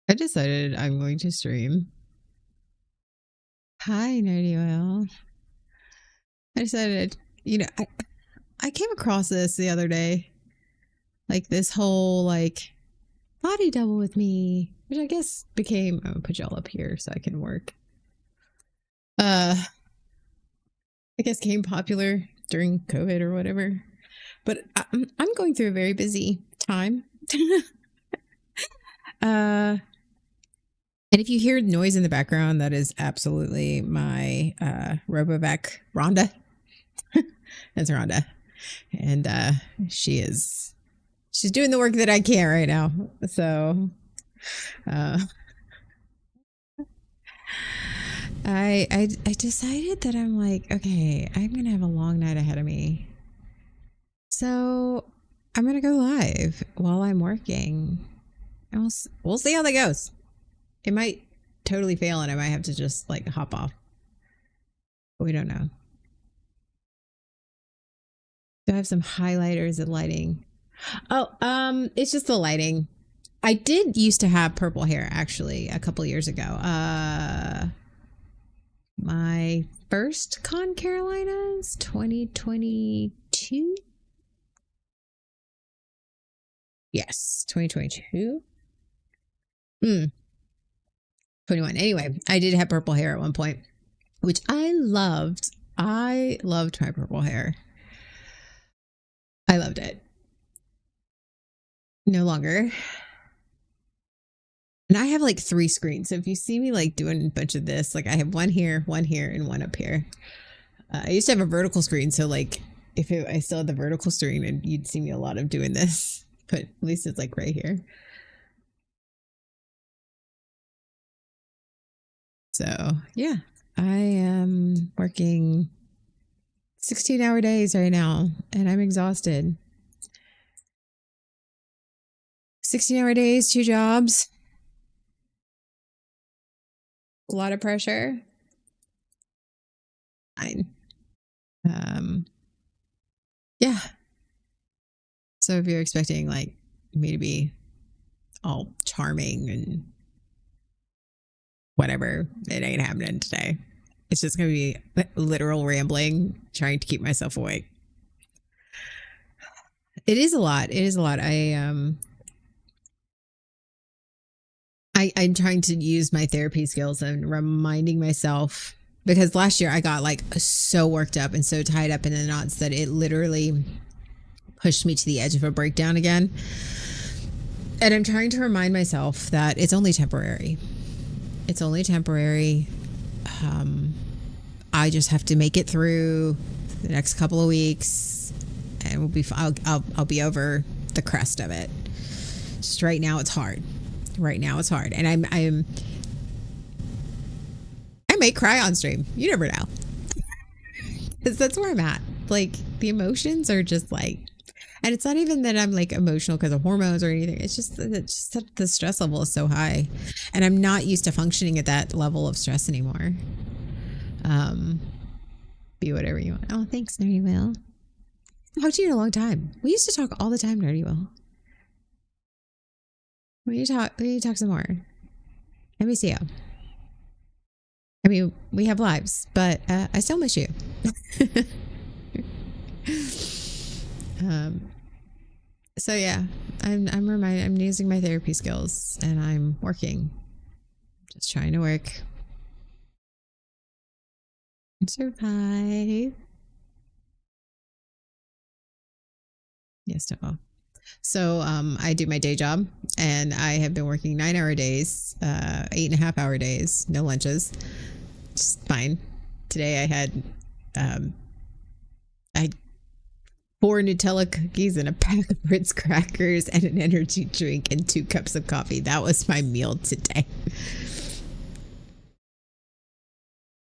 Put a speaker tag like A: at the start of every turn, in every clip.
A: I decided I'm going to stream. Hi, Nerdy Oil. I decided, I came across this the other day. Like this whole body double with me, which I guess became I'm gonna put y'all up here so I can work. Uh I guess became popular during COVID or whatever. But I'm going through a very busy time. And if you hear noise in the background, that is absolutely my Robovac Rhonda. That's Rhonda. And she's doing the work that I can't right now. So uh I decided that I'm like, okay, I'm gonna have a long night ahead of me. So I'm gonna go live while I'm working. And we'll see how that goes. It might totally fail and I might have to just like hop off. But we don't know. Do I have some highlighters and lighting? Oh, it's just the lighting. I did used to have purple hair actually a couple years ago. My first Con Carolinas 2022. Yes, 2022. 21. Anyway, I did have purple hair at one point, which I loved. I loved my purple hair. I loved it. No longer. And I have like 3 screens. So if you see me like doing a bunch of this, like I have one here, and one up here. I used to have a vertical screen. So like I still had the vertical screen and you'd see me a lot of doing this, but at least it's like right here. So yeah, I am working 16-hour days right now and I'm exhausted. 16-hour days, 2 jobs. A lot of pressure. Fine. Yeah. So if you're expecting like me to be all charming and whatever, it ain't happening today. It's just gonna be literal rambling, trying to keep myself awake. It is a lot. It is a lot. I'm trying to use my therapy skills and reminding myself because last year I got like so worked up and so tied up in the knots that it literally pushed me to the edge of a breakdown again. And I'm trying to remind myself that it's only temporary. It's only temporary. I just have to make it through the next couple of weeks, and we'll be. I'll be over the crest of it. Just right now, it's hard. Right now, it's hard, and I may cry on stream. You never know, because that's where I'm at. Like the emotions are just like, and it's not even that I'm like emotional because of hormones or anything. It's just that the stress level is so high, and I'm not used to functioning at that level of stress anymore. Be whatever you want. Oh, thanks, Nerdy Will. I've talked to you in a long time. We used to talk all the time, Nerdy Will. We need to talk some more. Let me see you. I mean, we have lives, but I still miss you. So yeah, I'm using my therapy skills and I'm working. Just trying to work and survive. Yes, no. So I do my day job and I have been working 9-hour days, 8.5-hour days, no lunches. Just fine. Today I had I 4 Nutella cookies and a pack of Ritz crackers and an energy drink and 2 cups of coffee. That was my meal today.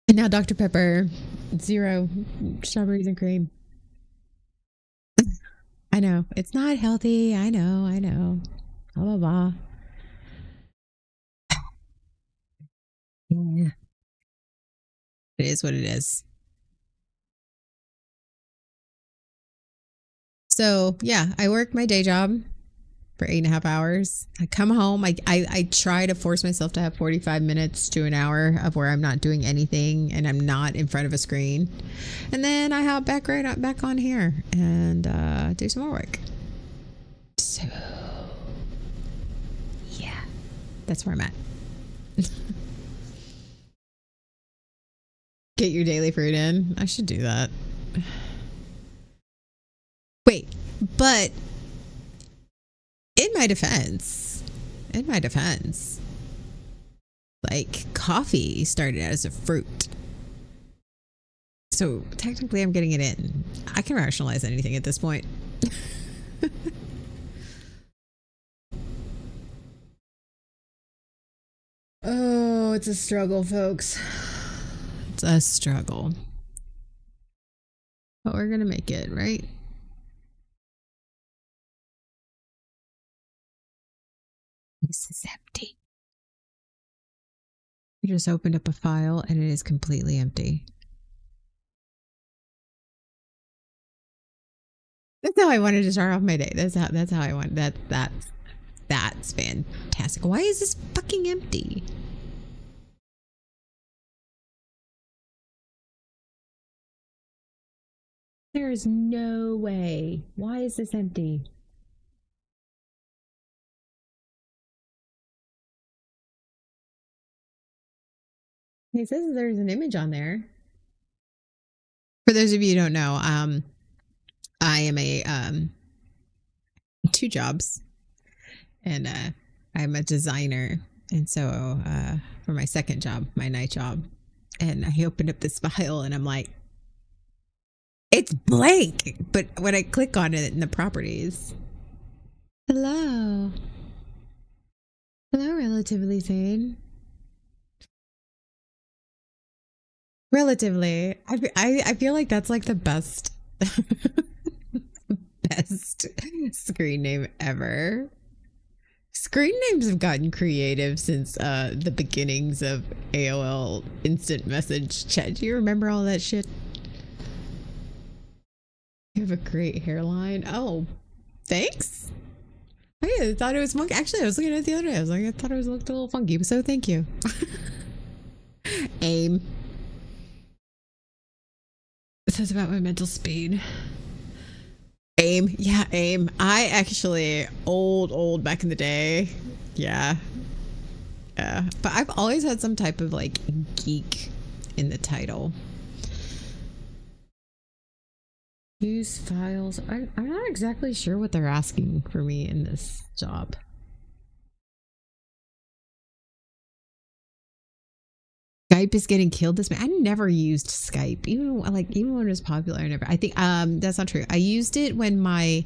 A: And now Dr. Pepper, 0 strawberries and cream. I know. It's not healthy. I know. I know. Blah, blah, blah. Yeah. It is what it is. So, yeah, I work my day job for 8.5 hours. I come home. I try to force myself to have 45 minutes to an hour of where I'm not doing anything and I'm not in front of a screen. And then I hop back on here and do some more work. So, yeah, that's where I'm at. Get your daily fruit in. I should do that. Wait, but in my defense, like coffee started out as a fruit. So technically I'm getting it in. I can rationalize anything at this point. Oh, it's a struggle, folks. It's a struggle. But we're gonna make it, right? This is empty. I just opened up a file and it is completely empty. That's how I wanted to start off my day. That's how I want that's fantastic. Why is this fucking empty? There is no way. Why is this empty? It says there's an image on there. For those of you who don't know, I am a two jobs, and I'm a designer, and so for my second job, my night job, and I opened up this file, and I'm like, it's blank. But when I click on it in the properties, hello, relatively sane. Relatively, I feel like that's like the best best screen name ever. Screen names have gotten creative since the beginnings of AOL instant message chat. Do you remember all that shit? You have a great hairline. Oh, thanks. I thought it was funky. Actually, I was looking at it the other day. I was like, I thought it looked a little funky, so thank you. Aim. It says about my mental speed. Aim. Yeah, aim. I actually, old back in the day. Yeah. Yeah. But I've always had some type of like geek in the title. Use files. I'm not exactly sure what they're asking for me in this job. Skype is getting killed this way. I never used Skype, even when it was popular. I never. I think that's not true. I used it when my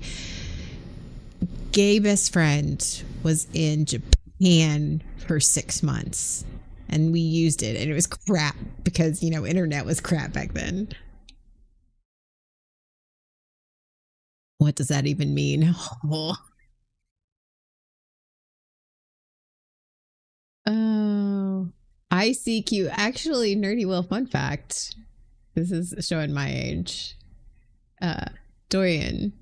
A: gay best friend was in Japan for 6 months, and we used it, and it was crap because internet was crap back then. What does that even mean? Oh, ICQ. Actually, Nerdy Will, fun fact. This is showing my age. Uh, Dorian.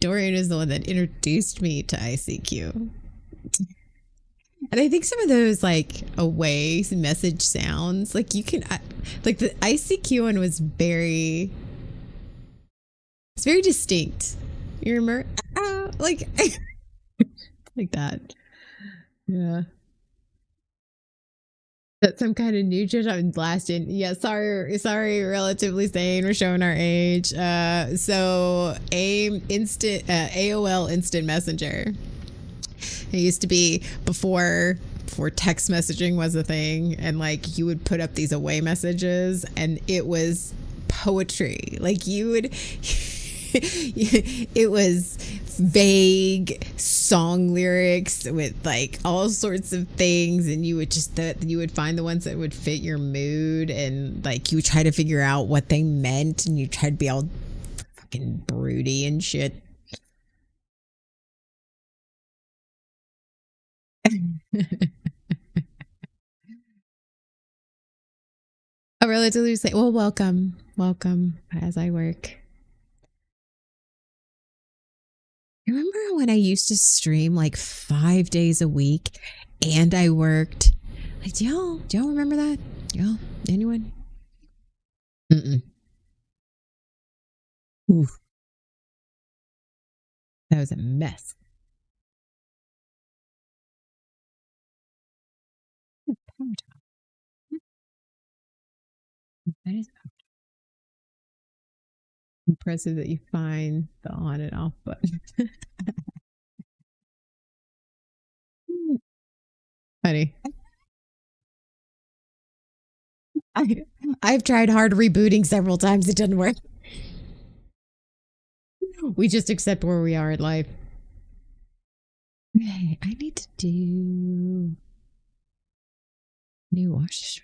A: Dorian is the one that introduced me to ICQ. And I think some of those like away message sounds, like you can, like the ICQ one was it's very distinct. You remember? Like, like that. Yeah. That's some kind of new shit I'm blasting. Yeah, sorry, relatively sane. We're showing our age. So AOL Instant Messenger. It used to be before text messaging was a thing, and like you would put up these away messages, and it was poetry. Like you would. It was vague song lyrics with like all sorts of things, and you would find the ones that would fit your mood, and like you would try to figure out what they meant, and you try to be all fucking broody and shit. A relatively say, well, welcome as I work. Remember when I used to stream like 5 days a week and I worked? Like, do y'all remember that? Y'all, anyone? Mm-mm. Oof, that was a mess. Power top. That is impressive that you find the on and off button. Honey, I, I've tried hard rebooting several times. It doesn't work. We just accept where we are in life. Okay, I need to do new wash.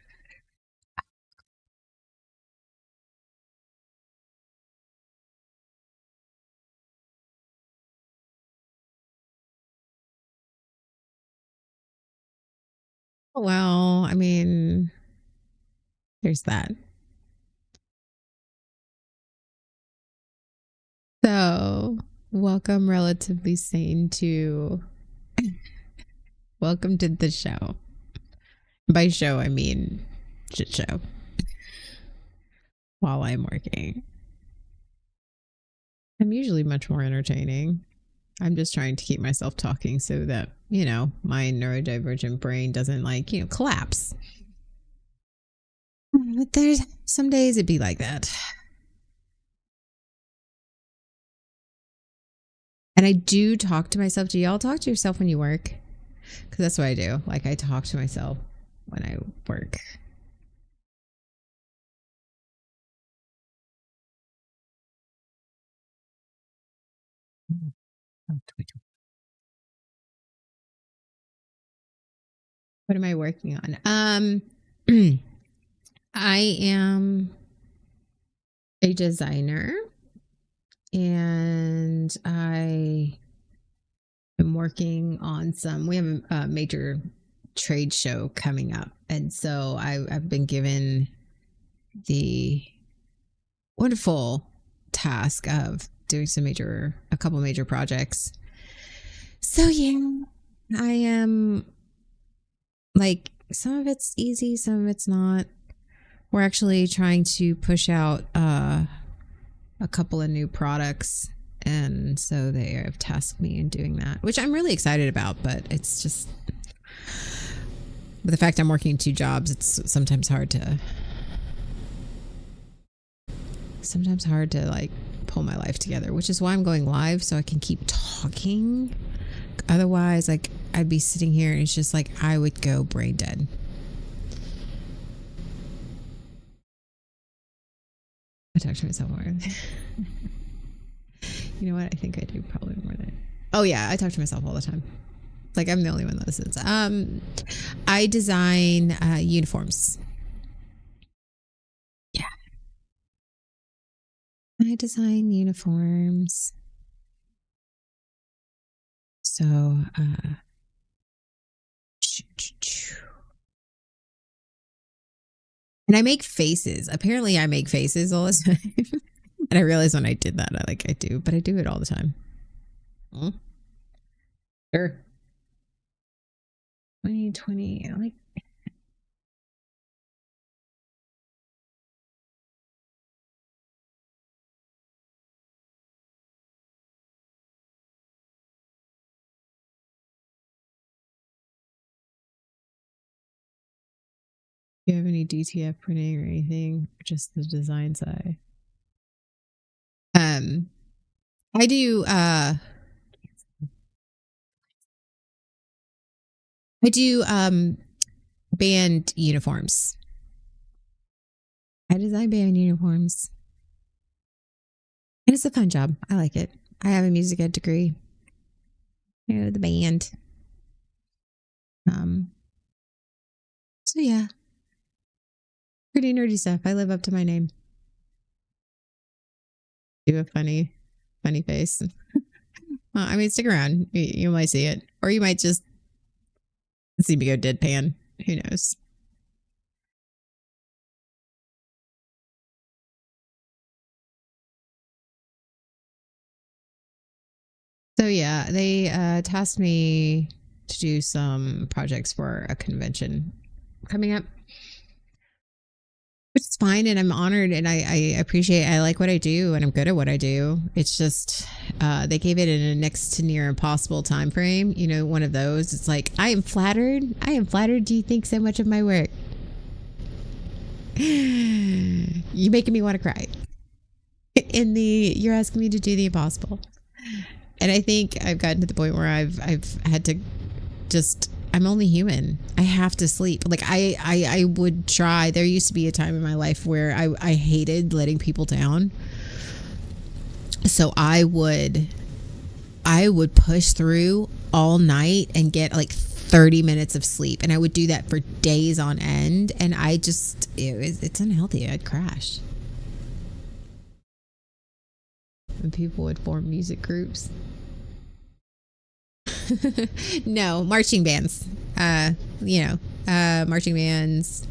A: Well, I mean, there's that. So, welcome, relatively sane, to welcome to the show. By show, I mean shit show while I'm working. I'm usually much more entertaining. I'm just trying to keep myself talking so that, my neurodivergent brain doesn't collapse. But there's some days it'd be like that. And I do talk to myself. Do y'all talk to yourself when you work? Because that's what I do. Like, I talk to myself when I work. What am I working on? I am a designer and I am working on we have a major trade show coming up. And so I've been given the wonderful task of doing a couple major projects. So yeah, I am like, some of it's easy, some of it's not. We're actually trying to push out a couple of new products. And so they have tasked me in doing that, which I'm really excited about. But it's just, with the fact I'm working two jobs, it's sometimes hard to like pull my life together, which is why I'm going live so I can keep talking. Otherwise, like, I'd be sitting here and it's just like I would go brain dead. I talk to myself more. You know what? I think I do probably more than. Oh yeah, I talk to myself all the time. Like, I'm the only one that listens. I design uniforms. Yeah, I design uniforms. So, and I make faces. Apparently, I make faces all the time. And I realized when I did that, I do, but I do it all the time. Hmm? Sure. 2020, like, do you have any DTF printing or anything? Or just the design side? Um, I do. I do band uniforms. I design band uniforms, and it's a fun job. I like it. I have a music ed degree. The band. Um. So yeah, pretty nerdy stuff. I live up to my name. Do a funny face. I mean, stick around. You might see it, or you might just see me go deadpan. Who knows? So yeah, they tasked me to do some projects for a convention coming up, which is fine, and I'm honored, and I appreciate. I like what I do, and I'm good at what I do. It's just they gave it in a next to near impossible time frame. You know, one of those. It's like I am flattered. I am flattered. Do you think so much of my work? You making me want to cry. In the you're asking me to do the impossible, and I think I've gotten to the point where I've had to just I'm only human. I have to sleep. Like I would try. There used to be a time in my life where I hated letting people down. So I would push through all night and get like 30 minutes of sleep, and I would do that for days on end, and it's unhealthy. I'd crash. And people would form music groups. No, marching bands. Marching bands.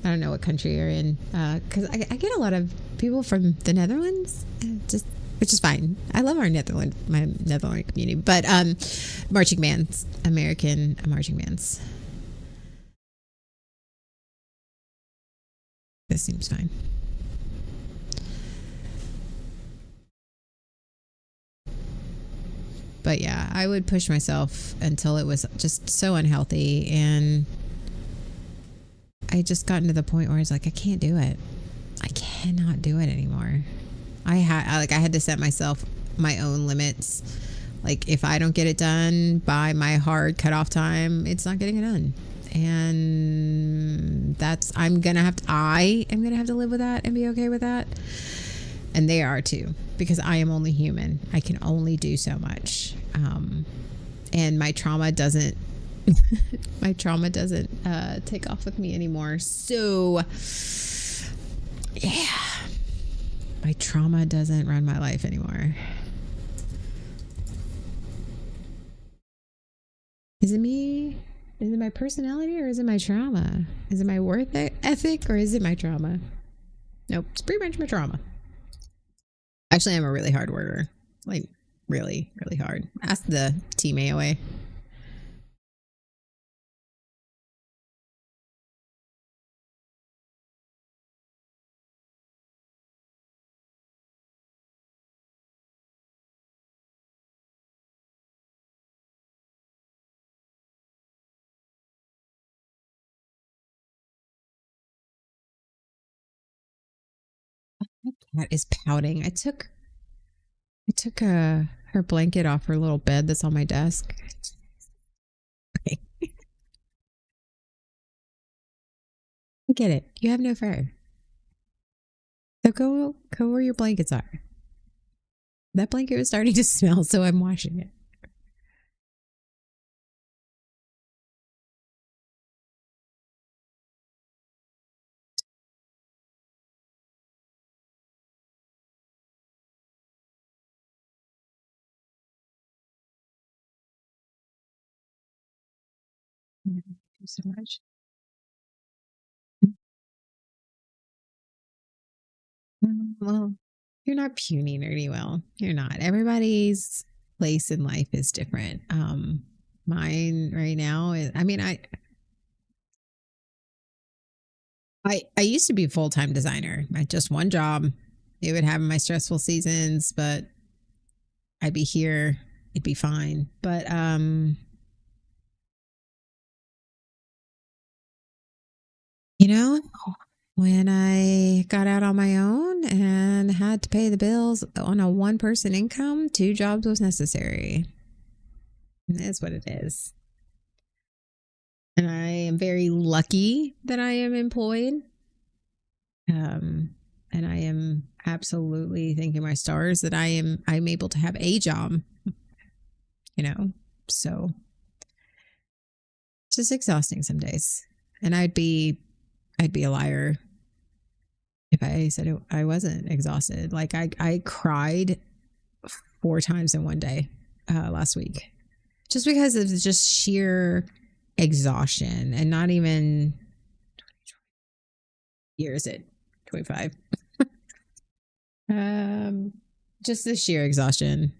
A: I don't know what country you're in, because I get a lot of people from the Netherlands, just which is fine. I love my Netherland community, but marching bands, American marching bands. This seems fine. But yeah, I would push myself until it was just so unhealthy, and I just gotten to the point where I was like, I can't do it. I cannot do it anymore. I had to set myself my own limits. Like if I don't get it done by my hard cutoff time, it's not getting it done, and I am gonna have to live with that and be okay with that. And they are too, because I am only human. I can only do so much, and my trauma doesn't take off with me anymore. So yeah, my trauma doesn't run my life anymore. Is it me? Is it my personality, or is it my trauma? Is it my work ethic, or is it my trauma? Nope, it's pretty much my trauma. Actually, I'm a really hard worker. Like, really, really hard. Ask the team AOA. My cat is pouting. I took her blanket off her little bed that's on my desk. Okay. I get it. You have no fur. So go where your blankets are. That blanket was starting to smell, so I'm washing it. Thank you so much. Well, you're not puny, nerdy. Well, you're not. Everybody's place in life is different. Mine right now is. I mean, I used to be a full time designer. I had just one job. It would have my stressful seasons, but I'd be here. It'd be fine. But you know, when I got out on my own and had to pay the bills on a one person income, two jobs was necessary. And that's what it is. And I am very lucky that I am employed. And I am absolutely thanking my stars that I'm able to have a job, you know. So it's just exhausting some days. And I'd be a liar if I said I wasn't exhausted. Like I cried 4 times in one day last week, just because of just sheer exhaustion, and not even year is it 25. um just the sheer exhaustion.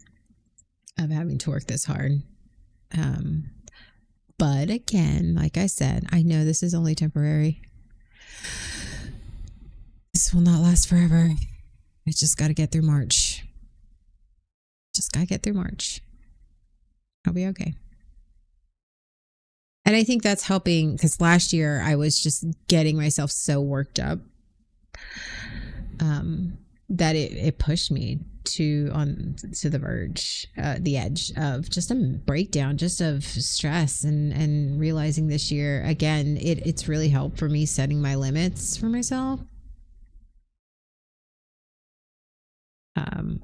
A: of having to work this hard. Um, but again, like I said, I know this is only temporary. This will not last forever. I just got to get through March. Just got to get through March. I'll be okay. And I think that's helping because last year I was just getting myself so worked up that it pushed me to the verge, the edge of just a breakdown, just of stress, and realizing this year again, it's really helped for me setting my limits for myself.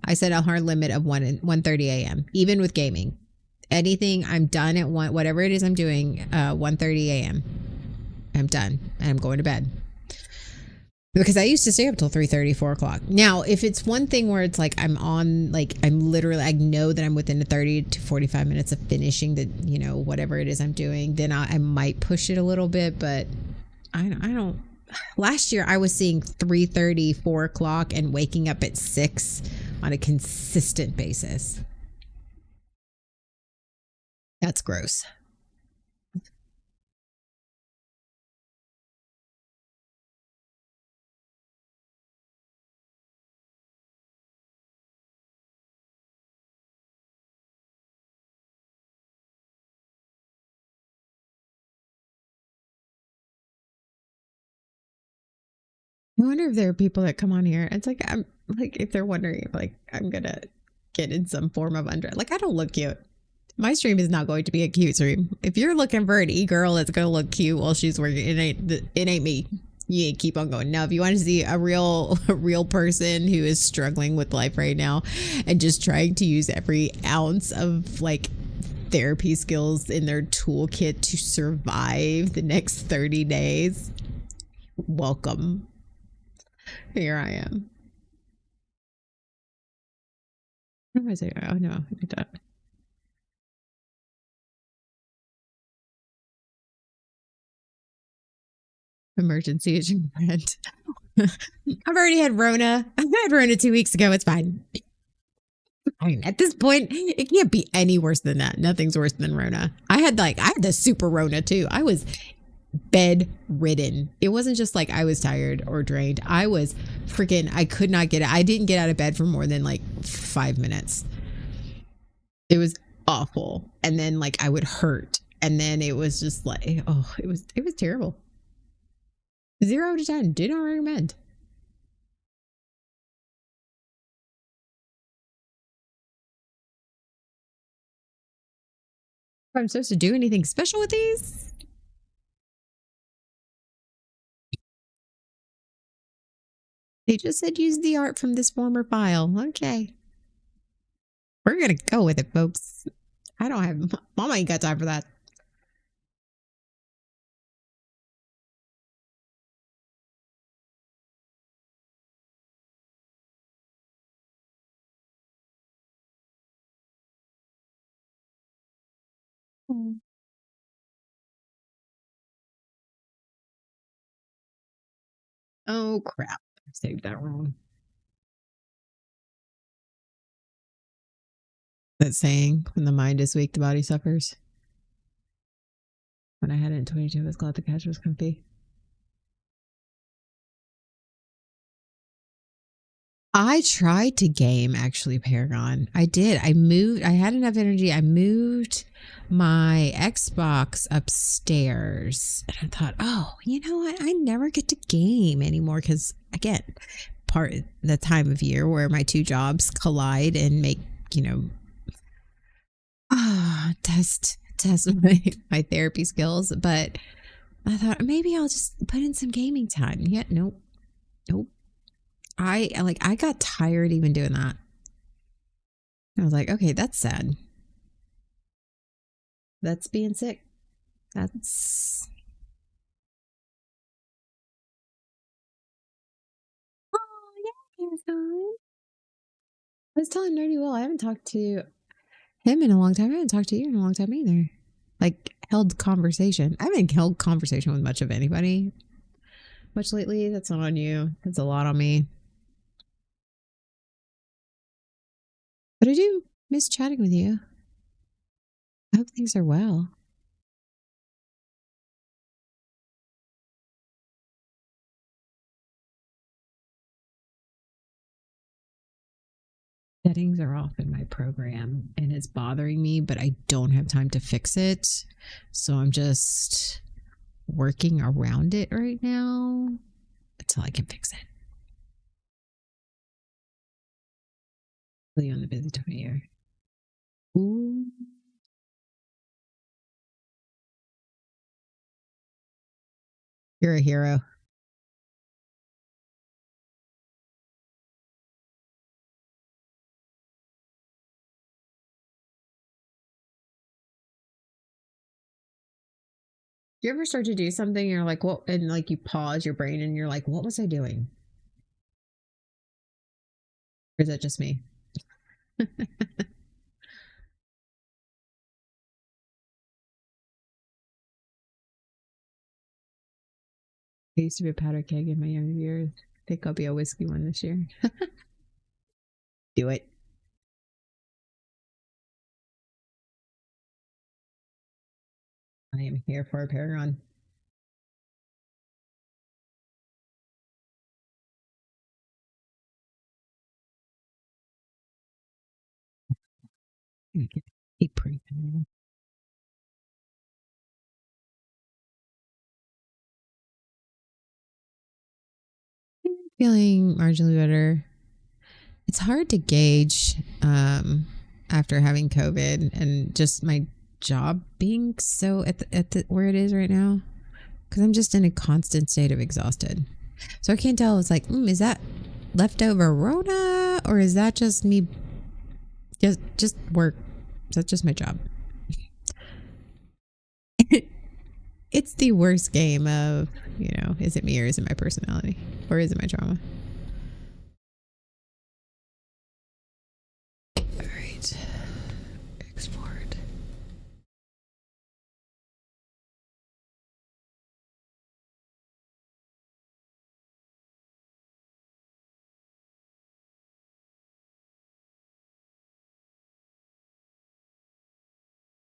A: I set a hard limit of 1:30 a.m. even with gaming. Anything I'm done at whatever it is I'm doing, 1:30 a.m. I'm done and I'm going to bed. Because I used to stay up till 3:30, 4 o'clock. Now, if it's one thing where it's like I'm on, like I'm literally, I know that I'm within the 30 to 45 minutes of finishing the, whatever it is I'm doing, then I might push it a little bit. But I don't. Last year, I was seeing 3:30, 4 o'clock and waking up at 6 on a consistent basis. That's gross. I wonder if there are people that come on here. It's like I'm like if they're wondering if like I'm gonna get in some form of undress. Like I don't look cute. My stream is not going to be a cute stream. If you're looking for an e-girl that's gonna look cute while she's working, it ain't me. You ain't keep on going. Now, if you want to see a real person who is struggling with life right now and just trying to use every ounce of like therapy skills in their toolkit to survive the next 30 days, welcome. Here I am. What was I? Oh no, I did that. Emergency is your friend. I've already had Rona. I had Rona 2 weeks ago. It's fine. I mean, at this point, it can't be any worse than that. Nothing's worse than Rona. I had the super Rona too. I was bedridden. It wasn't just like I was tired or drained. I was freaking, I could not get it. I didn't get out of bed for more than like 5 minutes. It was awful. And then like I would hurt. And then it was just like, oh, it was terrible. 0 to 10. Do not recommend. If I'm supposed to do anything special with these? They just said use the art from this former file. Okay. We're going to go with it, folks. I don't have, Mama ain't got time for that. Oh, crap. I saved that wrong. That saying, when the mind is weak, the body suffers. When I had it in 22, I was glad the couch was comfy. I tried to game actually, Paragon. I did. I had enough energy. I moved my Xbox upstairs and I thought, oh, you know what? I never get to game anymore because, again, part the time of year where my two jobs collide and make, test my therapy skills. But I thought maybe I'll just put in some gaming time. Yet, nope. I got tired even doing that. I was like, okay, that's sad. That's being sick. That's oh yeah, I was telling Nerdy Will I haven't talked to him in a long time. I haven't talked to you in a long time either. Like held conversation. I haven't held conversation with much of anybody much lately. That's not on you. That's a lot on me. But I do Miss chatting with you. I hope things are well. Settings are off in my program and it's bothering me, but I don't have time to fix it. So I'm just working around it right now until I can fix it. Really on the busy time of year. Ooh. You're a hero. Do you ever start to do something and you're like, what? And like you pause your brain and you're like, what was I doing? Or is that just me? I used to be a powder keg in my younger years. I think I'll be a whiskey one this year. Do it. I am here for a Paragon. Keep breathing. Feeling marginally better. It's hard to gauge after having COVID and just my job being so at the where it is right now, because I'm just in a constant state of exhausted. So I can't tell. It's like, is that leftover Rona or is that just me? Just work. Is that just my job? It's the worst game of, is it me or is it my personality or is it my trauma? All right. Export.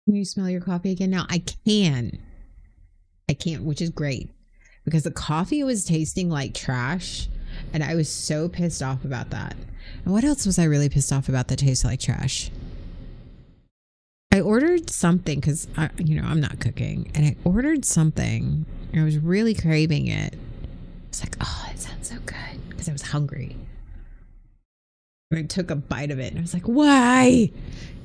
A: Can you smell your coffee again now? I can. I can't, which is great because the coffee was tasting like trash and I was so pissed off about that. And what else was I really pissed off about that tasted like trash? I ordered something because I'm not cooking, and I ordered something and I was really craving it. It's like, oh, it sounds so good because I was hungry. And I took a bite of it and I was like, why?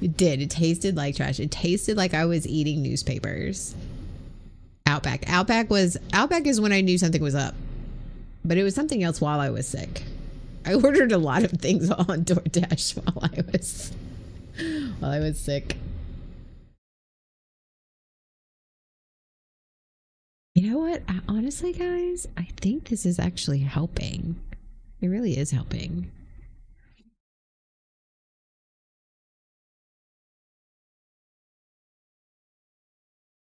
A: It did. It tasted like trash. It tasted like I was eating newspapers. Outback. Outback is when I knew something was up, but it was something else while I was sick. I ordered a lot of things on DoorDash while I was sick. You know what? Honestly, guys, I think this is actually helping. It really is helping.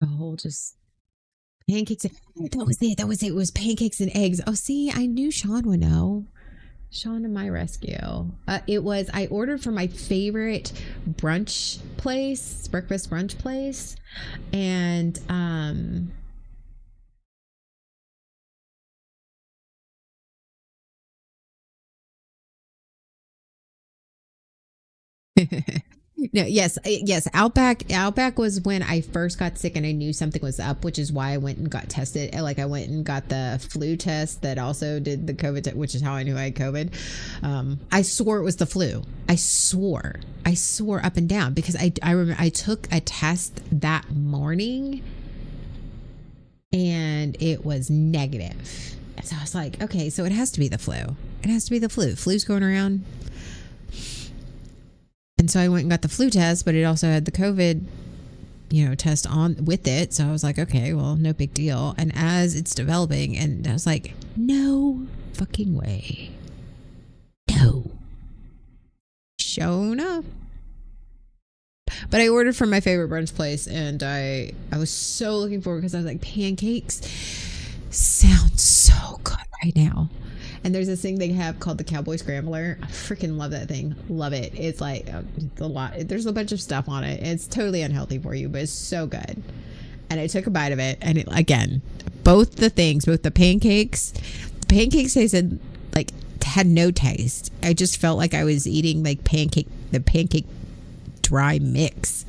A: The whole just pancakes. That was it. That was it. It was pancakes and eggs. Oh, see, I knew Sean would know. Sean to my rescue. I ordered from my favorite brunch place, breakfast brunch place. And, no, yes. Outback was when I first got sick and I knew something was up, which is why I went and got tested. Like I went and got the flu test that also did the COVID, which is how I knew I had COVID. I swore it was the flu. I swore up and down because I remember I took a test that morning and it was negative. So I was like, okay, so it has to be the flu. It has to be the flu. Flu's going around. And so I went and got the flu test, but it also had the COVID, test on with it. So I was like, okay, well, no big deal. And as it's developing, and I was like, no fucking way. No. Shown up. But I ordered from my favorite brunch place, and I was so looking forward because I was like, pancakes sound so good right now. And there's this thing they have called the Cowboy Scrambler. I freaking love that thing. Love it. It's like it's a lot. There's a bunch of stuff on it. It's totally unhealthy for you, but it's so good. And I took a bite of it, and it, again, both the things, both the pancakes tasted like had no taste. I just felt like I was eating like the pancake dry mix,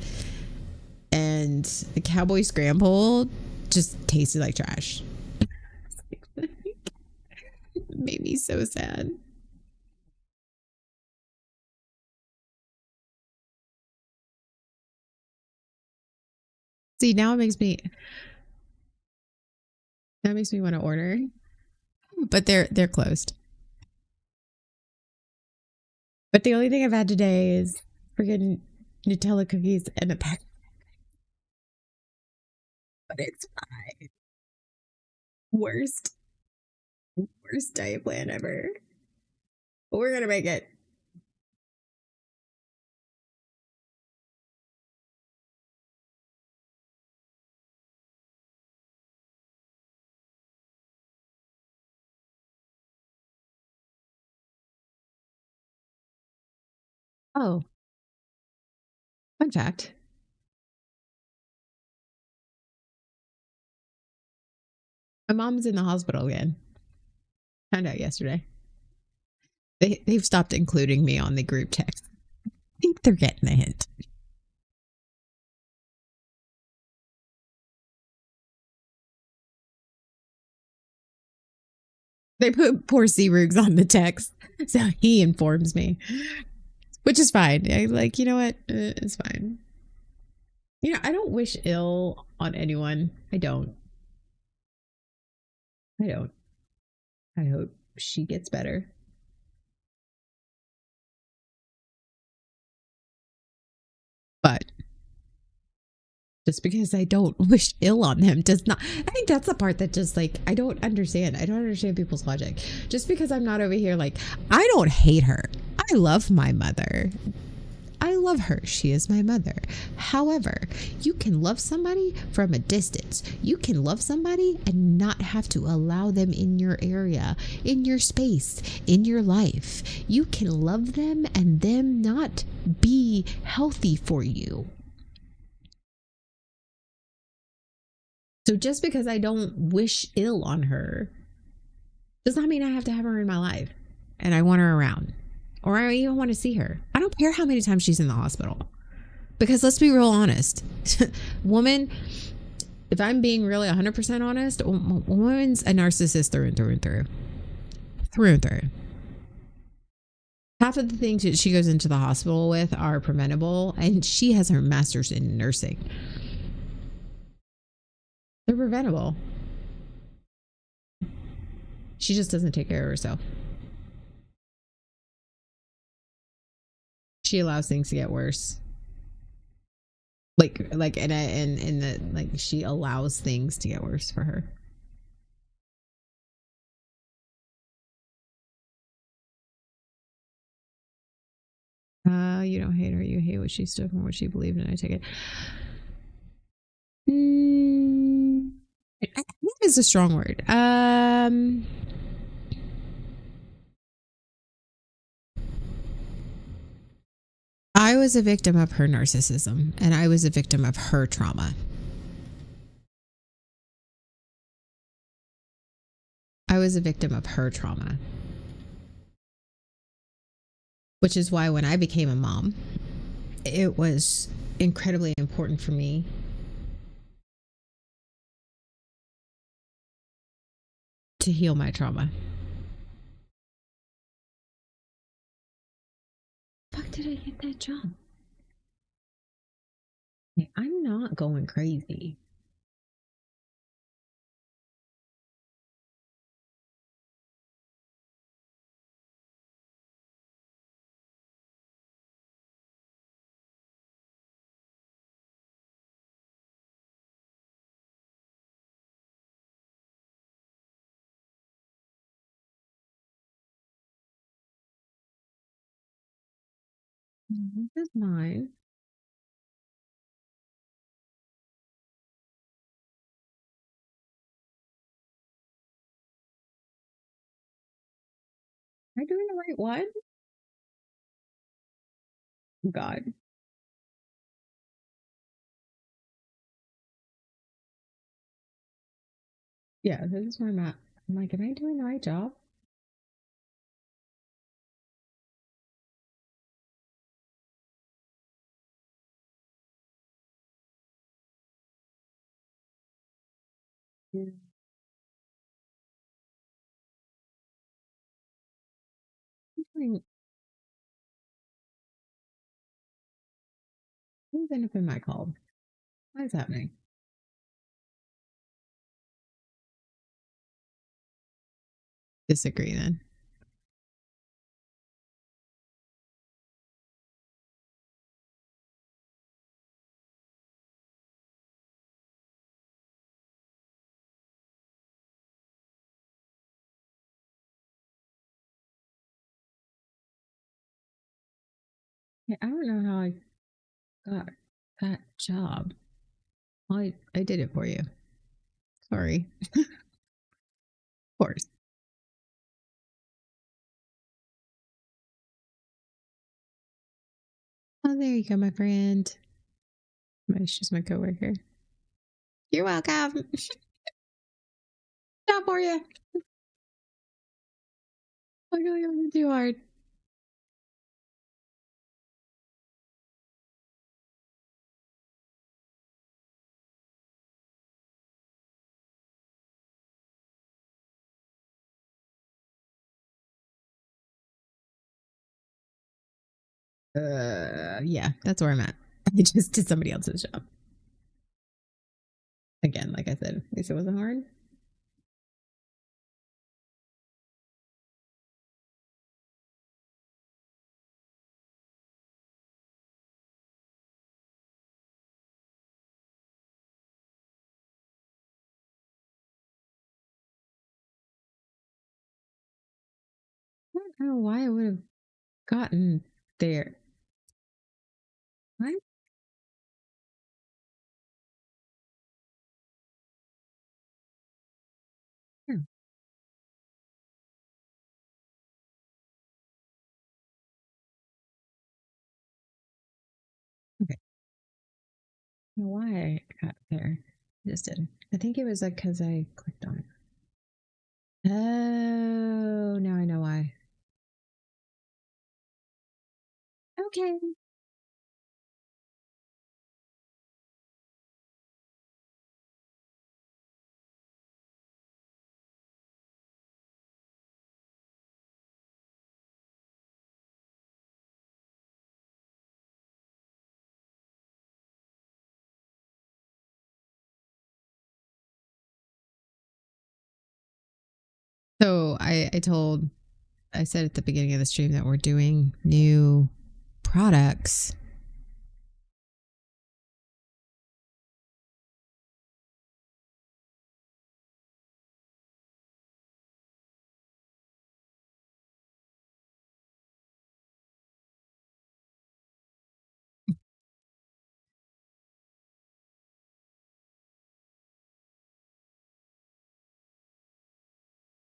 A: and the Cowboy Scramble just tasted like trash. It made me so sad. See, now it makes me want to order, but they're closed. But the only thing I've had today is freaking Nutella cookies and a pack. But it's fine. Worst, worst diet plan ever. But we're gonna make it. Oh, fun fact. My mom's in the hospital again. Found out yesterday. They've stopped including me on the group text. I think they're getting the hint. They put poor Rugs on the text, so he informs me, which is fine. I like, you know what? It's fine. You know, I don't wish ill on anyone. I don't. I don't. I hope she gets better. But just because I don't wish ill on them does not. I think that's the part that just like I don't understand. I don't understand people's logic. Just because I'm not over here like I don't hate her. I love my mother. I love her. She is my mother. However, you can love somebody from a distance. You can love somebody and not have to allow them in your area, in your space, in your life. You can love them and them not be healthy for you. So just because I don't wish ill on her does not mean I have to have her in my life and I want her around or I even want to see her. I don't care how many times she's in the hospital. Because let's be real honest. Woman, if I'm being really 100% honest, a woman's a narcissist through and through and through. Through and through. Half of the things that she goes into the hospital with are preventable, and she has her master's in nursing. They're preventable. She just doesn't take care of herself. She allows things to get worse. Like in the like she allows things to get worse for her. You don't hate her. You hate what she stood for, what she believed in. I take it. I think it's a strong word. I was a victim of her narcissism, and I was a victim of her trauma. I was a victim of her trauma, which is why when I became a mom, it was incredibly important for me to heal my trauma. Fuck did I get that job? I'm not going crazy. This is mine. I doing the right one? God. Yeah, this is where I'm at. I'm like, am I doing the right job? Yeah. I'm who's end up in my call? What is happening? Disagree then. Yeah, I don't know how I got that job. I did it for you. Sorry. Of course. Oh, there you go, my friend. She's my coworker. You're welcome. Job for you. I really wasn't too hard. Yeah, that's where I'm at. I just did somebody else's job. Again, like I said, at least it wasn't hard. I don't know why I would have gotten there. What? Hmm, okay. I don't know why I got there. I just did. I think it was like because I clicked on it. Oh, now I know why. Okay. So I said at the beginning of the stream that we're doing new products.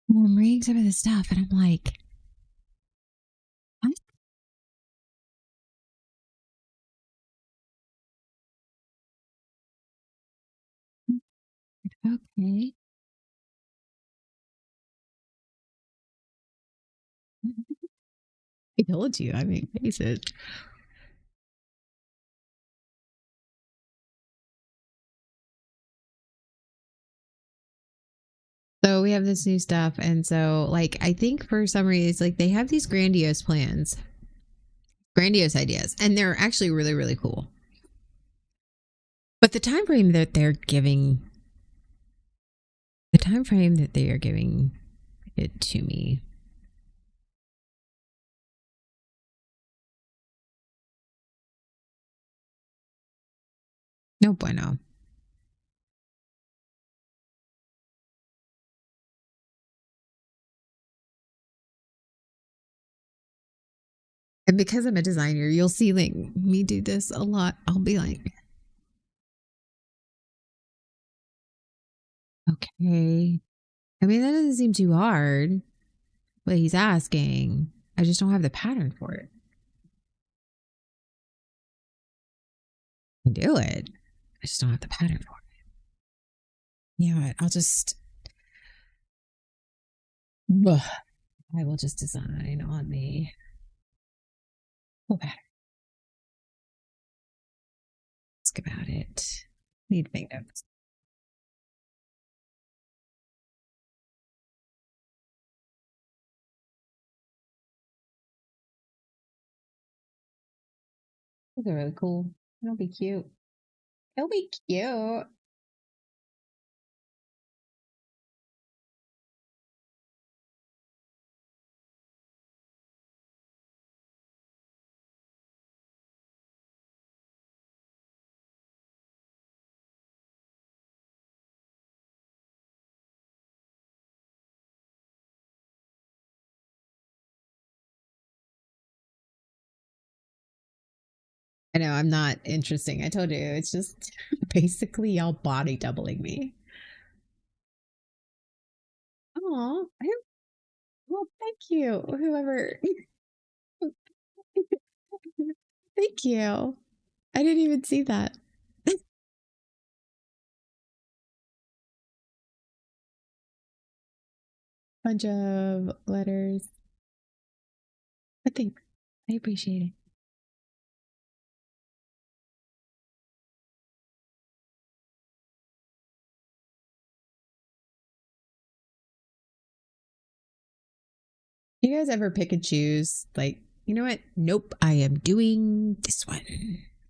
A: And I'm reading some of this stuff and I'm like, what? Okay. I told you. I mean, face it. So we have this new stuff, and so like I think for some reason, like they have these grandiose plans, grandiose ideas, and they're actually really really cool. But the time frame that they are giving it to me, no bueno. And because I'm a designer, you'll see like me do this a lot. I'll be like, okay. I mean, that doesn't seem too hard. what he's asking. I just don't have the pattern for it. I can do it. I just don't have the pattern for it. Yeah, I'll just. I will just design on the full pattern. Ask about it. Need to make notes. Those are really cool. It'll be cute. It'll be cute. I know I'm not interesting. I told you it's just basically y'all body doubling me. Oh, well, thank you, whoever. Thank you. I didn't even see that. Bunch of letters. I think I appreciate it. You guys ever pick and choose? Like, you know what? Nope, I am doing this one.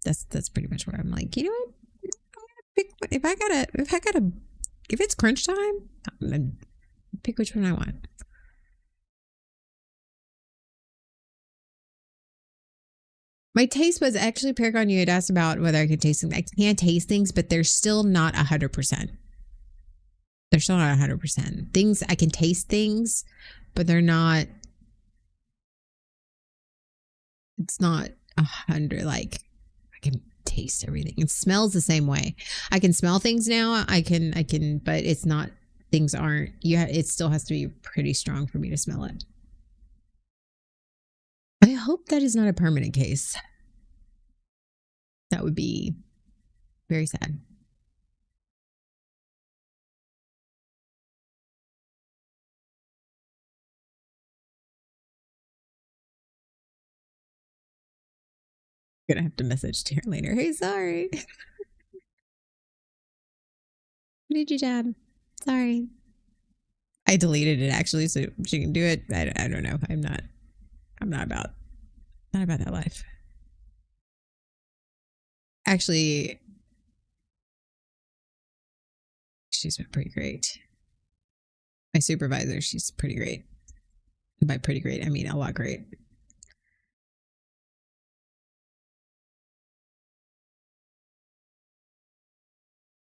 A: That's pretty much where I'm like, you know what? I'm gonna pick if it's crunch time, I'm gonna pick which one I want. My taste was actually Paragon. You had asked about whether I could taste things. I can taste things, but they're still not 100%. They're still not 100%. Things I can taste things, but they're not. It's not 100. Like I can taste everything. It smells the same way. I can smell things now. I can, but it's not. Things aren't. It still has to be pretty strong for me to smell it. I hope that is not a permanent case. That would be very sad. I'm gonna have to message to her later. Hey, sorry. What did you jab? Sorry. I deleted it actually, so she can do it. I don't know. I'm not about that life. Actually, she's been pretty great. My supervisor, she's pretty great. By pretty great, I mean a lot great.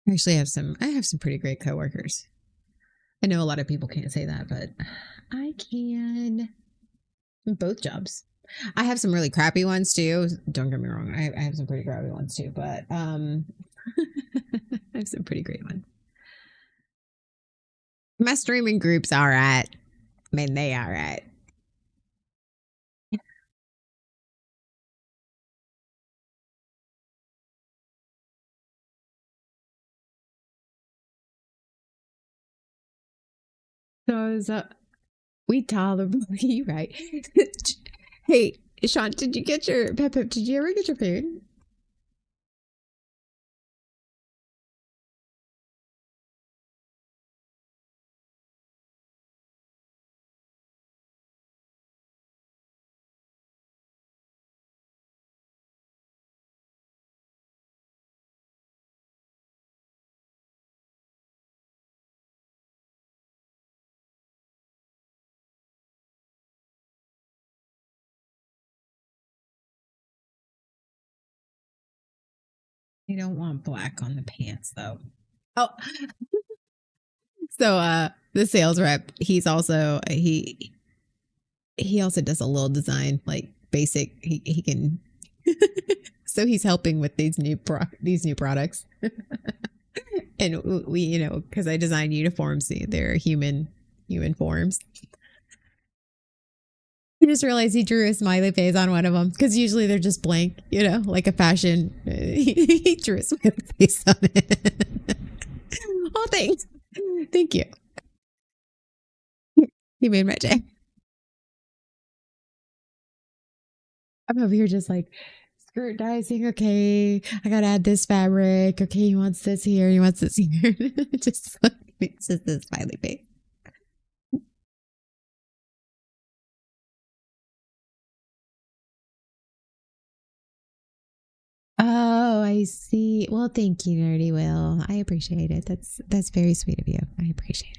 A: I have some pretty great coworkers. I know a lot of people can't say that, but I can. Both jobs. I have some really crappy ones too. Don't get me wrong. I have some pretty crappy ones too, but I have some pretty great ones. My streaming group's all right. I mean, they all right. So we tolerable, you right? Hey, Sean, did you get your Pep? Did you ever get your food? I don't want black on the pants though. Oh, so the sales rep, he also does a little design like basic. He can so he's helping with these new products. And we, because I design uniforms, they're human forms. I just realized he drew a smiley face on one of them because usually they're just blank, like a fashion. He drew a smiley face on it. Oh, thanks. Thank you. He made my day. I'm over here just like skirt dicing. Okay, I gotta add this fabric. Okay, he wants this here. He wants this here. Just like it's just this smiley face. Oh, I see. Well, thank you, Nerdy Will. I appreciate it. That's very sweet of you. I appreciate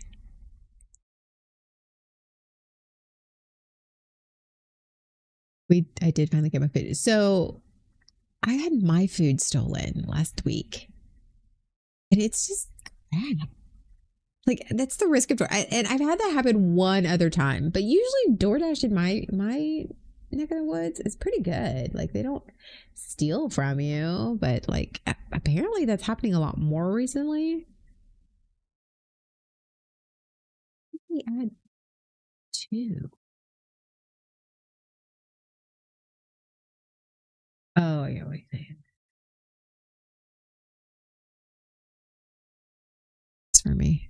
A: it. I did finally get my food. So I had my food stolen last week, and it's just bad. Like that's the risk of and I've had that happen one other time, but usually DoorDash in my neck of the woods is pretty good. Like they don't steal from you, but like apparently that's happening a lot more recently. We add two. Oh yeah, what are you saying? It's for me.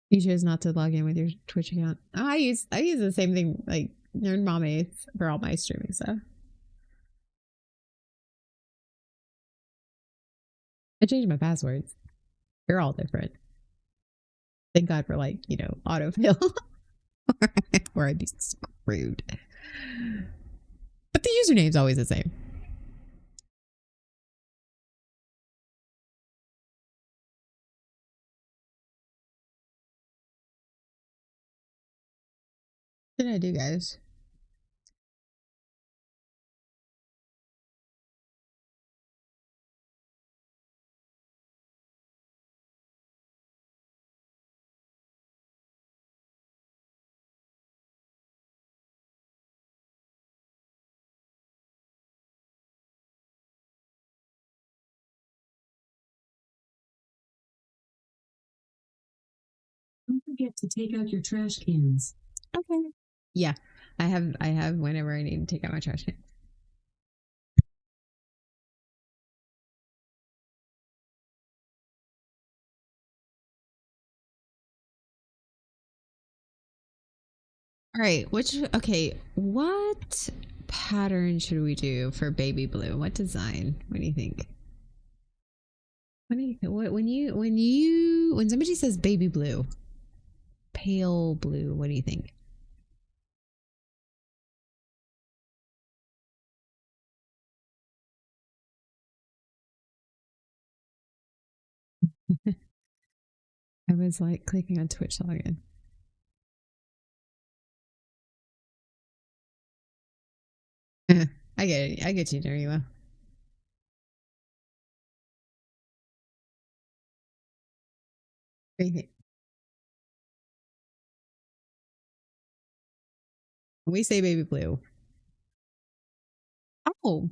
A: You chose not to log in with your Twitch account. Oh, I use the same thing like Nerd Mommy for all my streaming stuff. I changed my passwords. They're all different. Thank God for like autofill, or I'd be screwed. But the username's always the same. What did I do, guys? Don't forget to take out your trash cans. Okay. Yeah, I have whenever I need to take out my trash can. All right, what pattern should we do for baby blue? What design? What do you think? What do you when somebody says baby blue, pale blue, what do you think? I was like clicking on Twitch login. I get it. I get you, Darila. We say baby blue. Oh,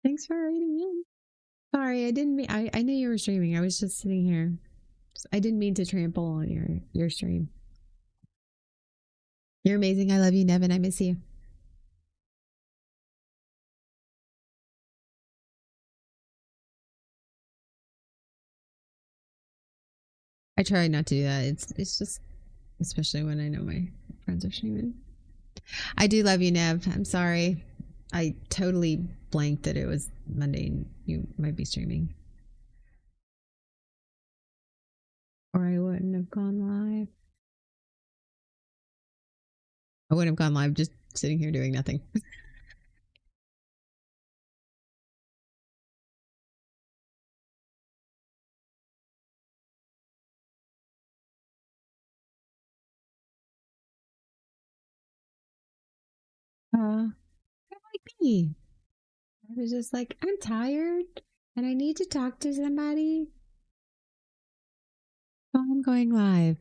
A: thanks for writing in. Sorry, I didn't mean. I knew you were streaming. I was just sitting here. I didn't mean to trample on your stream. You're amazing. I love you, Nevin. I miss you. I try not to do that. It's just especially when I know my friends are streaming. I do love you, Nev. I'm sorry. I totally blanked that it was Monday and you might be streaming. Or I wouldn't have gone live. I wouldn't have gone live just sitting here doing nothing. Like me. I was just like, I'm tired and I need to talk to somebody. So I'm going live.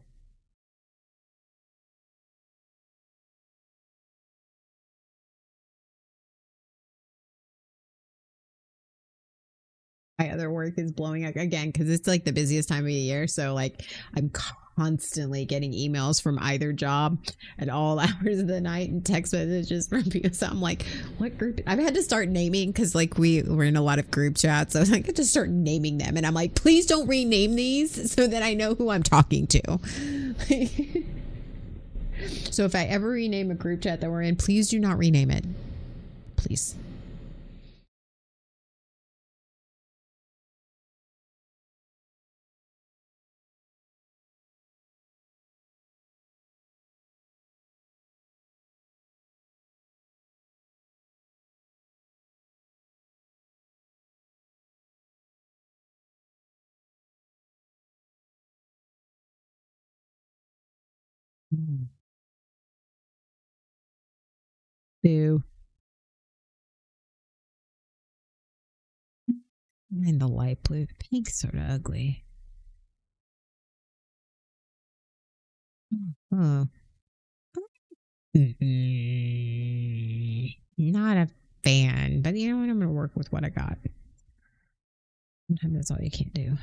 A: My other work is blowing up again because it's like the busiest time of the year. So like I'm constantly getting emails from either job at all hours of the night and text messages from people. So I'm like, what group? I've had to start naming because like we're in a lot of group chats. So I had to start naming them. And I'm like, please don't rename these so that I know who I'm talking to. So if I ever rename a group chat that we're in, please do not rename it. Please. Boo. And the light blue. The pink's sort of ugly. Oh. Not a fan, but you know what? I'm going to work with what I got. Sometimes that's all you can't do.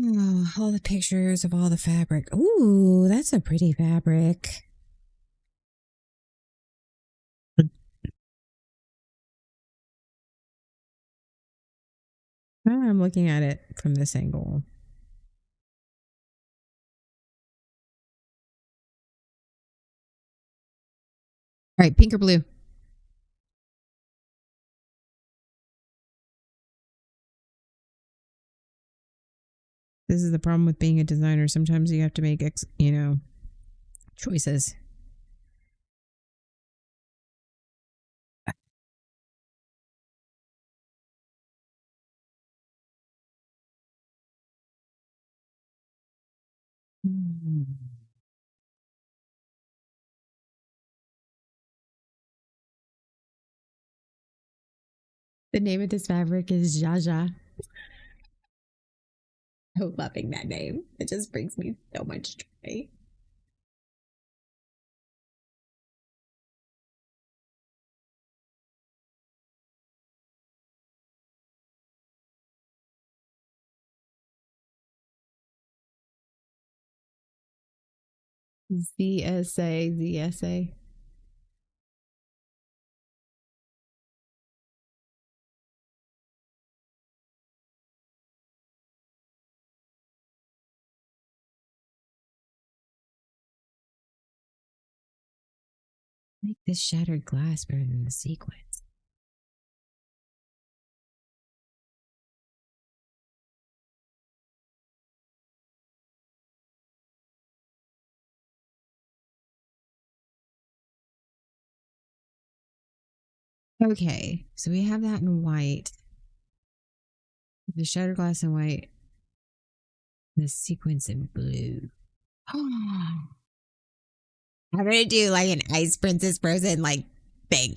A: Oh, all the pictures of all the fabric. Ooh, that's a pretty fabric. I'm looking at it from this angle. All right, pink or blue? This is the problem with being a designer. Sometimes you have to make, choices. The name of this fabric is Jaja. I'm loving that name. It just brings me so much joy. ZSA. I like this shattered glass better than the sequence. Okay, so we have that in white. The shattered glass in white. The sequence in blue. I'm gonna do like an Ice Princess Frozen like thing.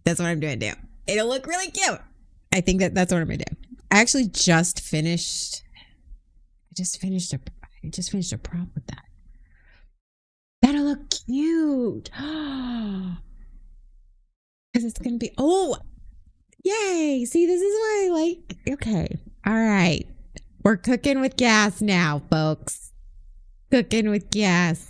A: That's what I'm doing now. It'll look really cute. I think that's what I'm gonna do. I actually just finished. I just finished a prop with that. That'll look cute. Because it's gonna be. Oh, yay! See, this is what I like. Okay, all right. We're cooking with gas now, folks. Cooking with gas.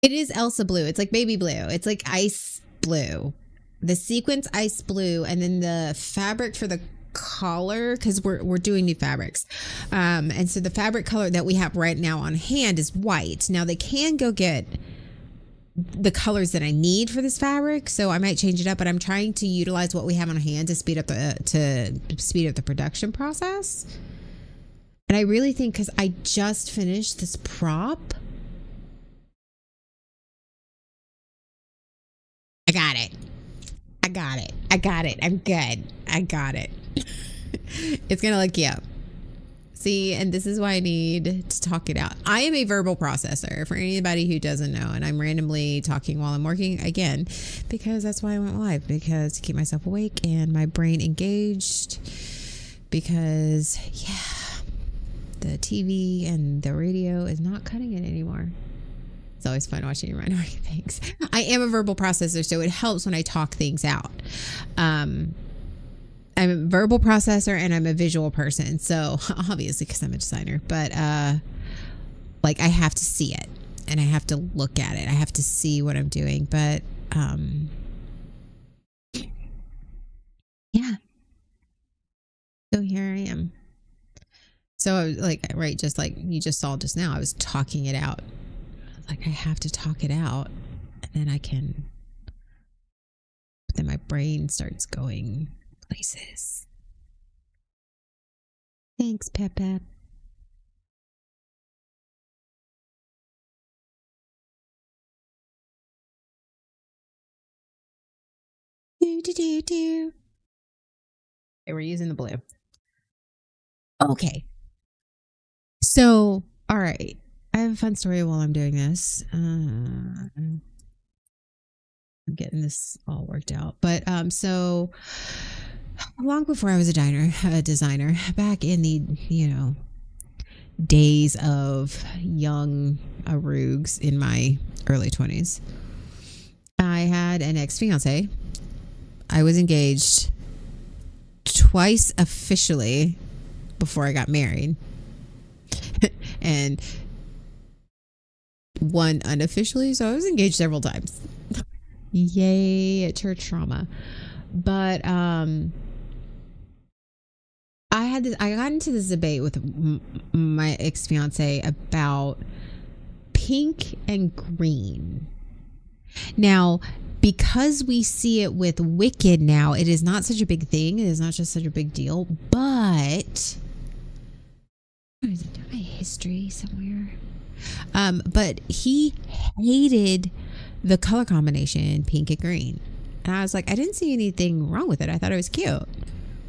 A: It is Elsa blue. It's like baby blue. It's like ice blue. The sequence ice blue, and then the fabric for the collar, because we're doing new fabrics. And so the fabric color that we have right now on hand is white. Now they can go get the colors that I need for this fabric, so I might change it up, but I'm trying to utilize what we have on hand to speed up the production process. And I really think, because I just finished this prop, I got it. I'm good. I got it. It's gonna look cute. See, and this is why I need to talk it out. I am a verbal processor for anybody who doesn't know, and I'm randomly talking while I'm working again because that's why I went live, because to keep myself awake and my brain engaged, because the TV and the radio is not cutting it anymore. It's always fun watching you run over things. I am a verbal processor, so it helps when I talk things out. I'm a verbal processor and I'm a visual person. So obviously, because I'm a designer, but like I have to see it and I have to look at it. I have to see what I'm doing. But yeah. So here I am. So I was like, right, just like you just saw just now, I was talking it out. I was like, I have to talk it out and then I can, but then my brain starts going places. Thanks, Pep Pep. Do. Okay, we're using the blue. Okay. So, all right. I have a fun story while I'm doing this. I'm getting this all worked out. But so long before I was a designer, back in the, days of young Arugs in my early 20s, I had an ex-fiance. I was engaged twice officially before I got married. And one unofficially, so I was engaged several times. Yay, church trauma. But I got into this debate with my ex-fiance about pink and green. Now, because we see it with Wicked now, it is not such a big thing. It is not just such a big deal. But is it my history somewhere? But he hated the color combination pink and green. And I was like, I didn't see anything wrong with it. I thought it was cute.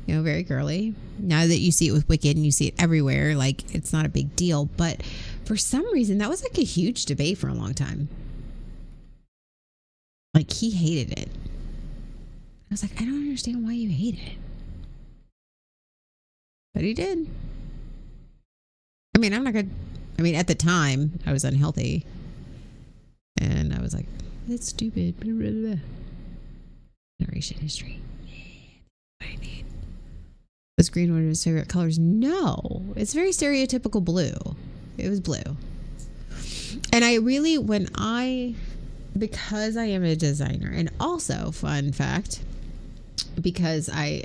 A: Very girly. Now that you see it with Wicked and you see it everywhere, like it's not a big deal. But for some reason, that was like a huge debate for a long time. Like he hated it. I was like, I don't understand why you hate it. But he did. I mean, I'm not good. I mean, at the time, I was unhealthy. And I was like, that's stupid. Blah, blah, blah. Generation history. What I need. Was green one of his favorite colors? No. It's very stereotypical blue. It was blue. And I really, because I am a designer, and also, fun fact, because I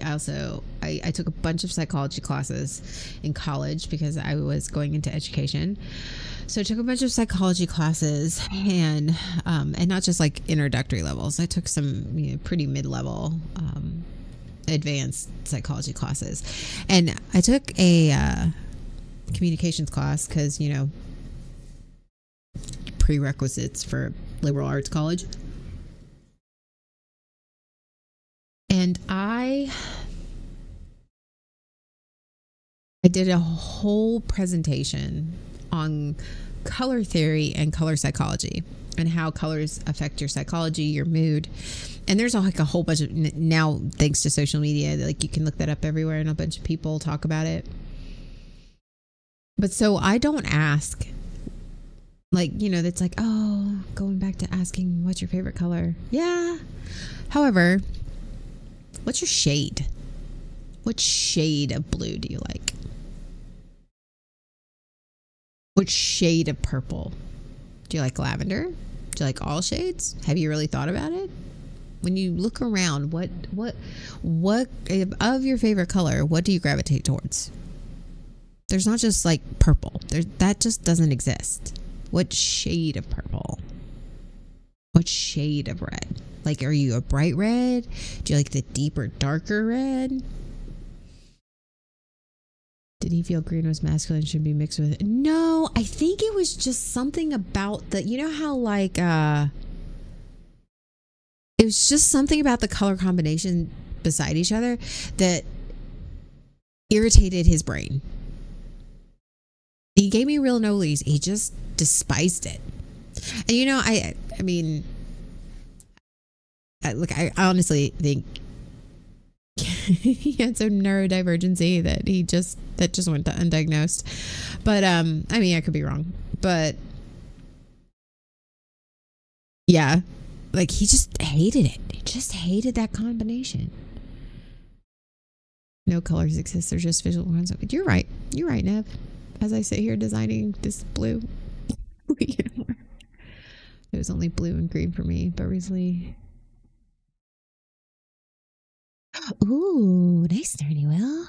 A: took a bunch of psychology classes in college because I was going into education. So I took a bunch of psychology classes and not just like introductory levels. I took some pretty mid-level advanced psychology classes. And I took a communications class because, prerequisites for liberal arts college. And I did a whole presentation on color theory and color psychology and how colors affect your psychology, your mood. And there's like a whole bunch of, now thanks to social media, like you can look that up everywhere and a bunch of people talk about it. But so I don't ask, like, that's like, oh, going back to asking what's your favorite color. Yeah. However, what's your shade? What shade of blue do you like? What shade of purple? Do you like lavender? Do you like all shades? Have you really thought about it? When you look around, what of your favorite color, what do you gravitate towards? There's not just like purple. That just doesn't exist. What shade of purple? What shade of red? Like, are you a bright red? Do you like the deeper, darker red? Did he feel green was masculine, should be mixed with it? No, I think it was just something about how like, it was just something about the color combination beside each other that irritated his brain. He gave me real nollies. He just despised it. And I mean, look, I honestly think he had some neurodivergency that just went to undiagnosed. But I mean, I could be wrong. But yeah, like he just hated it. He just hated that combination. No colors exist. There's just visual concept. You're right. You're right, Nev. As I sit here designing this blue, it was only blue and green for me, but recently. Ooh, nice, Nerdy Will.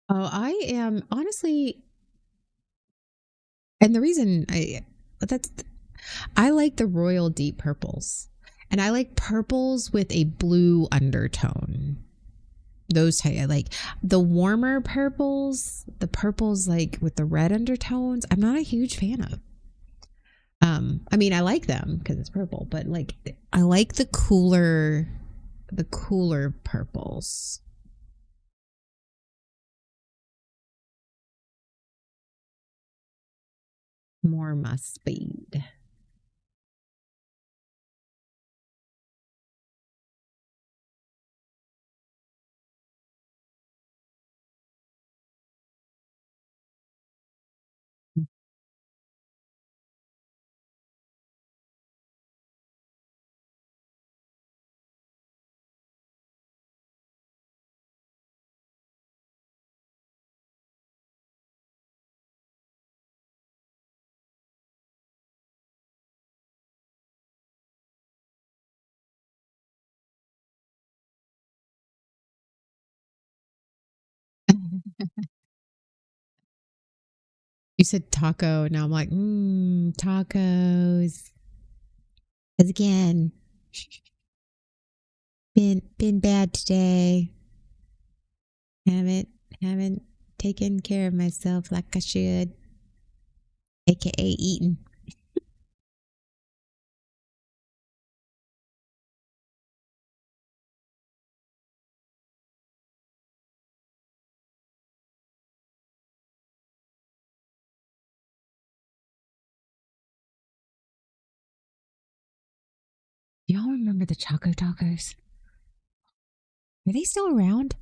A: Oh, I am honestly, and the reason that's I like the royal deep purples, and I like purples with a blue undertone. Those type, I like the warmer purples, the purples like with the red undertones. I'm not a huge fan of. I mean, I like them because it's purple, but like I like the cooler purples. More my speed. You said taco. Now I'm like, tacos. Because again, been bad today. Haven't haven't taken care of myself like I should, aka eating. Y'all remember the Choco Tacos? Are they still around?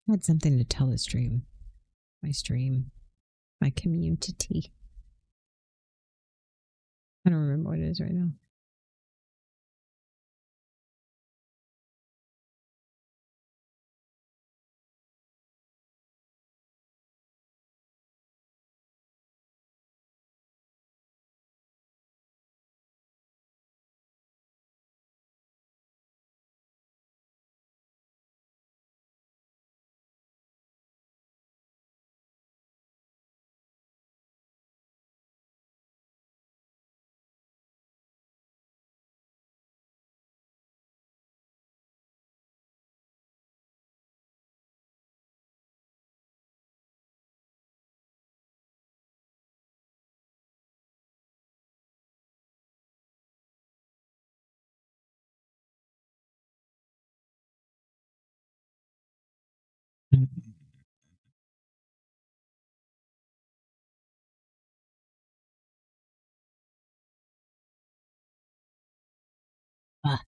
A: I had something to tell the stream. My stream. My community. I don't remember what it is right now. Ah,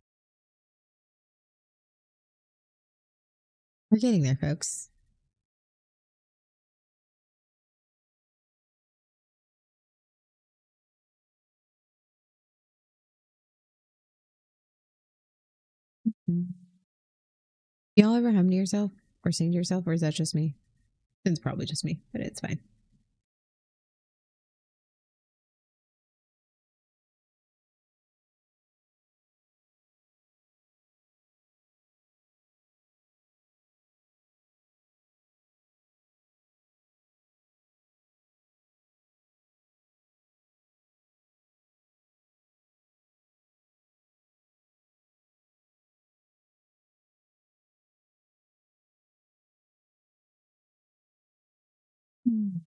A: we're getting there, folks. Mm. Y'all ever hum to yourself or sing to yourself, or is that just me? It's probably just me, but it's fine. Mm.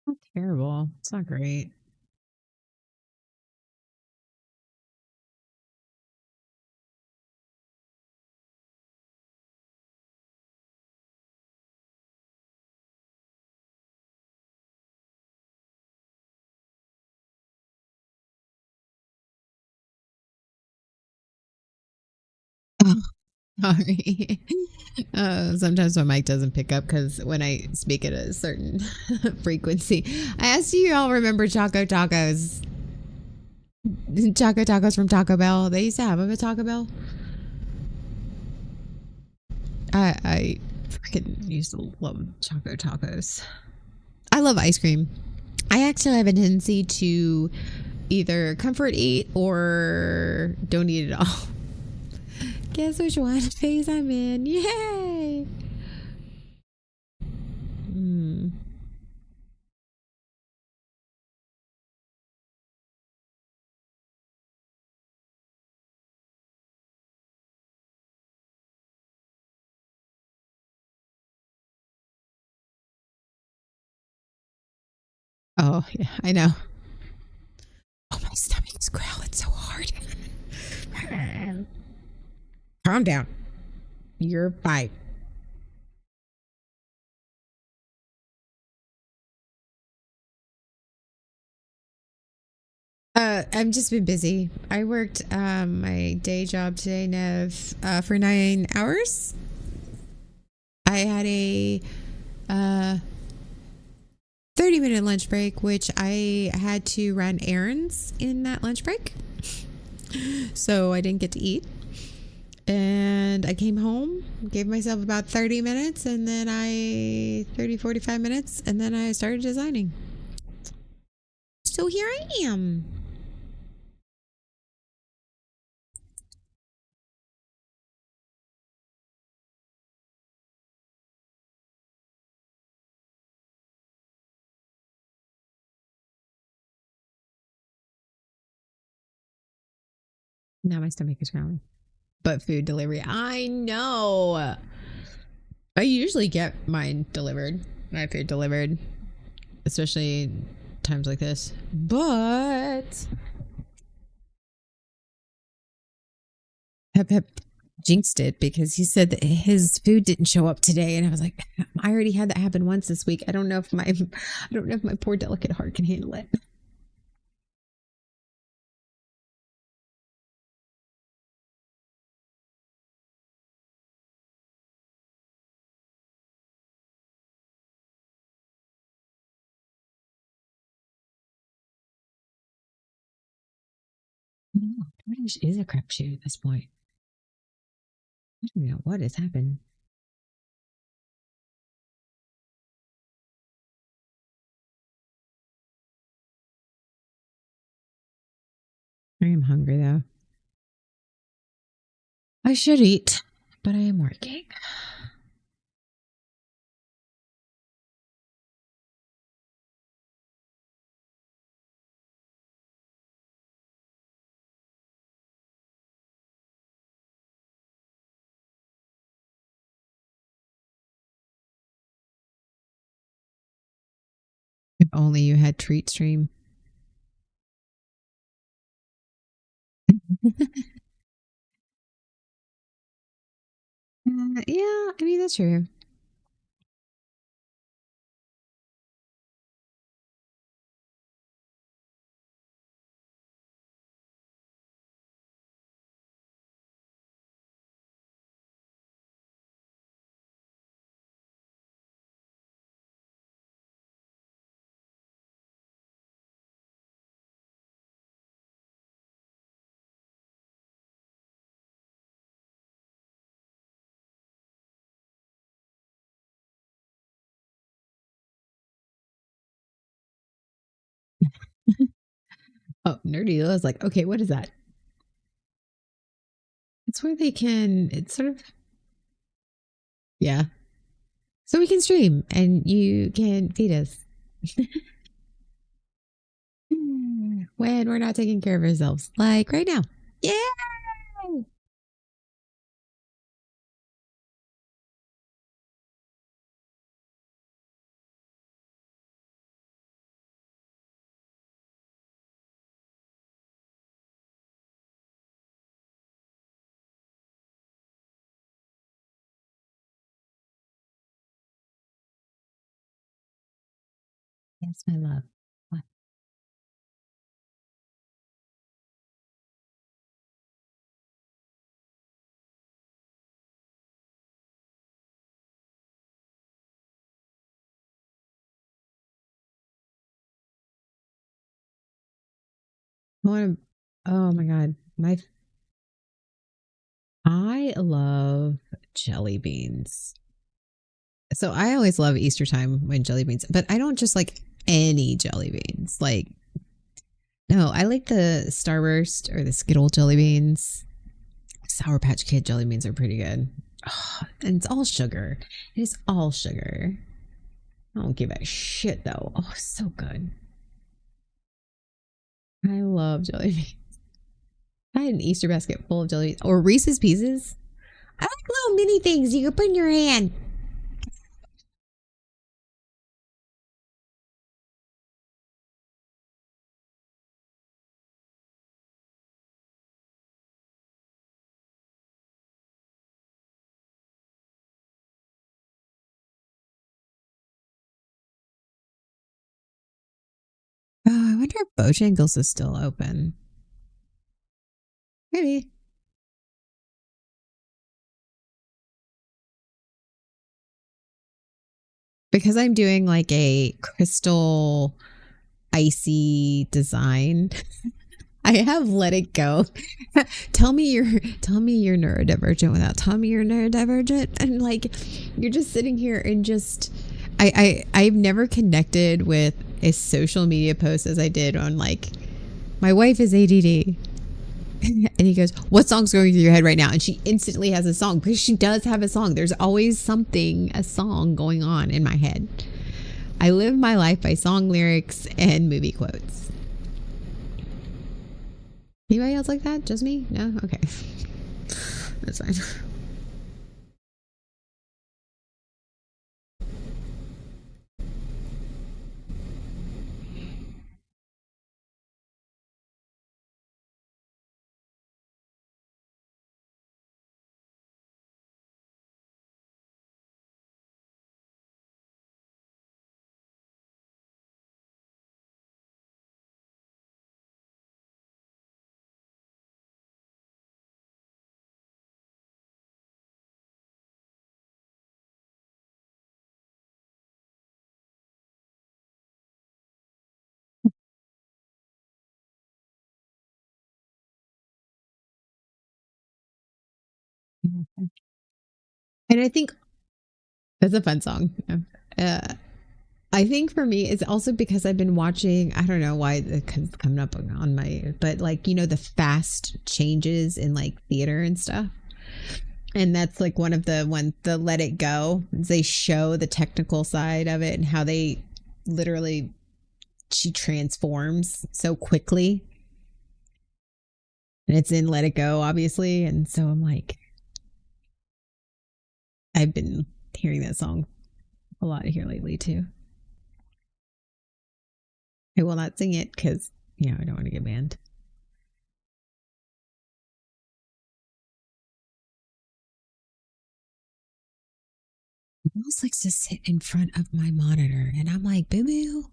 A: Not terrible. It's not great. Oh, sorry. Sometimes my mic doesn't pick up because when I speak at a certain frequency. I asked you all remember Choco Tacos. Choco Tacos from Taco Bell. They used to have them at Taco Bell. I freaking used to love Choco Tacos. I love ice cream. I actually have a tendency to either comfort eat or don't eat at all. Guess which one phase I'm in. Yay! Mm. Oh, yeah, I know. Oh, my stomach is growling so hard. Calm down. You're fine. I've just been busy. I worked my day job today, Nev, for 9 hours. I had a uh, 30-minute lunch break, which I had to run errands in that lunch break. So I didn't get to eat. And I came home, gave myself about 30 minutes, and then 45 minutes, and then I started designing. So here I am. Now my stomach is growling. But food delivery, I know. I usually get mine delivered, my food delivered, especially times like this. But Pep Pep jinxed it because he said that his food didn't show up today, and I was like, I already had that happen once this week. I don't know if my poor delicate heart can handle it. No, DoorDash is a crapshoot at this point. I don't know what has happened. I am hungry though. I should eat, but I am working. only you had Treat Stream. Yeah, I mean that's true. Oh, nerdy. I was like, okay, what is that? It's where they can. It's sort of yeah. So we can stream and you can feed us when we're not taking care of ourselves, like right now. Yeah. Yes, my love. What? I want to. Oh my god, my I love jelly beans. So I always love Easter time when jelly beans, but I don't just like any jelly beans. Like no, I like the Starburst or the Skittle jelly beans. Sour Patch Kid jelly beans are pretty good. Oh, and it's all sugar. It is all sugar. I don't give a shit though. Oh, so good. I love jelly beans. I had an Easter basket full of jelly beans or Reese's Pieces. I like little mini things you can put in your hand. Oh, I wonder if Bojangles is still open. Maybe. Because I'm doing like a crystal icy design. I have let it go. Tell me you're neurodivergent without telling me you're neurodivergent. And like you're just sitting here and just I've never connected with a social media post as I did on like my wife is ADD. And he goes, "What song's going through your head right now?" And she instantly has a song because she does have a song. There's always something, a song going on in my head. I live my life by song lyrics and movie quotes. Anybody else like that? Just me? No? Okay. That's fine. And I think that's a fun song. Uh, I think for me, it's also because I've been watching, I don't know why it's coming up on my, but like, you know, the fast changes in like theater and stuff. And that's like the Let It Go. They show the technical side of it and how they literally, she transforms so quickly. And it's in Let It Go, obviously. And so I'm like, I've been hearing that song a lot here lately too. I will not sing it because, I don't want to get banned. Mouse likes to sit in front of my monitor, and I'm like, boo boo.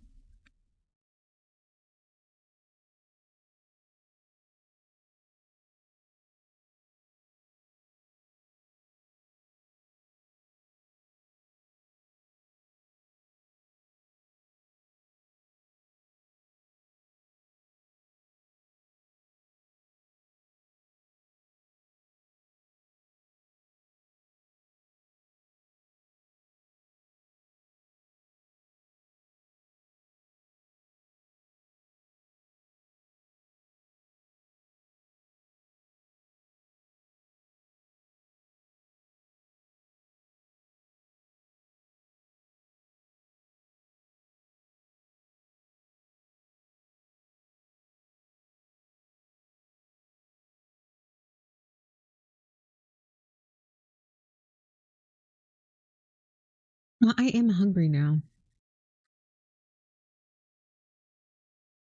A: Well, I am hungry now.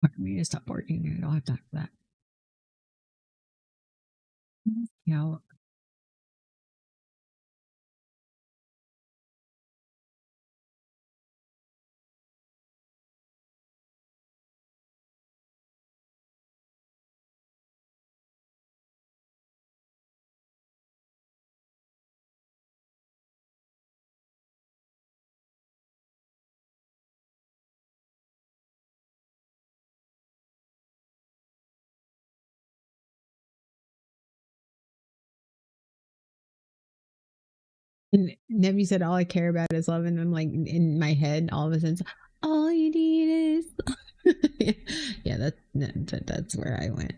A: I need to stop working. I don't have time for that. Yeah. And Nev, you said all I care about is love, and I'm like in my head, all of a sudden, all you need is. Yeah, that's where I went.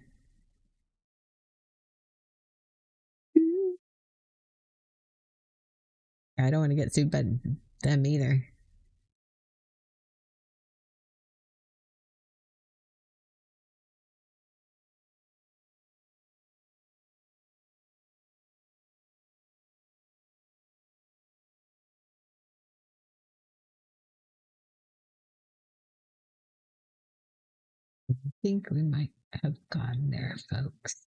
A: I don't want to get sued by them either. I think we might have gone there, folks.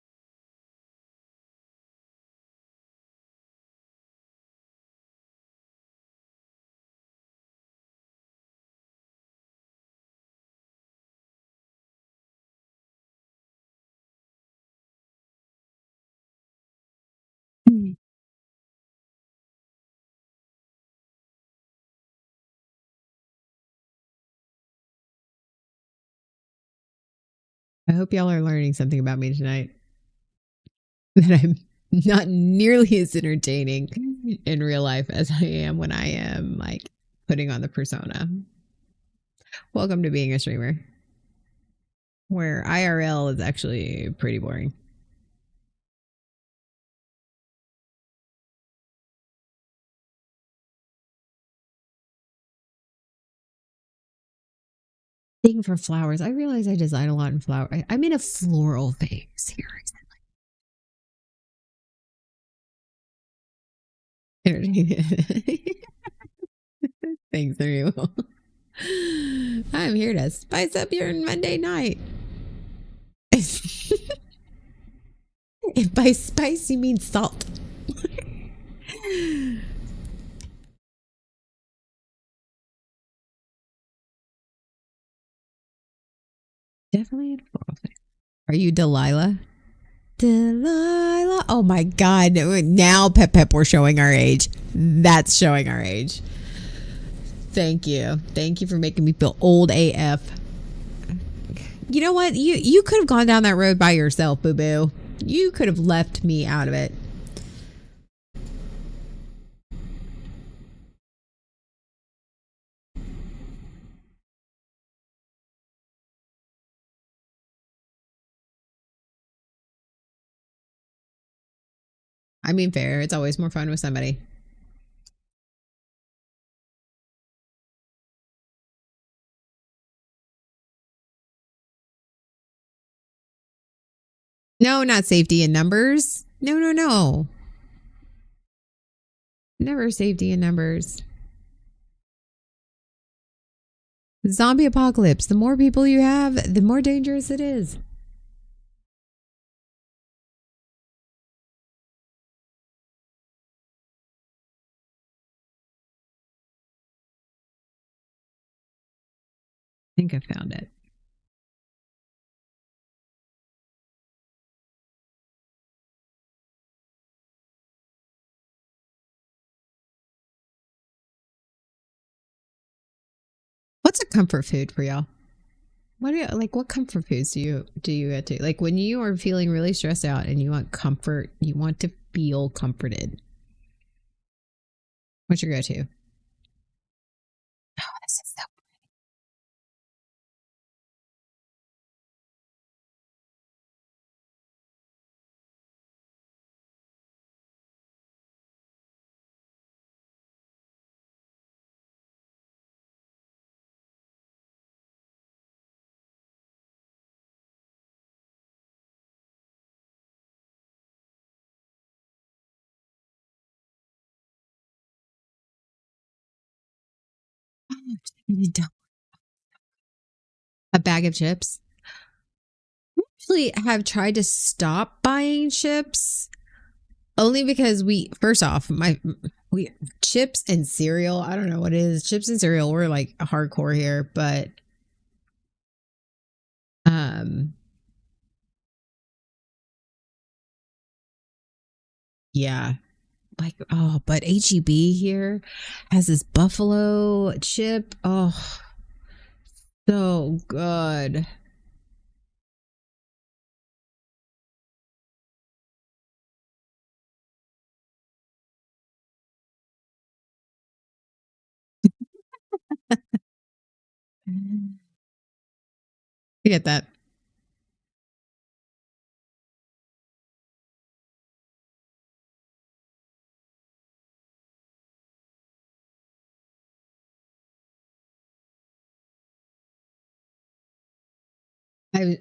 A: I hope y'all are learning something about me tonight. That I'm not nearly as entertaining in real life as I am when I am like putting on the persona. Welcome to being a streamer, where IRL is actually pretty boring. Thing for flowers. I realize I design a lot in flower. I'm in a floral phase here. Thanks, Ryu. I'm here to spice up your Monday night. If by spice you mean salt. Definitely in floral phase. Are you Delilah? Delilah. Oh my God. Now, Pep, we're showing our age. That's showing our age. Thank you. Thank you for making me feel old AF. You know what? You could have gone down that road by yourself, boo boo. You could have left me out of it. I mean, fair. It's always more fun with somebody. No, not safety in numbers. No, no, no. Never safety in numbers. Zombie apocalypse. The more people you have, the more dangerous it is. I think I found it. What's a comfort food for y'all? What do you like? What comfort foods do you get to? Like when you are feeling really stressed out and you want comfort, you want to feel comforted. What's your go-to? Oh, this is so. A bag of chips. Actually, have tried to stop buying chips only because we first off we chips and cereal. I don't know what it is. Chips and cereal. We're like hardcore here, but um, yeah, like oh, but HEB here has this buffalo chip. Oh, so good. You get that.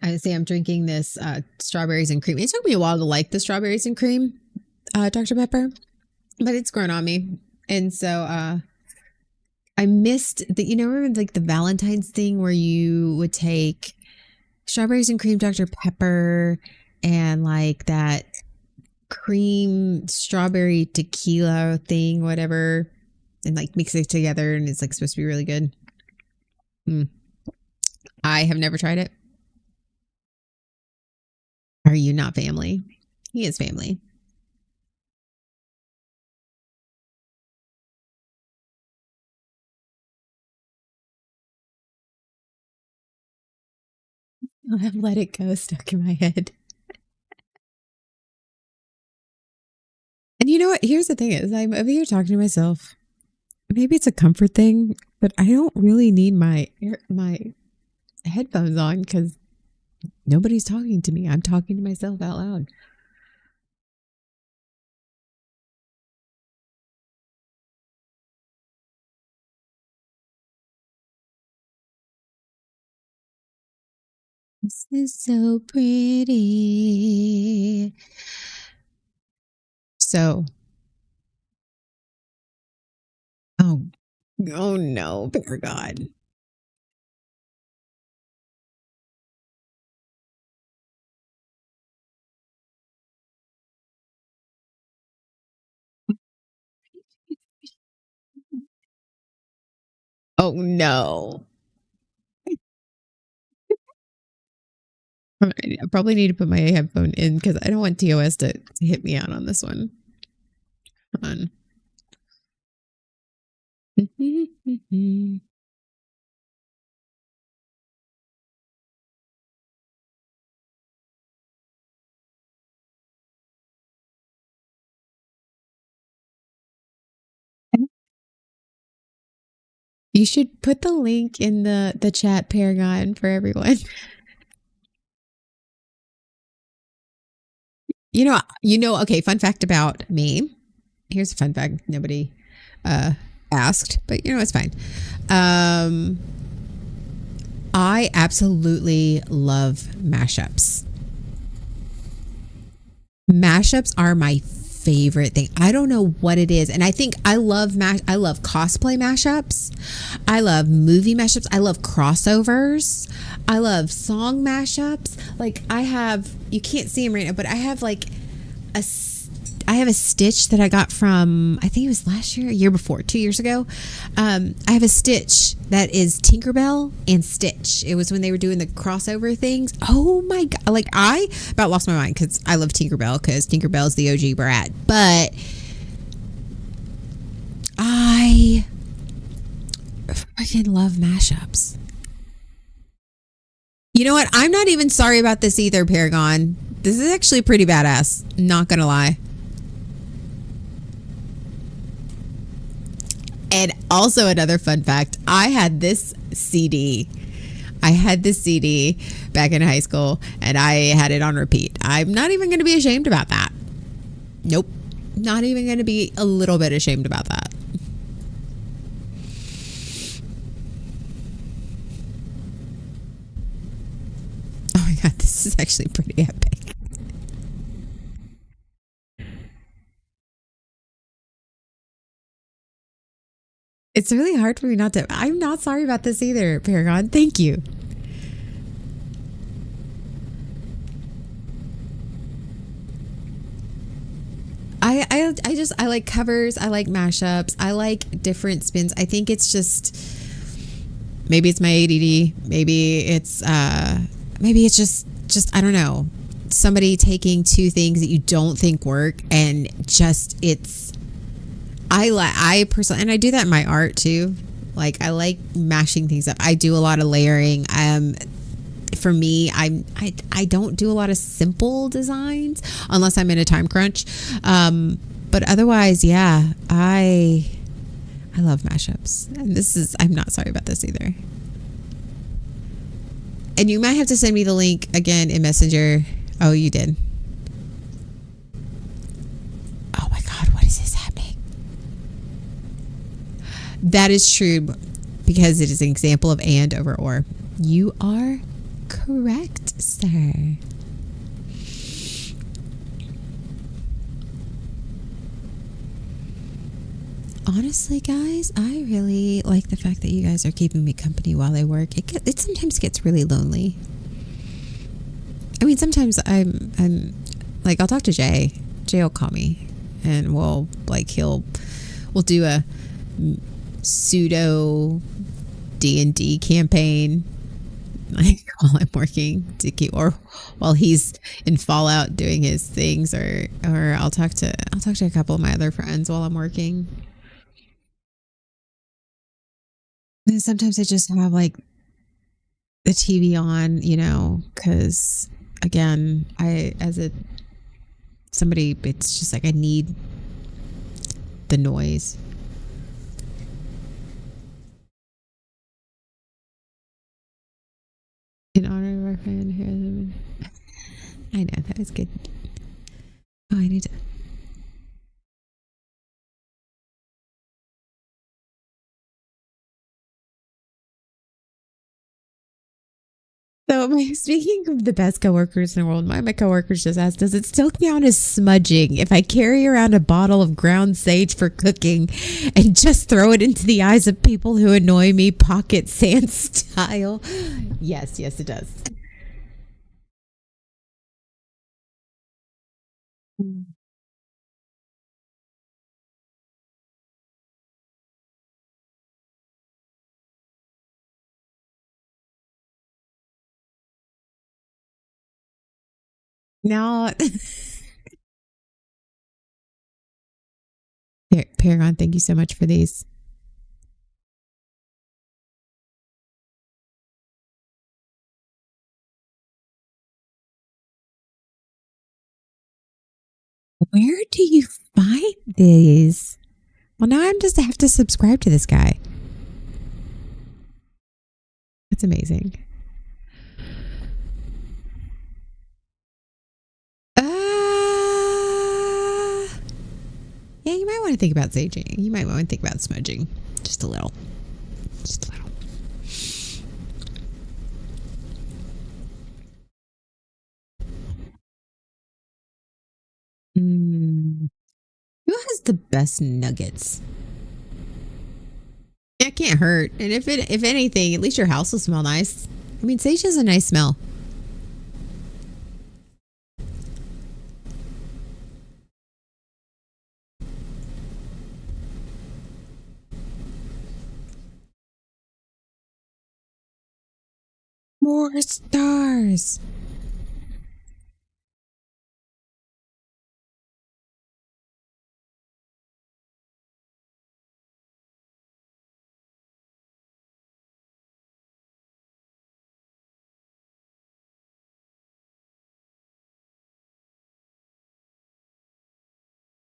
A: I say I'm drinking this strawberries and cream. It took me a while to like the strawberries and cream, Dr. Pepper, but it's grown on me. And so I missed the, remember like the Valentine's thing where you would take strawberries and cream Dr. Pepper and like that cream strawberry tequila thing, whatever, and like mix it together and it's like supposed to be really good. Mm. I have never tried it. Are you not family? He is family. I have let it go stuck in my head. And you know what? Here's the thing is I'm over here talking to myself. Maybe it's a comfort thing, but I don't really need my headphones on because nobody's talking to me. I'm talking to myself out loud. This is so pretty. So, oh, oh no, bear God. Oh no. I probably need to put my headphone in because I don't want TOS to hit me out on this one. Hold on. You should put the link in the chat, Paragon, for everyone. Okay, fun fact about me. Here's a fun fact nobody uh asked, but it's fine. Um I absolutely love mashups. Mashups are my favorite thing. I don't know what it is. And I think I love cosplay mashups. I love movie mashups. I love crossovers. I love song mashups. Like I have you can't see them right now, but I have like a I have a Stitch that I got from I think it was last year, a year before, 2 years ago. I have a Stitch that is Tinkerbell and Stitch. It was when they were doing the crossover things. Oh my god! Like I about lost my mind because I love Tinkerbell because Tinkerbell's the OG brat. But I freaking love mashups. You know what? I'm not even sorry about this either, Paragon. This is actually pretty badass. Not gonna lie. And also another fun fact, I had this CD. I had this CD back in high school and I had it on repeat. I'm not even going to be ashamed about that. Nope. Not even going to be a little bit ashamed about that. Oh my God, this is actually pretty epic. It's really hard for me not to. I'm not sorry about this either, Paragon. Thank you. I like covers. I like mashups. I like different spins. I think it's just maybe it's my ADD. Maybe it's just I don't know. Somebody taking two things that you don't think work and just it's I personally, and I do that in my art too. Like I like mashing things up. I do a lot of layering. For me, I don't do a lot of simple designs unless I'm in a time crunch. But otherwise, yeah, I love mashups. And I'm not sorry about this either. And you might have to send me the link again in Messenger. Oh, you did. Oh my God, what is this happening? That is true because it is an example of and over or. You are correct, sir. Honestly, guys, I really like the fact that you guys are keeping me company while I work. It sometimes gets really lonely. I mean, sometimes I'm like I'll talk to Jay. Jay will call me, and we'll do a pseudo D&D campaign like while I'm working to keep or while he's in Fallout doing his things or I'll talk to a couple of my other friends while I'm working. And sometimes I just have like the TV on, because again, I as a somebody it's just like I need the noise. In honor of our friend here. I know that was good. Oh, I need to. So, speaking of the best coworkers in the world, my coworkers just asked, "Does it still count as smudging if I carry around a bottle of ground sage for cooking and just throw it into the eyes of people who annoy me, pocket sand style?" Yes, it does. Now, Paragon, thank you so much for these. Where do you find these? Well, now I'm just have to subscribe to this guy. That's amazing. Yeah, you might want to think about saging. You might want to think about smudging. Just a little. Just a little. Mm. the best nuggets? It can't hurt. And if anything, at least your house will smell nice. I mean, sage has a nice smell. More stars.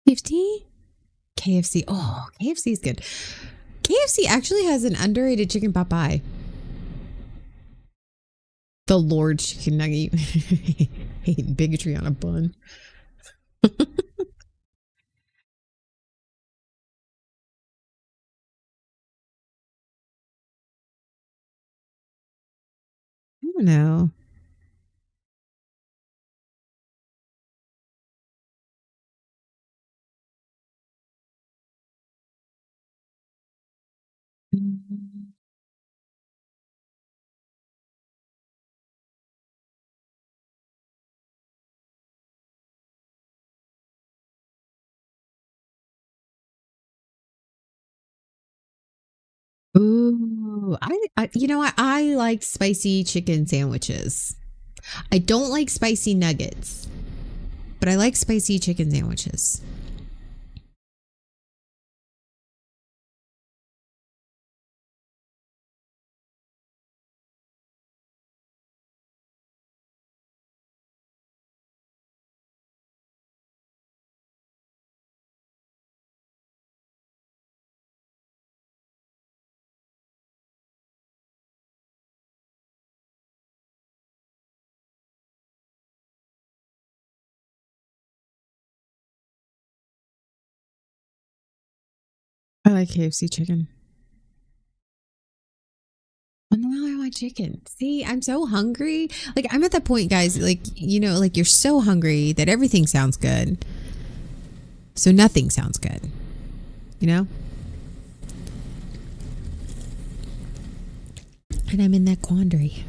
A: $50? KFC. Oh, KFC is good. KFC actually has an underrated chicken pot pie. The Lord chicken nugget. Hate bigotry on a bun. I don't know. Ooh, you know what? I like spicy chicken sandwiches. I don't like spicy nuggets, but I like spicy chicken sandwiches. I like KFC chicken. Oh, now I want chicken. See, I'm so hungry. Like, I'm at that point, guys, like, like you're so hungry that everything sounds good. So nothing sounds good, you know? And I'm in that quandary.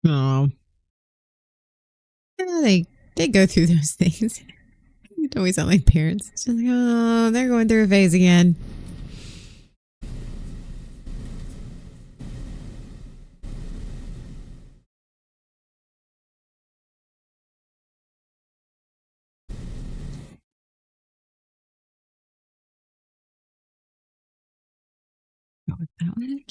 A: Oh, yeah, they go through those things. It always sound like parents. It's just like, oh, they're going through a phase again. Go with that one.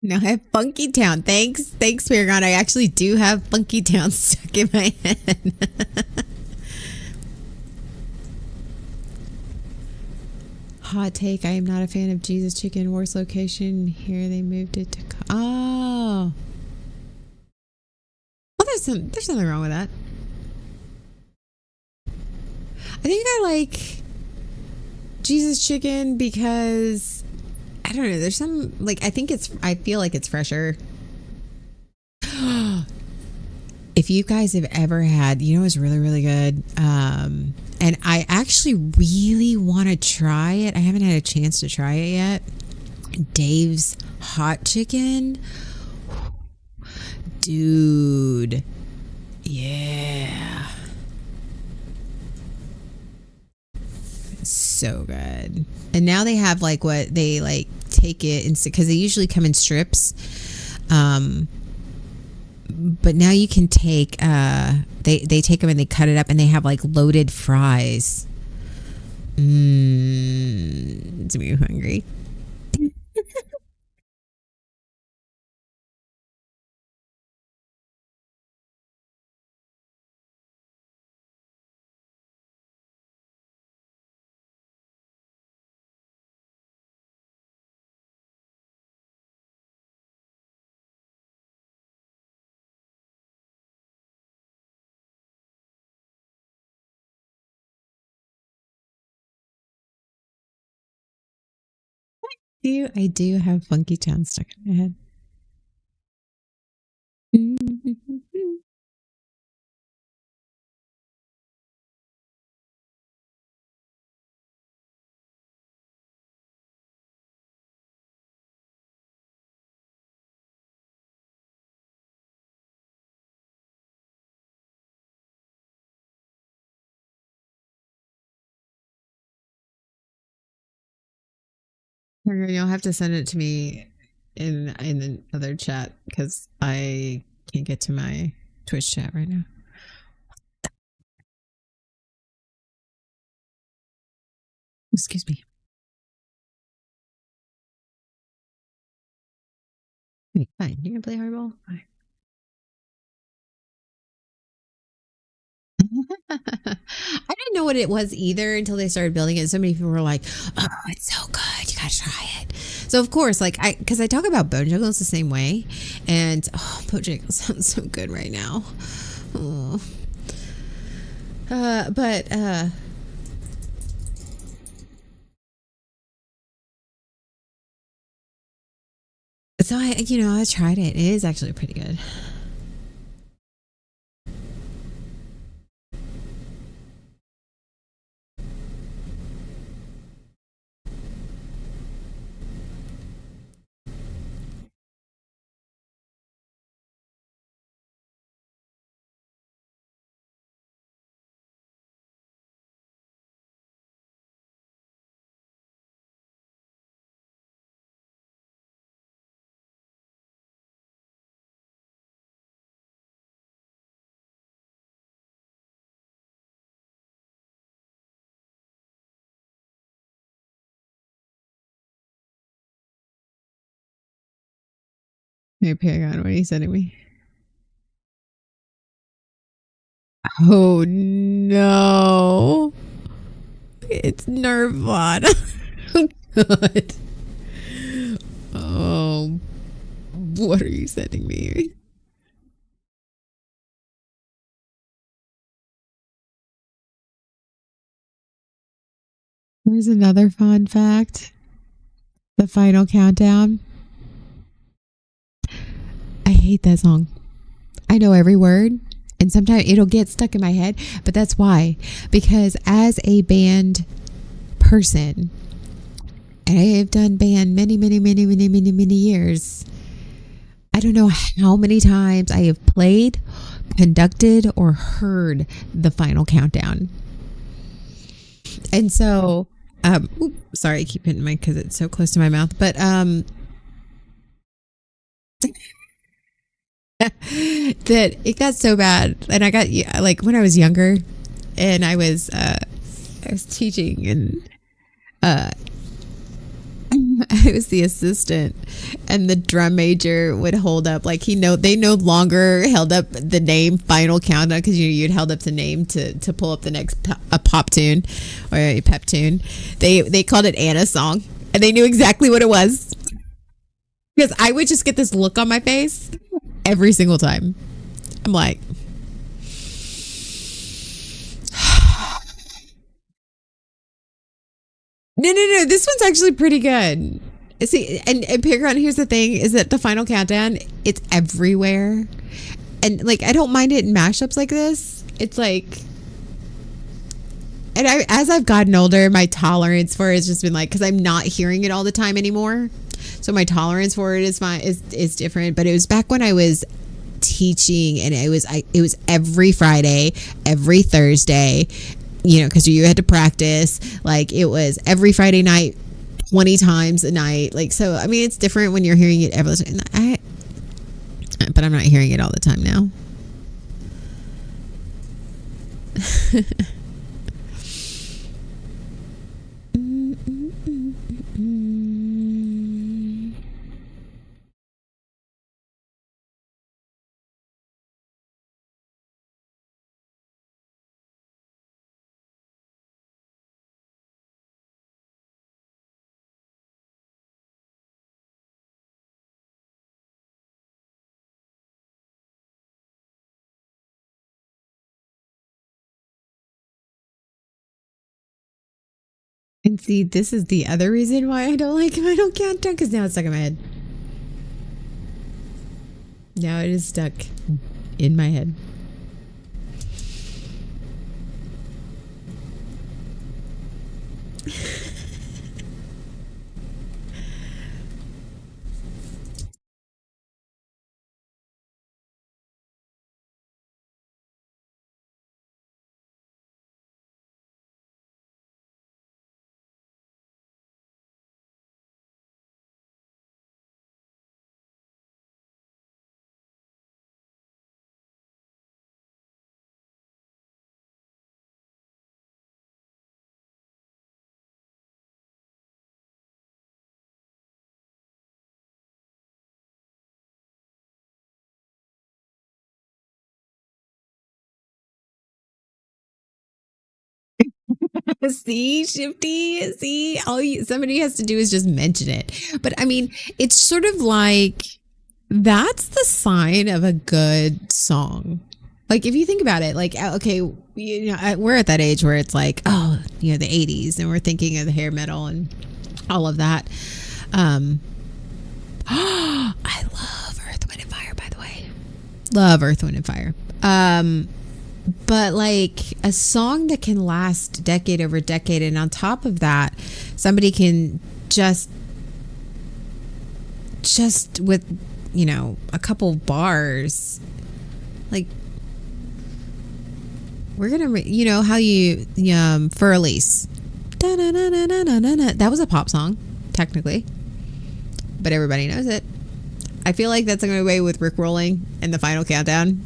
A: Now I have Funky Town. Thanks, Paragon. I actually do have Funky Town stuck in my head. Hot take: I am not a fan of Jesus Chicken. Worst location here. They moved it to. Oh, well, there's nothing wrong with that. I think I like Jesus Chicken because I don't know. There's some like I feel like it's fresher. If you guys have ever had, it's really, really good. And I actually really want to try it. I haven't had a chance to try it yet. Dave's hot chicken. Dude. Yeah. So good. And now they have like what they like take it because they usually come in strips. But now you can take they take them and they cut it up and they have like loaded fries. It's me hungry. I do have funky town stuck in my head. You'll have to send it to me in the other chat because I can't get to my Twitch chat right now. Excuse me. Wait, fine. You're gonna play hardball? Fine. I didn't know what it was either until they started building it. So many people were like, "Oh, it's so good! You gotta try it." So of course, like because I talk about Bojangles the same way, and oh, Bojangles sounds so good right now. Oh. But so I tried it. It is actually pretty good. Hey, Paragon, what are you sending me? Oh no. It's Nirvana. Oh god. Oh, what are you sending me? Here's another fun fact. The final countdown. I hate that song. I know every word, and sometimes it'll get stuck in my head, but that's why. Because as a band person, and I have done band many, many, many, many, many, many years. I don't know how many times I have played, conducted, or heard the final countdown. And so, sorry, I keep hitting my because it's so close to my mouth. But that it got so bad, and I got like when I was younger, and I was teaching, and uh, I was the assistant, and the drum major would hold up like they no longer held up the name final countdown because you'd held up the name to pull up the next a pop tune or a pep tune. They called it Anna's song, and they knew exactly what it was because I would just get this look on my face every single time. I'm like, no. This one's actually pretty good. See, and Playground. Here's the thing: is that the final countdown? It's everywhere, and like I don't mind it in mashups like this. It's like, and as I've gotten older, my tolerance for it has just been like because I'm not hearing it all the time anymore. So my tolerance for it is different. But it was back when I was teaching, and it was every Friday, every Thursday, because you had to practice. Like it was every Friday night, 20 times a night. Like so, I mean, it's different when you're hearing it every time. But I'm not hearing it all the time now. And see, this is the other reason why I don't like him. I don't count down because now it's stuck in my head. Now it is stuck in my head. See, Shifty. See, somebody has to do is just mention it. But I mean, it's sort of like that's the sign of a good song. Like if you think about it, like okay, we're at that age where it's like, oh, the '80s, and we're thinking of the hair metal and all of that. I love Earth, Wind, and Fire. By the way, love Earth, Wind, and Fire. But like a song that can last decade over decade, and on top of that, somebody can just with a couple bars, like we're gonna how you for Elise, that was a pop song technically, but everybody knows it. I feel like that's going away with Rick Rolling and the Final Countdown.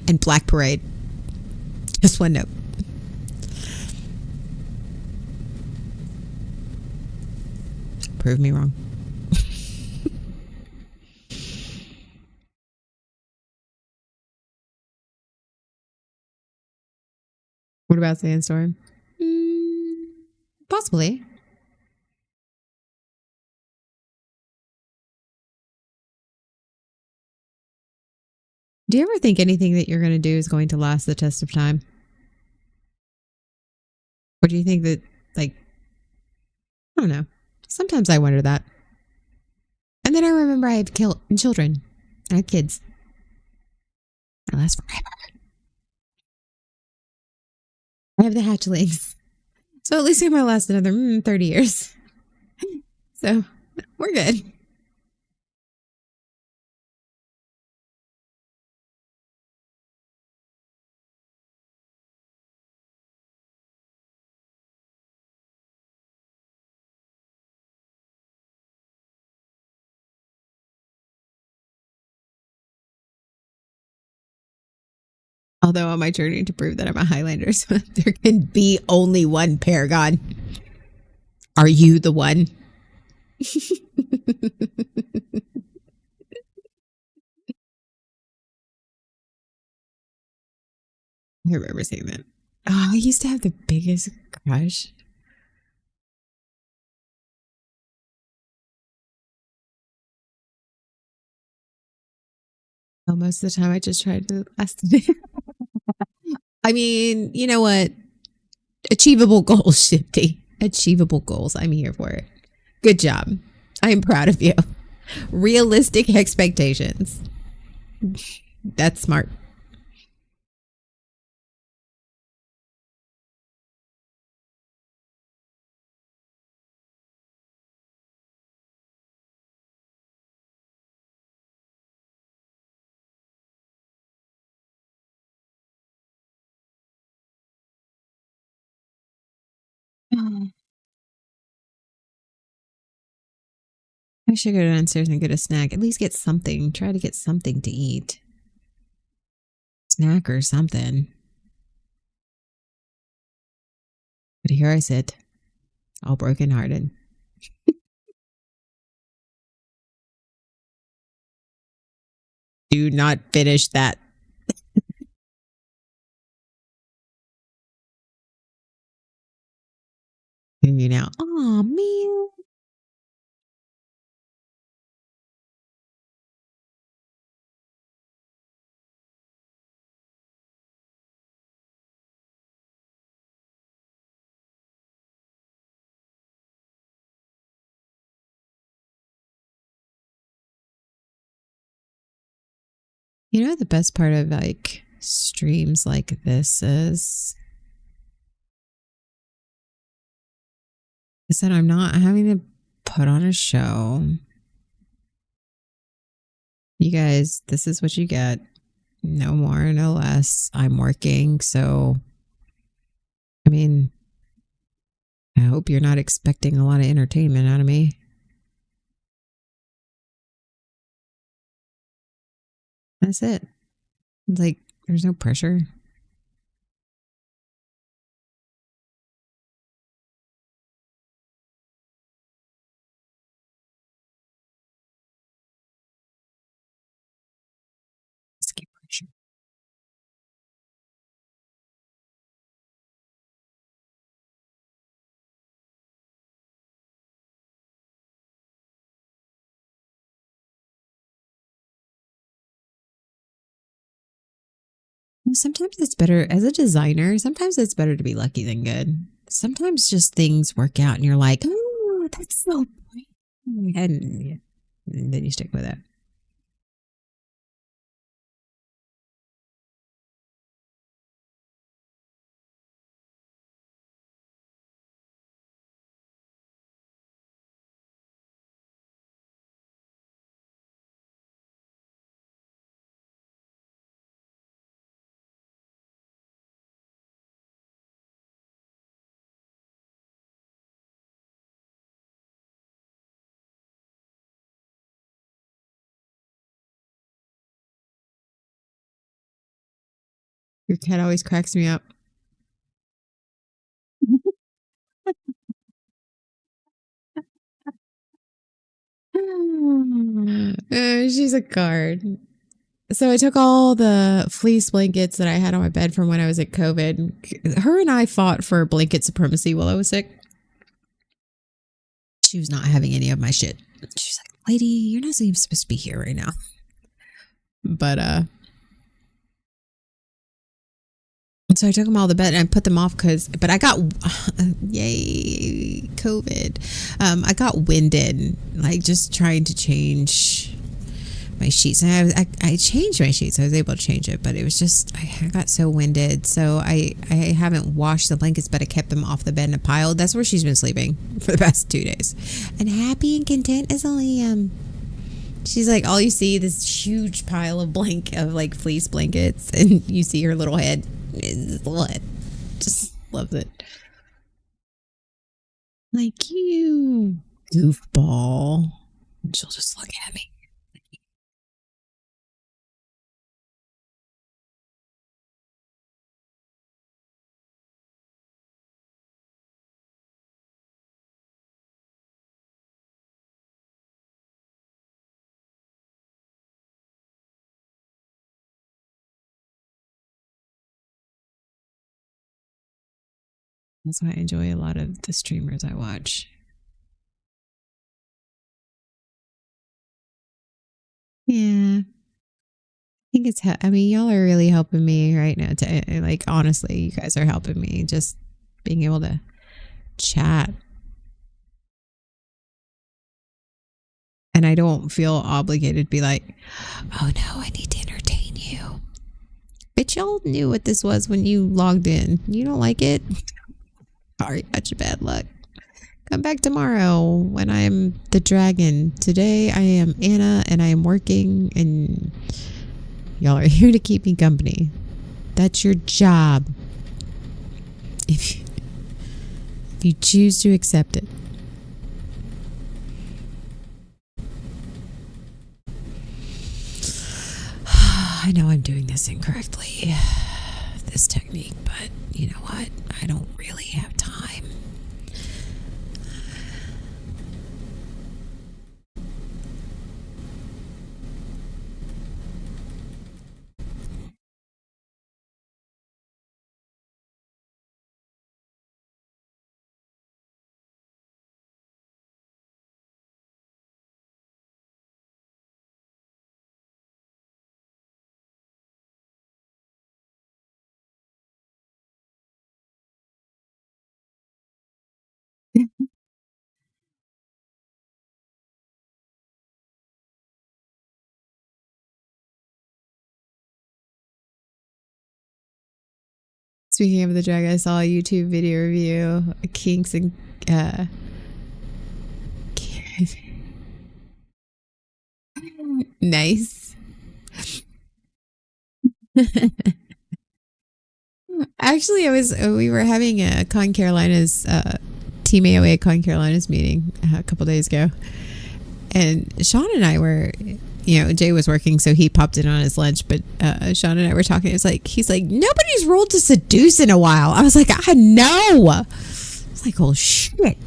A: And Black Parade. Just one note. Prove me wrong. What about Sandstorm? Possibly. Do you ever think anything that you're going to do is going to last the test of time? Or do you think that, like, I don't know. Sometimes I wonder that. And then I remember I have children. I have kids. I last forever. I have the hatchlings. So at least I might last another 30 years. So we're good. Although on my journey to prove that I'm a Highlander, so there can be only one Paragon. Are you the one? I remember saying that. Oh, I used to have the biggest crush. Well, most of the time I just tried to last it. I mean, you know what? Achievable goals, Shifty. Achievable goals. I'm here for it. Good job. I am proud of you. Realistic expectations. That's smart. I should go downstairs and get a snack. At least get something. Try to get something to eat. Snack or something. But here I sit, all brokenhearted. Do not finish that. You know, oh man. You know, the best part of like streams like this is that I'm not having to put on a show. You guys, this is what you get. No more, no less. I'm working. So, I mean, I hope you're not expecting a lot of entertainment out of me. That's it. Like, there's no pressure. Skip pressure. Sometimes it's better as a designer. Sometimes it's better to be lucky than good. Sometimes just things work out and you're like, oh, that's so great. And, yeah, and then you stick with it. Your cat always cracks me up. She's a card. So I took all the fleece blankets that I had on my bed from when I was at COVID. Her and I fought for blanket supremacy while I was sick. She was not having any of my shit. She's like, lady, you're not even supposed to be here right now. But so I took them all to bed and I put them off but I got, yay, COVID. I got winded, like just trying to change my sheets. And I changed my sheets. I was able to change it, but it was just, I got so winded. So I haven't washed the blankets, but I kept them off the bed in a pile. That's where she's been sleeping for the past 2 days. And happy and content as a lamb. She's like, all you see this huge pile of like fleece blankets, and you see her little head. What? Just loves it. Like you, goofball. And she'll just look at me. That's why I enjoy a lot of the streamers I watch. Yeah. I think I mean, y'all are really helping me right now. Like, honestly, you guys are helping me just being able to chat. And I don't feel obligated to be like, oh no, I need to entertain you. Bitch, y'all knew what this was when you logged in. You don't like it? Sorry, that's your bad luck. Come back tomorrow when I am the dragon. Today I am Anna and I am working, and y'all are here to keep me company. That's your job. If you choose to accept it. I know I'm doing this incorrectly, this technique, but you know what? I don't really have time. Speaking of the drag, I saw a YouTube video review of kinks and nice. Actually, we were having a Con Carolina's Team AOA Con Carolina's meeting a couple days ago, and Sean and I were, Jay was working, so he popped in on his lunch. But Sean and I were talking. He's like, nobody's rolled to seduce in a while. I was like, I know. It's like, oh shit.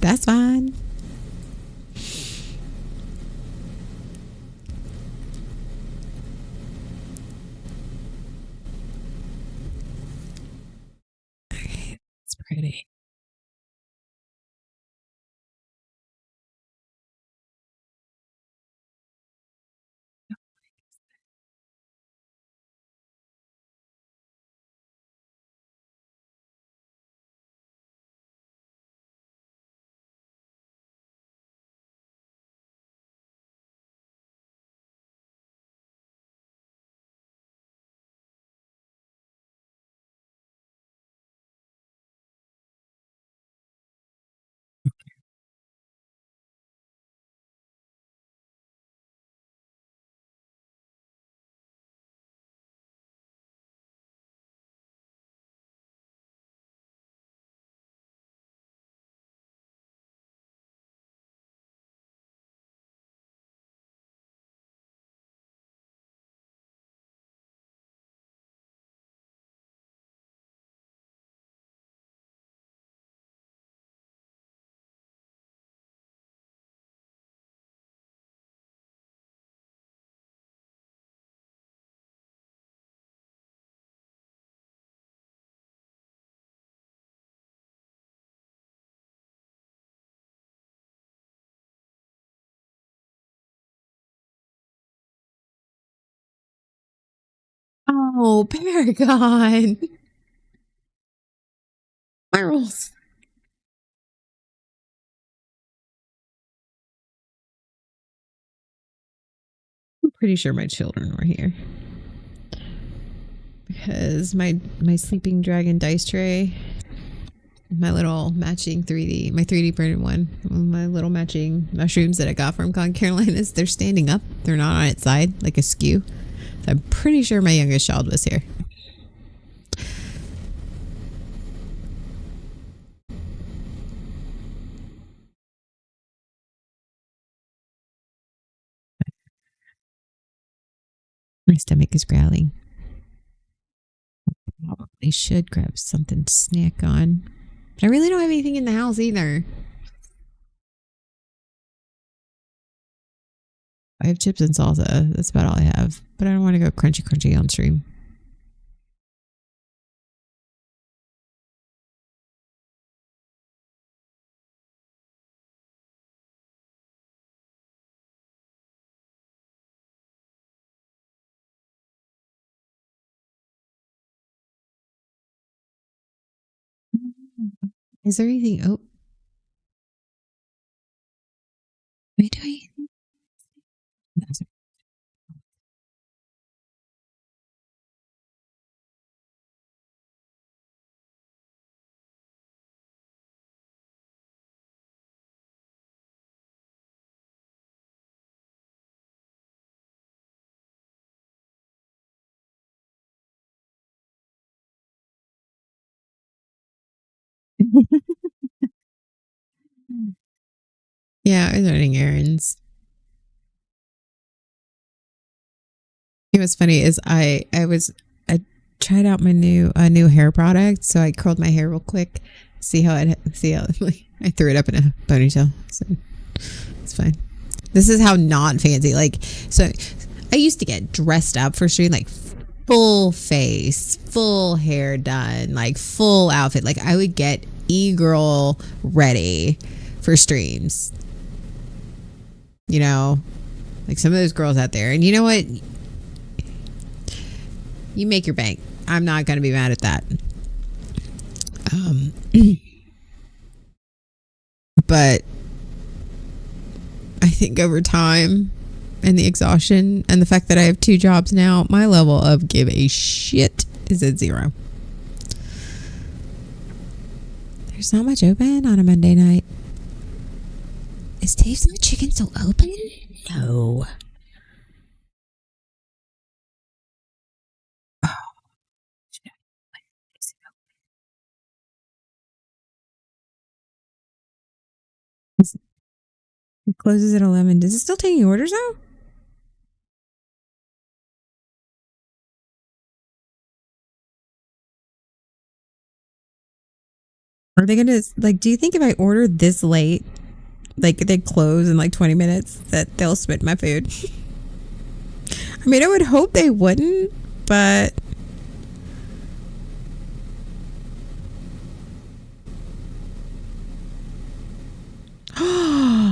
A: That's fine. Okay, that's pretty. Oh, Paragon. My rolls. I'm pretty sure my children were here because my sleeping dragon dice tray, my little matching 3D, my 3D printed one, my little matching mushrooms that I got from Con Carolinas, they're standing up. They're not on its side like askew. So I'm pretty sure my youngest child was here. My stomach is growling. Probably should grab something to snack on. But I really don't have anything in the house either. I have chips and salsa. That's about all I have. But I don't want to go crunchy on stream. Is there anything? Oh, am I doing? Yeah, I was running errands. You know what's funny is I tried out my new hair product, so I curled my hair real quick. See how like, I threw it up in a ponytail. So it's fine. This is how not fancy. Like, so I used to get dressed up for stream, like full face, full hair done, like full outfit. Like I would get e-girl ready for streams. You know, like some of those girls out there. And you know what? You make your bank. I'm not going to be mad at that. But I think over time and the exhaustion and the fact that I have 2 jobs now, my level of give a shit is at 0. There's not much open on a Monday night. Is Dave's Hot Chicken still open? No. Oh, it closes at 11. Does it still taking orders though? Are they gonna like? Do you think if I order this late, like they close in like 20 minutes, that they'll spit my food? I mean, I would hope they wouldn't, but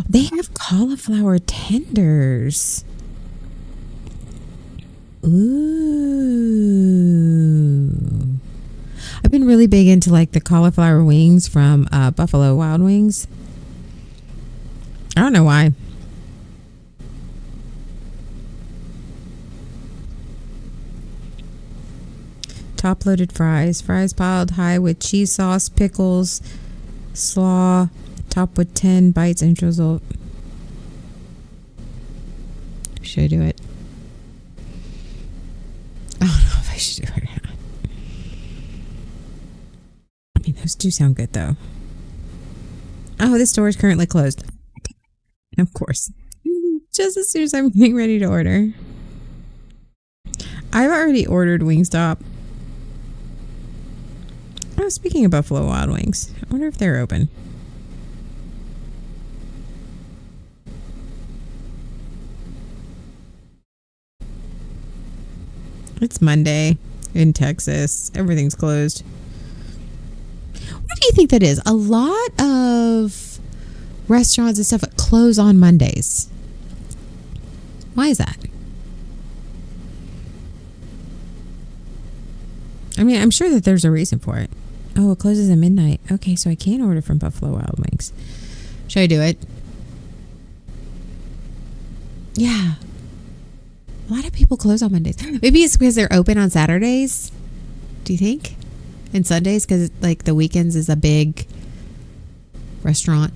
A: they have cauliflower tenders. Ooh. I've been really big into like the cauliflower wings from Buffalo Wild Wings. I don't know why. Top loaded fries. Fries piled high with cheese sauce, pickles, slaw. Top with 10 bites and drizzle. Should I do it? I don't know if I should do it or not. I mean, those do sound good though. Oh, this store is currently closed. Of course. Just as soon as I'm getting ready to order. I've already ordered Wingstop. Oh, speaking of Buffalo Wild Wings, I wonder if they're open. It's Monday in Texas. Everything's closed. What do you think that is? A lot of restaurants and stuff close on Mondays. Why is that? I mean, I'm sure that there's a reason for it. Oh, it closes at midnight. Okay, so I can't order from Buffalo Wild Wings. Should I do it? Yeah. A lot of people close on Mondays. Maybe it's because they're open on Saturdays. Do you think? And Sundays, because like the weekends is a big restaurant.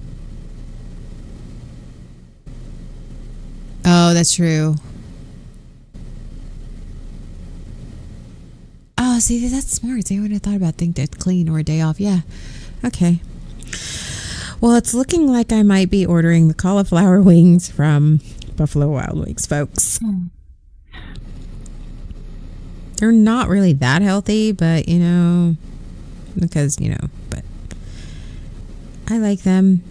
A: Oh, that's true. Oh, see, that's smart. See, I would have thought about think that clean or a day off. Yeah. Okay. Well, it's looking like I might be ordering the cauliflower wings from Buffalo Wild Wings, folks. They're not really that healthy, but you know, because but I like them.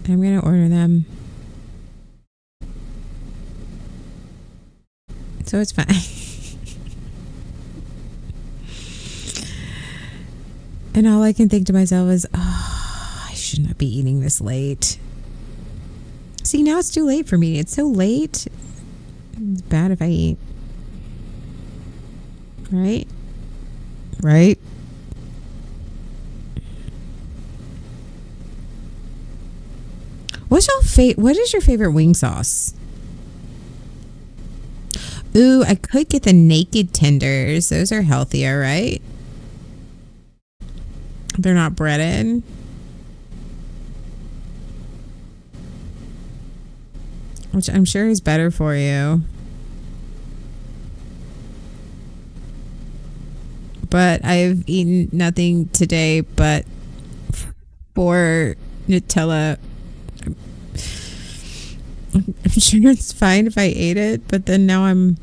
A: I'm gonna order them, so it's fine. And all I can think to myself is, oh, I should not be eating this late. See, now it's too late for me. It's so late. It's bad if I eat. Right? Right? What is your favorite wing sauce? Ooh, I could get the naked tenders. Those are healthier, right? They're not breaded. Which I'm sure is better for you. But I've eaten nothing today but for Nutella. I'm sure it's fine if I ate it, but then now I don't know.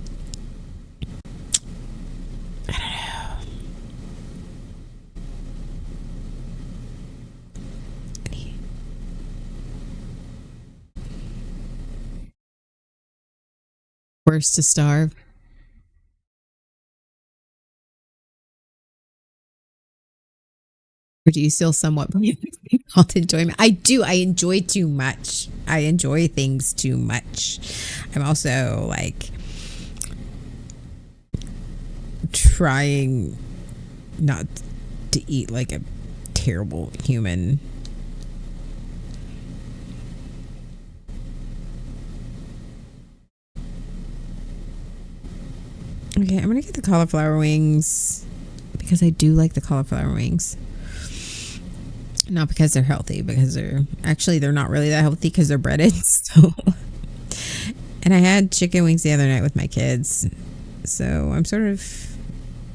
A: Worse to starve. Or do you still somewhat believe in called enjoyment? I do. I enjoy too much. I enjoy things too much. I'm also like trying not to eat like a terrible human. Okay, I'm gonna get the cauliflower wings because I do like the cauliflower wings. Not because they're healthy, because they're not really that healthy because they're breaded. So, and I had chicken wings the other night with my kids, so I'm sort of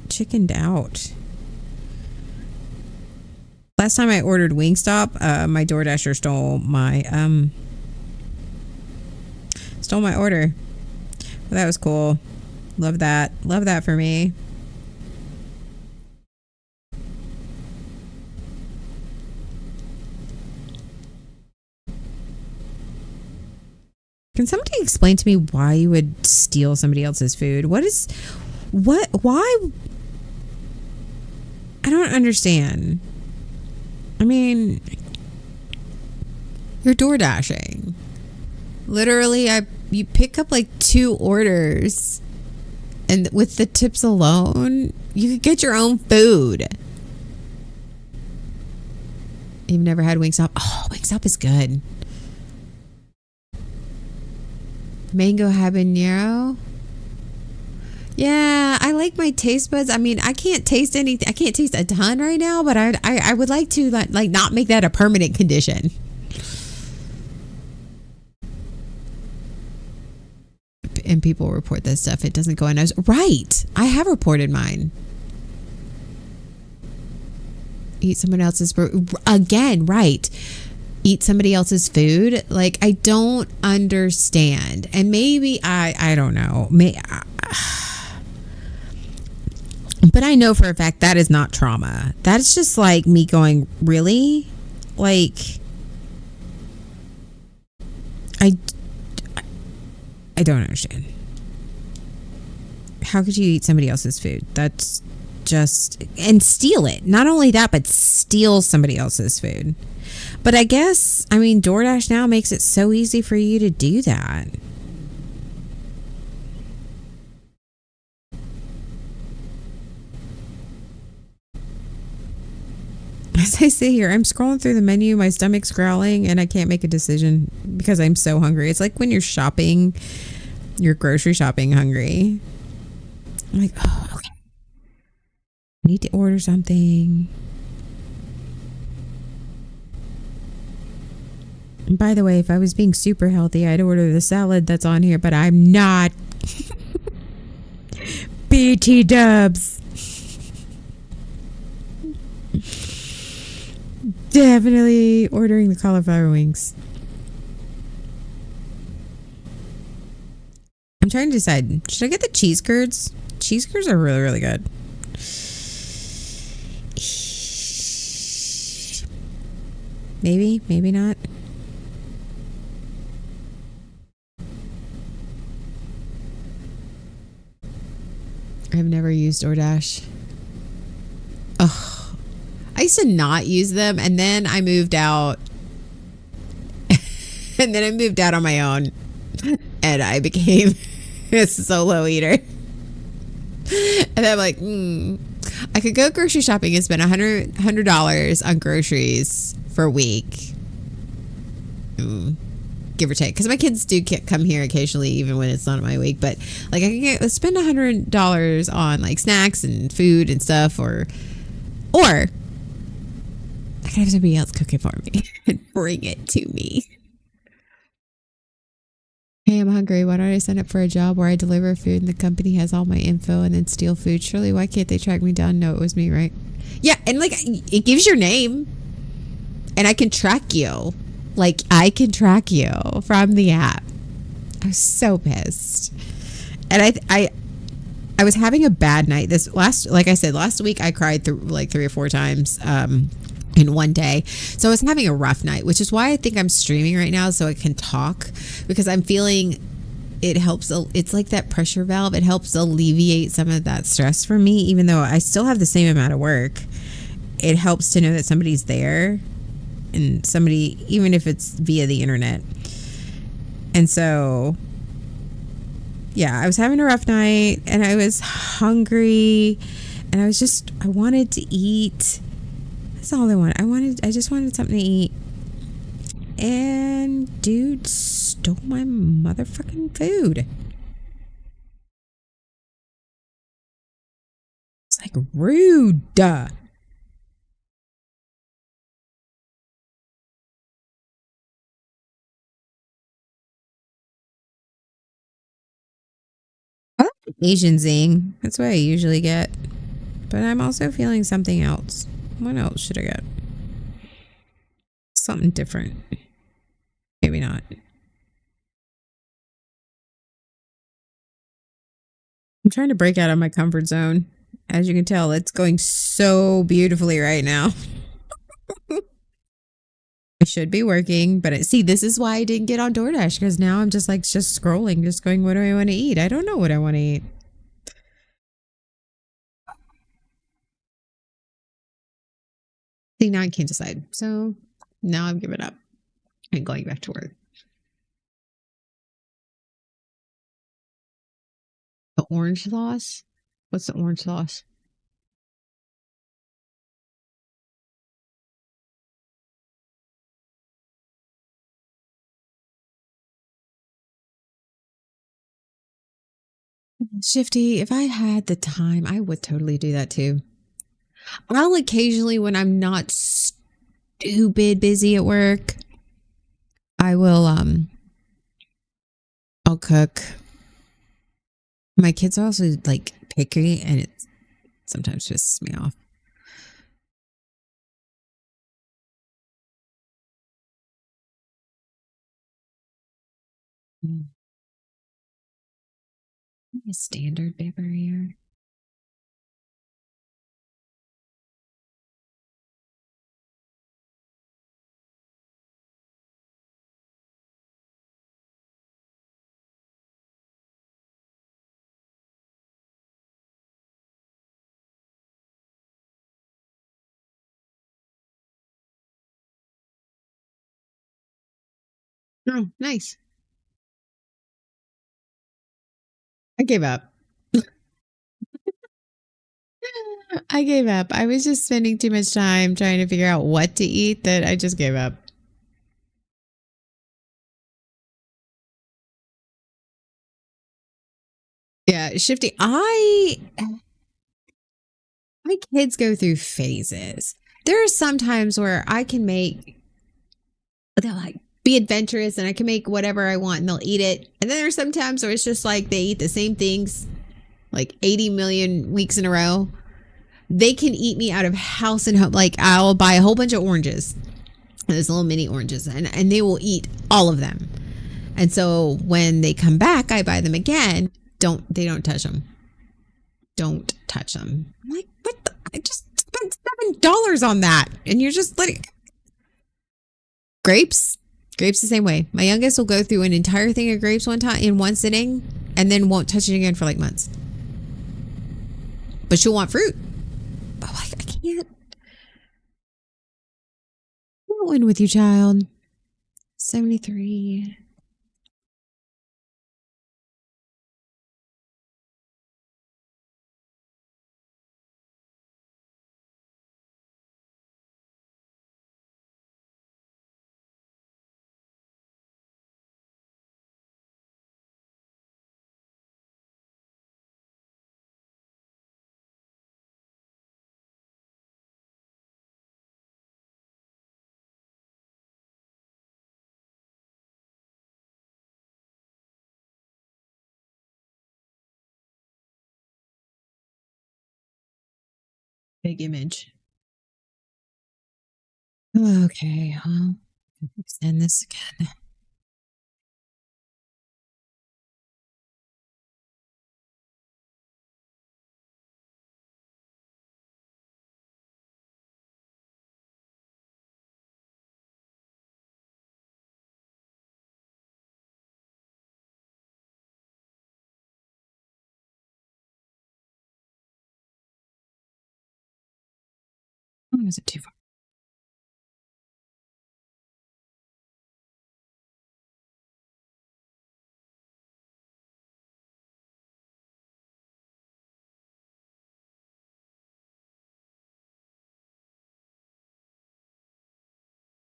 A: chickened out. Last time I ordered Wingstop, my DoorDasher stole my order. Well, that was cool. Love that. Love that for me. Can somebody explain to me why you would steal somebody else's food? Why? I don't understand. I mean, you're door dashing. Literally, you pick up like 2 orders, and with the tips alone, you could get your own food. You've never had Wingstop? Oh, Wingstop is good. Mango habanero. Yeah, I like my taste buds. I mean, I can't taste anything. I can't taste a ton right now, but I would like to like not make that a permanent condition. And people report this stuff. It doesn't go unnoticed. Right. I have reported mine. Eat someone else's again, right. Eat somebody else's food. Like, I don't understand. And maybe I don't know. But I know for a fact that is not trauma. That's just like me going, really? Like, I don't understand. How could you eat somebody else's food? That's just, and steal it. Not only that, but steal somebody else's food. But I guess, I mean, DoorDash now makes it so easy for you to do that. As I sit here, I'm scrolling through the menu, my stomach's growling, and I can't make a decision because I'm so hungry. It's like when you're shopping, you're grocery shopping hungry. I'm like, oh, okay. I need to order something. And by the way, if I was being super healthy, I'd order the salad that's on here, but I'm not. BT dubs. Definitely ordering the cauliflower wings. I'm trying to decide. Should I get the cheese curds? Cheese curds are really, really good. Maybe, maybe not. I've never used DoorDash. Oh, I used to not use them, and then I moved out. And then I moved out on my own, and I became a solo eater. And I'm like, I could go grocery shopping and spend $100 on groceries for a week. Give or take, because my kids do come here occasionally, even when it's not my week. But like, I can spend $100 on like snacks and food and stuff, or I can have somebody else cook it for me and bring it to me. Hey, I'm hungry. Why don't I sign up for a job where I deliver food and the company has all my info and then steal food? Surely, why can't they track me down? No, it was me, right? Yeah, and like, it gives your name, and I can track you. Like, I can track you from the app. I was so pissed. And I was having a bad night. Like I said, last week I cried through like 3 or 4 times in one day. So I was having a rough night, which is why I think I'm streaming right now so I can talk, because I'm feeling it helps. It's like that pressure valve. It helps alleviate some of that stress for me, even though I still have the same amount of work. It helps to know that somebody's there. And somebody, even if it's via the internet. And so, yeah, I was having a rough night and I was hungry and I wanted to eat. That's all I wanted. I just wanted something to eat. And dude stole my motherfucking food. rude. I like Asian zing. That's what I usually get. But I'm also feeling something else. What else should I get? Something different. Maybe not. I'm trying to break out of my comfort zone. As you can tell, it's going so beautifully right now. I should be working, but see, this is why I didn't get on DoorDash because now I'm just like just scrolling, just going, what do I want to eat? I don't know what I want to eat. See, now I can't decide. So now I've given up and going back to work. The orange sauce? What's the orange sauce? Shifty, if I had the time, I would totally do that too. I'll occasionally, when I'm not stupid busy at work, I will I'll cook. My kids are also like picky and it sometimes pisses me off. Mm. A standard paper here. Oh, nice. I gave up. I gave up. I was just spending too much time trying to figure out what to eat that I just gave up. Yeah, Shifty. My kids go through phases. There are some times where I can make, they'll like be adventurous and I can make whatever I want and they'll eat it. And then there's some times where it's just like they eat the same things like 80 million weeks in a row. They can eat me out of house and home. Like I'll buy a whole bunch of oranges, those little mini oranges, and they will eat all of them. And so when they come back, I buy them again. They don't touch them. Don't touch them. I'm like, what the? I just spent $7 on that. And you're just letting grapes. Grapes the same way. My youngest will go through an entire thing of grapes one time in one sitting and then won't touch it again for like months. But she'll want fruit. But like, I can't win with you, child. 73. Big image. Okay, I'll extend this again. Oh, is it too far?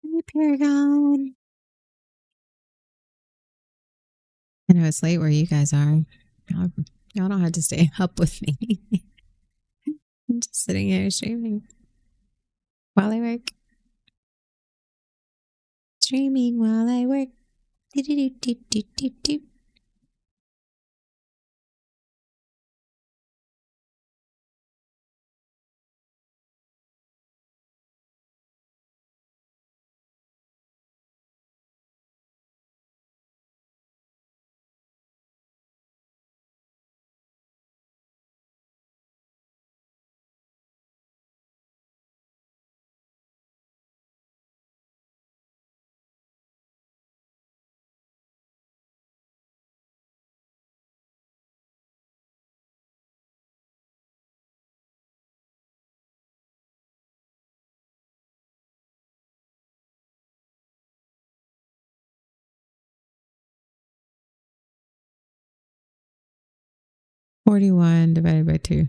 A: Hey, Paragon. I know it's late where you guys are. Y'all don't have to stay up with me. Just sitting here streaming while I work. Streaming while I work. Do-do-do-do-do-do-do. $41 divided by 2.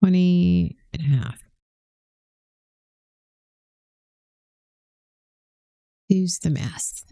A: 20 and a half. Use the math.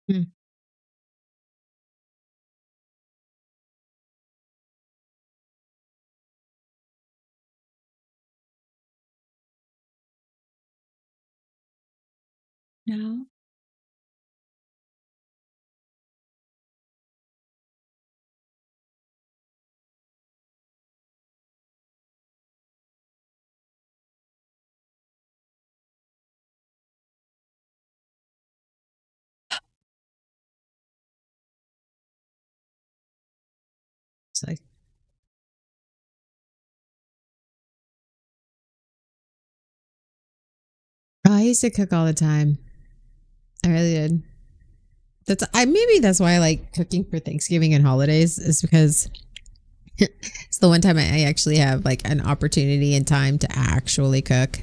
A: Hmm. No. It's like, oh, I used to cook all the time. I really did. Maybe that's why I like cooking for Thanksgiving and holidays, is because it's the one time I actually have like an opportunity and time to actually cook.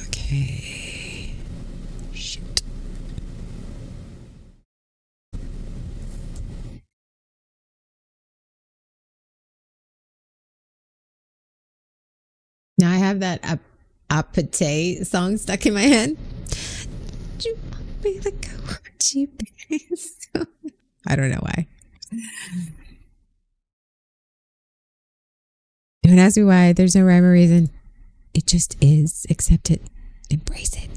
A: Okay. Shoot. Now I have that Apate song stuck in my head. I don't know why. Don't ask me why. There's no rhyme or reason. It just is. Accept it. Embrace it.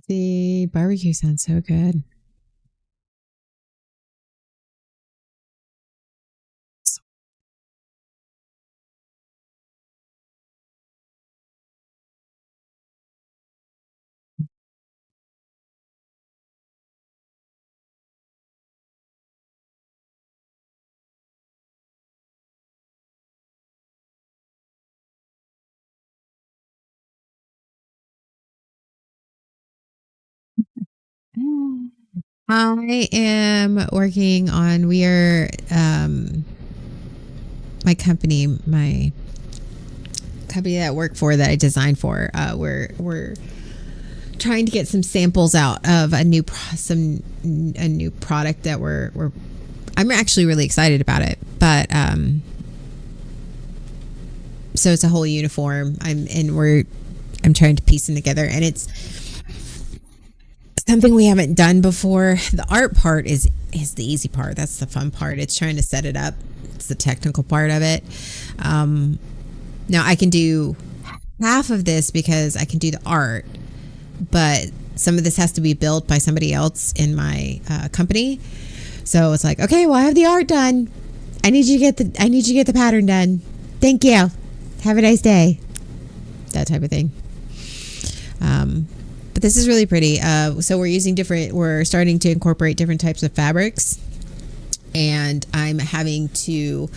A: The barbecue sounds so good. I am working on, we are, my company that I work for, that I designed for, we're trying to get some samples out of a new product that I'm actually really excited about it, but so it's a whole uniform. I'm trying to piece them together, and it's something we haven't done before. The art part is the easy part. That's the fun part. It's trying to set it up. It's the technical part of it. Now I can do half of this because I can do the art, but some of this has to be built by somebody else in my company. So it's like, okay, well, I have the art done. I need you to get the pattern done. Thank you. Have a nice day. That type of thing. But this is really pretty. So we're starting to incorporate different types of fabrics, and I'm having to,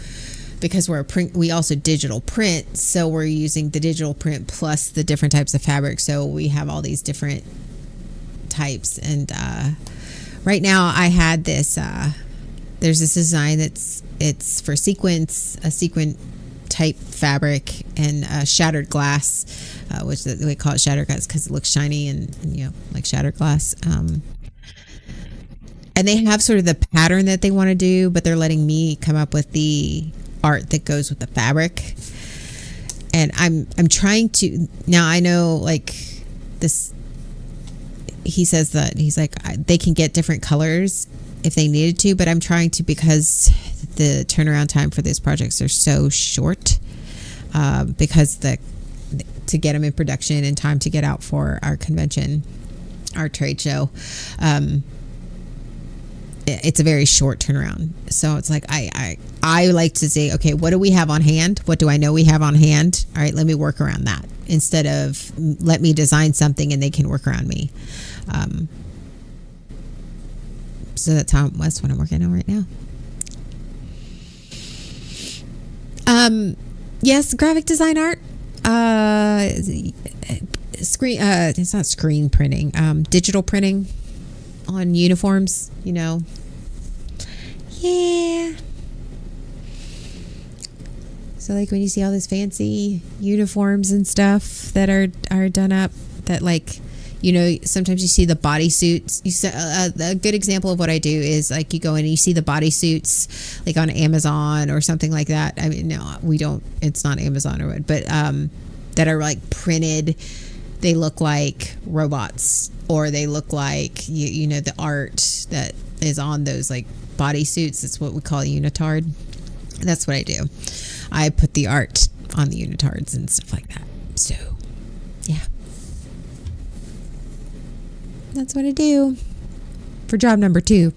A: because we also digital print, so we're using the digital print plus the different types of fabric. So we have all these different types, and right now I had this. There's this design it's for a sequin type fabric and shattered glass, which we call it shattered glass because it looks shiny and like shattered glass. And they have sort of the pattern that they want to do, but they're letting me come up with the art that goes with the fabric. And I'm trying to, now I know, like, this, he says that he's like, they can get different colors if they needed to, but I'm trying to, because the turnaround time for these projects are so short, because to get them in production in time to get out for our convention, our trade show, it's a very short turnaround. So it's like I like to say, okay, what do we have on hand? What do I know we have on hand? All right, let me work around that, instead of let me design something and they can work around me. So that's what I'm working on right now. Yes, graphic design art. It's not screen printing. Digital printing on uniforms. Yeah. So like when you see all these fancy uniforms and stuff that are done up, that like, sometimes you see the bodysuits. A good example of what I do is like you go in and you see the bodysuits like on Amazon or something like that. I mean, no, we don't. It's not Amazon or what, but that are like printed. They look like robots, or they look like the art that is on those like bodysuits. It's what we call a unitard. That's what I do. I put the art on the unitards and stuff like that. So, yeah. That's what I do for job number 2.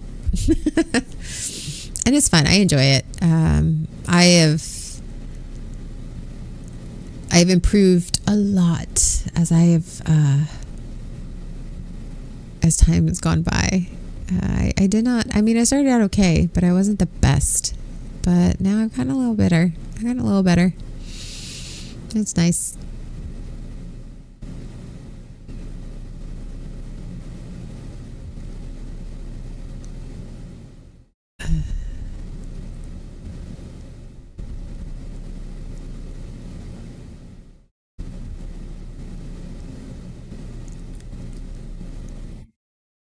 A: And it's fun. I enjoy it. I've improved a lot as as time has gone by. I started out okay, but I wasn't the best. But now I've gotten a little better. It's nice.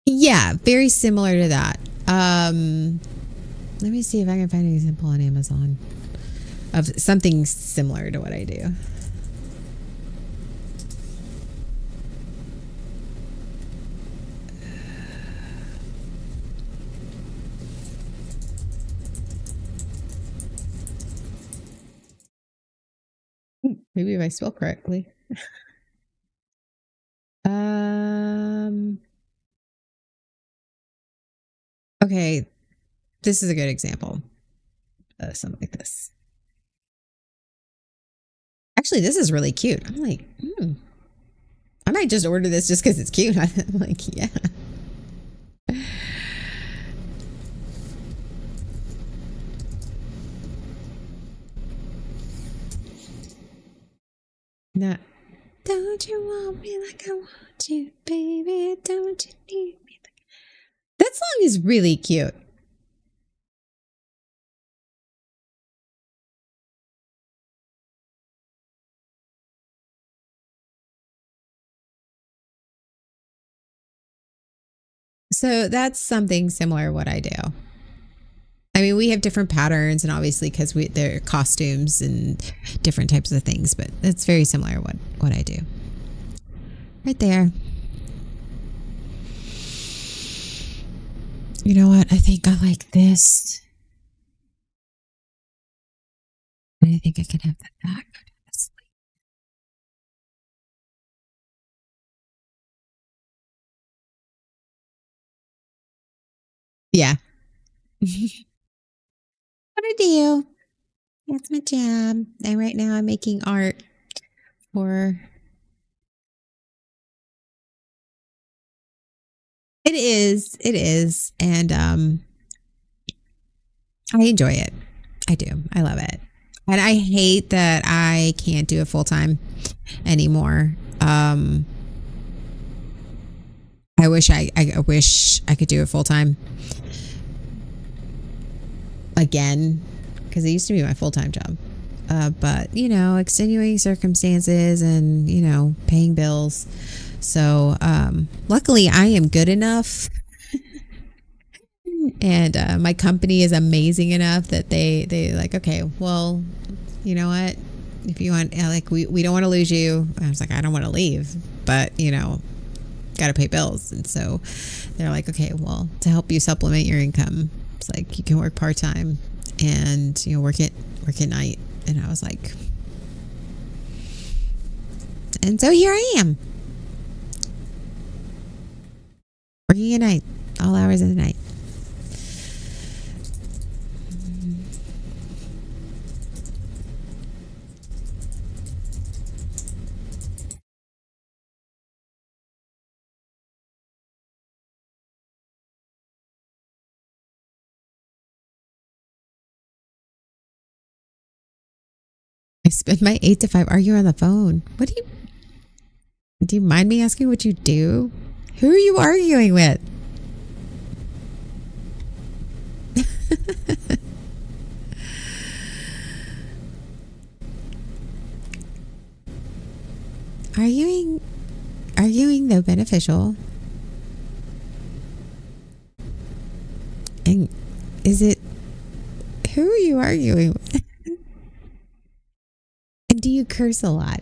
A: Yeah, very similar to that. Let me see if I can find an example on Amazon of something similar to what I do. Maybe if I spell correctly. Okay, this is a good example. Something like this. Actually, this is really cute. I'm like, I might just order this just because it's cute. I'm like, yeah. No. Don't you want me like I want you, baby? Don't you need me? is really cute. So that's something similar what I do. I mean, we have different patterns, and obviously because we they're costumes and different types of things, but it's very similar what I do. Right there. You know what? I think I like this. I think I can have that back. Yeah. What I do. That's my job. And right now I'm making art for it is. It is. And I enjoy it. I do. I love it. And I hate that I can't do it full time anymore. I wish I could do it full time again because it used to be my full time job. But you know, extenuating circumstances and you know, paying bills. So luckily, I am good enough, and my company is amazing enough that they like, okay, well, you know what? If you want, like, we don't want to lose you. I was like, I don't want to leave, but you know, got to pay bills, and so they're like, okay, well, to help you supplement your income, it's like you can work part time and you know work at night. And I was like, and so here I am working at night, all hours of the night. I spend my 8 to 5 arguing on the phone. Do you mind me asking what you do? Who are you arguing with? Arguing though beneficial. And is it who are you arguing with? And do you curse a lot?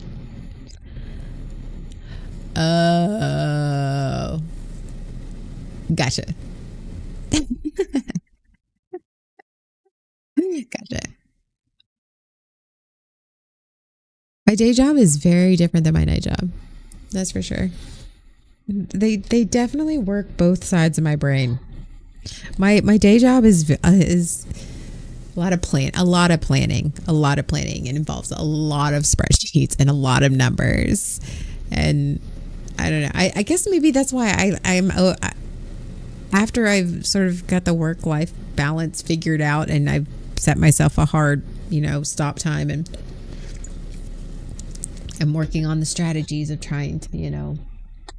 A: Oh, gotcha. Gotcha. My day job is very different than my night job. That's for sure. They definitely work both sides of my brain. My day job is a lot of planning. It involves a lot of spreadsheets and a lot of numbers. And I don't know. I guess maybe that's why after I've sort of got the work life balance figured out and I've set myself a hard, you know, stop time, and I'm working on the strategies of trying to, you know,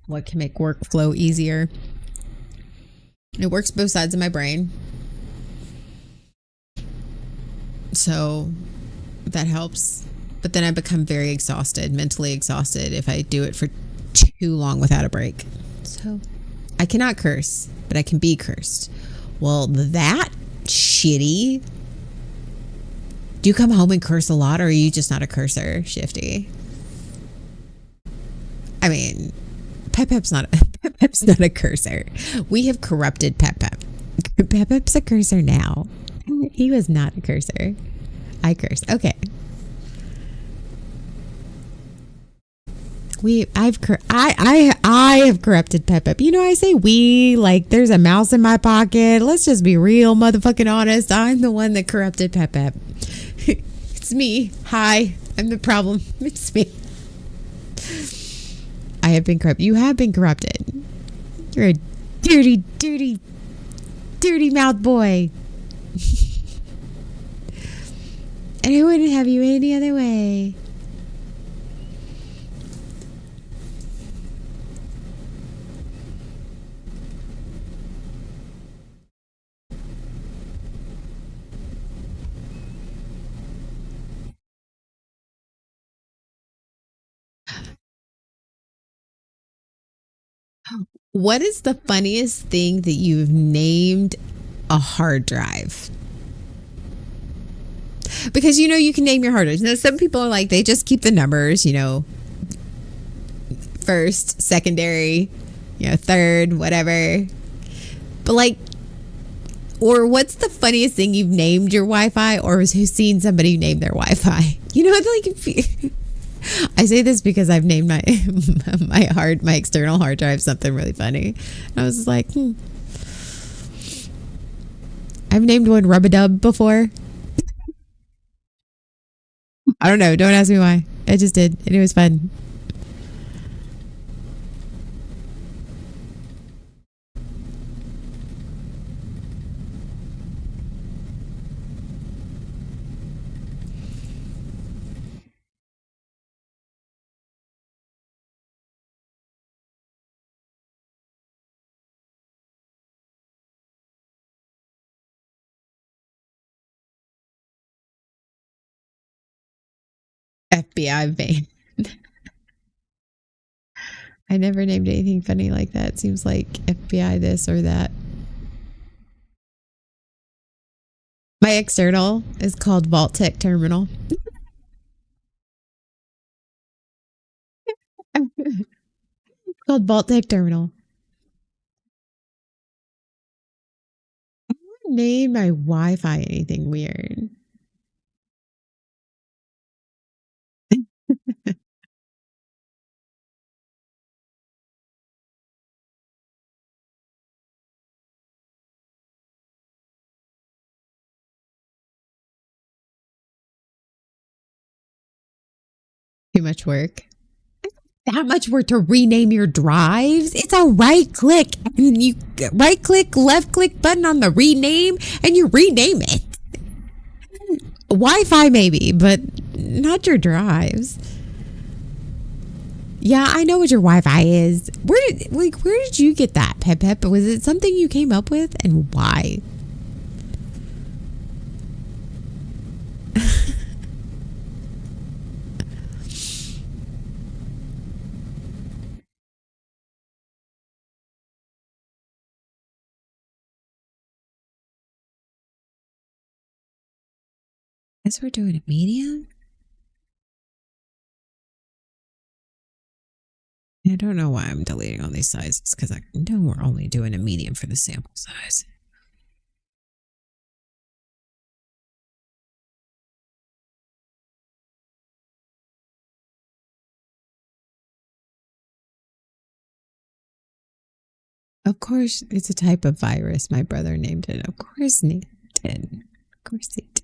A: what can make workflow easier. It works both sides of my brain. So that helps. But then I become very exhausted, mentally exhausted, if I do it for too long without a break. So I cannot curse, but I can be cursed. Well, that shitty. Do you come home and curse a lot, or are you just not a cursor, Shifty? I mean, Pep's not a cursor. We have corrupted Pep. Pep's a cursor now. He was not a cursor. I cursed. Okay. I have corrupted Pep. You know, I say we, like there's a mouse in my pocket. Let's just be real, motherfucking honest. I'm the one that corrupted Pep. It's me. Hi, I'm the problem. It's me. I have been corrupted. You have been corrupted. You're a dirty mouth boy. And I wouldn't have you any other way. What is the funniest thing that you've named a hard drive? Because you can name your hard drives. Now, some people are like, they just keep the numbers, first, secondary, third, whatever. But like, or what's the funniest thing you've named your Wi-Fi, or who's seen somebody name their Wi-Fi? Like, I say this because I've named my my external hard drive something really funny. And I was just like, I've named one Rub-a-Dub before. I don't know. Don't ask me why. I just did, and it was fun. FBI van. I never named anything funny like that. It seems like FBI this or that. My external is called Vault Tech Terminal. Called Vault Tech Terminal. I don't name my Wi-Fi anything weird. Too much work. That much work to rename your drives? It's a right click, and you right click, left click button on the rename, and you rename it. Wi-Fi maybe, but not your drives. Yeah, I know what your Wi-Fi is. Where did you get that, Pep? Was it something you came up with, and why? Guess we're doing a medium? I don't know why I'm deleting all these sizes, because I know we're only doing a medium for the sample size. Of course, it's a type of virus. My brother named it. Of course he did. Of course he did.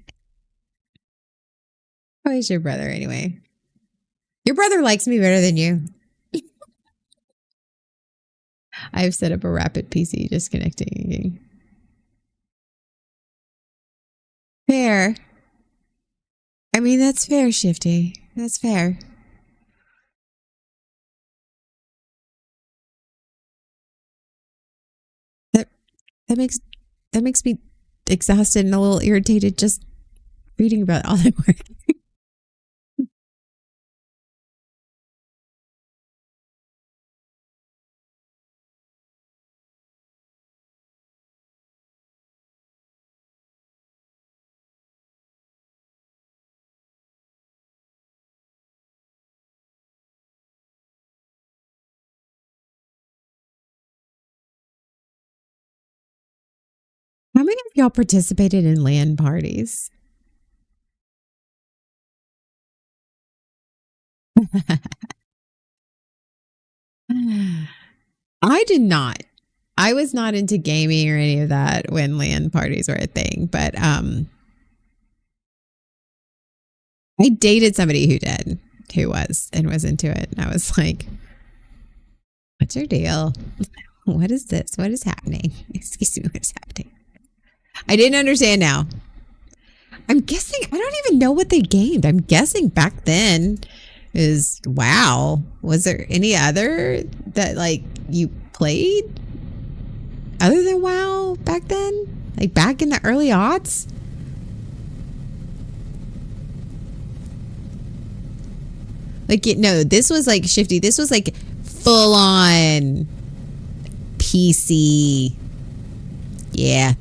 A: How is your brother anyway? Your brother likes me better than you. I've set up a rapid PC just connecting. Fair. I mean, that's fair, Shifty. That's fair. That makes me exhausted and a little irritated just reading about all that work. How many of y'all participated in LAN parties? I did not. I was not into gaming or any of that when LAN parties were a thing, but I dated somebody who was into it. And I was like, what's your deal? What is this? What is happening? Excuse me, what is happening? I didn't understand now. I'm guessing, I don't even know what they gamed. I'm guessing back then is WoW. Was there any other that like you played other than WoW back then? Like back in the early aughts? Like, no, this was like Shifty. This was like full on PC. Yeah.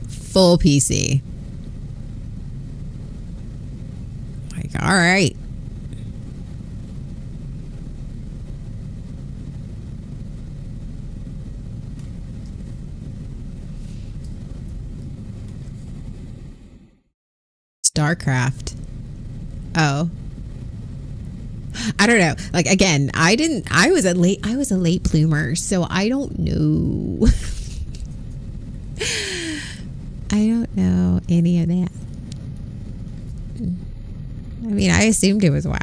A: Full PC. Like, all right. StarCraft. Oh. I don't know. Like again, I was a late bloomer, so I don't know. I don't know any of that. I mean, I assumed it was WoW.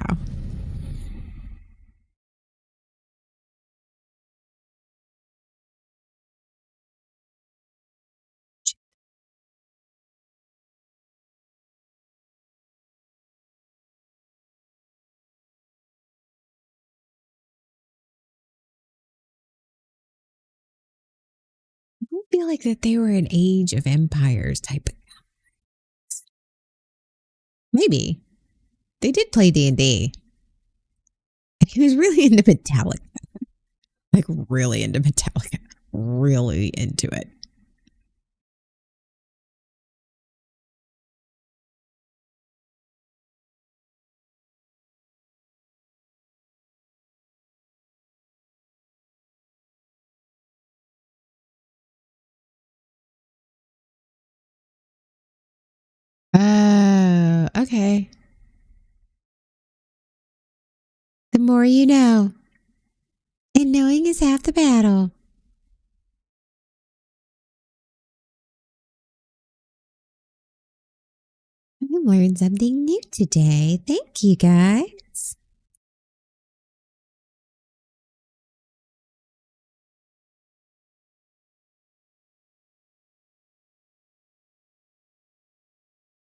A: I don't feel like that they were an Age of Empires type. Maybe they did play D&D. And he was really into Metallica. Like really into Metallica. Really into it. Oh, okay. The more you know. And knowing is half the battle. I learned something new today. Thank you, guys.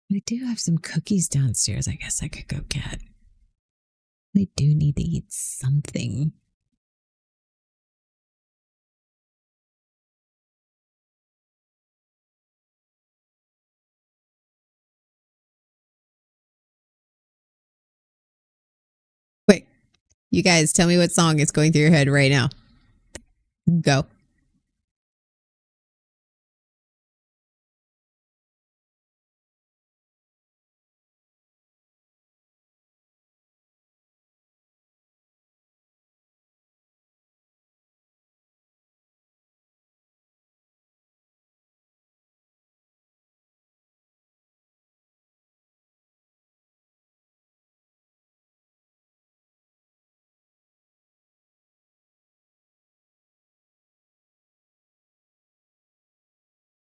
A: I do have some cookies downstairs. I guess I could go get. I do need to eat something. Wait, you guys tell me what song is going through your head right now. Go.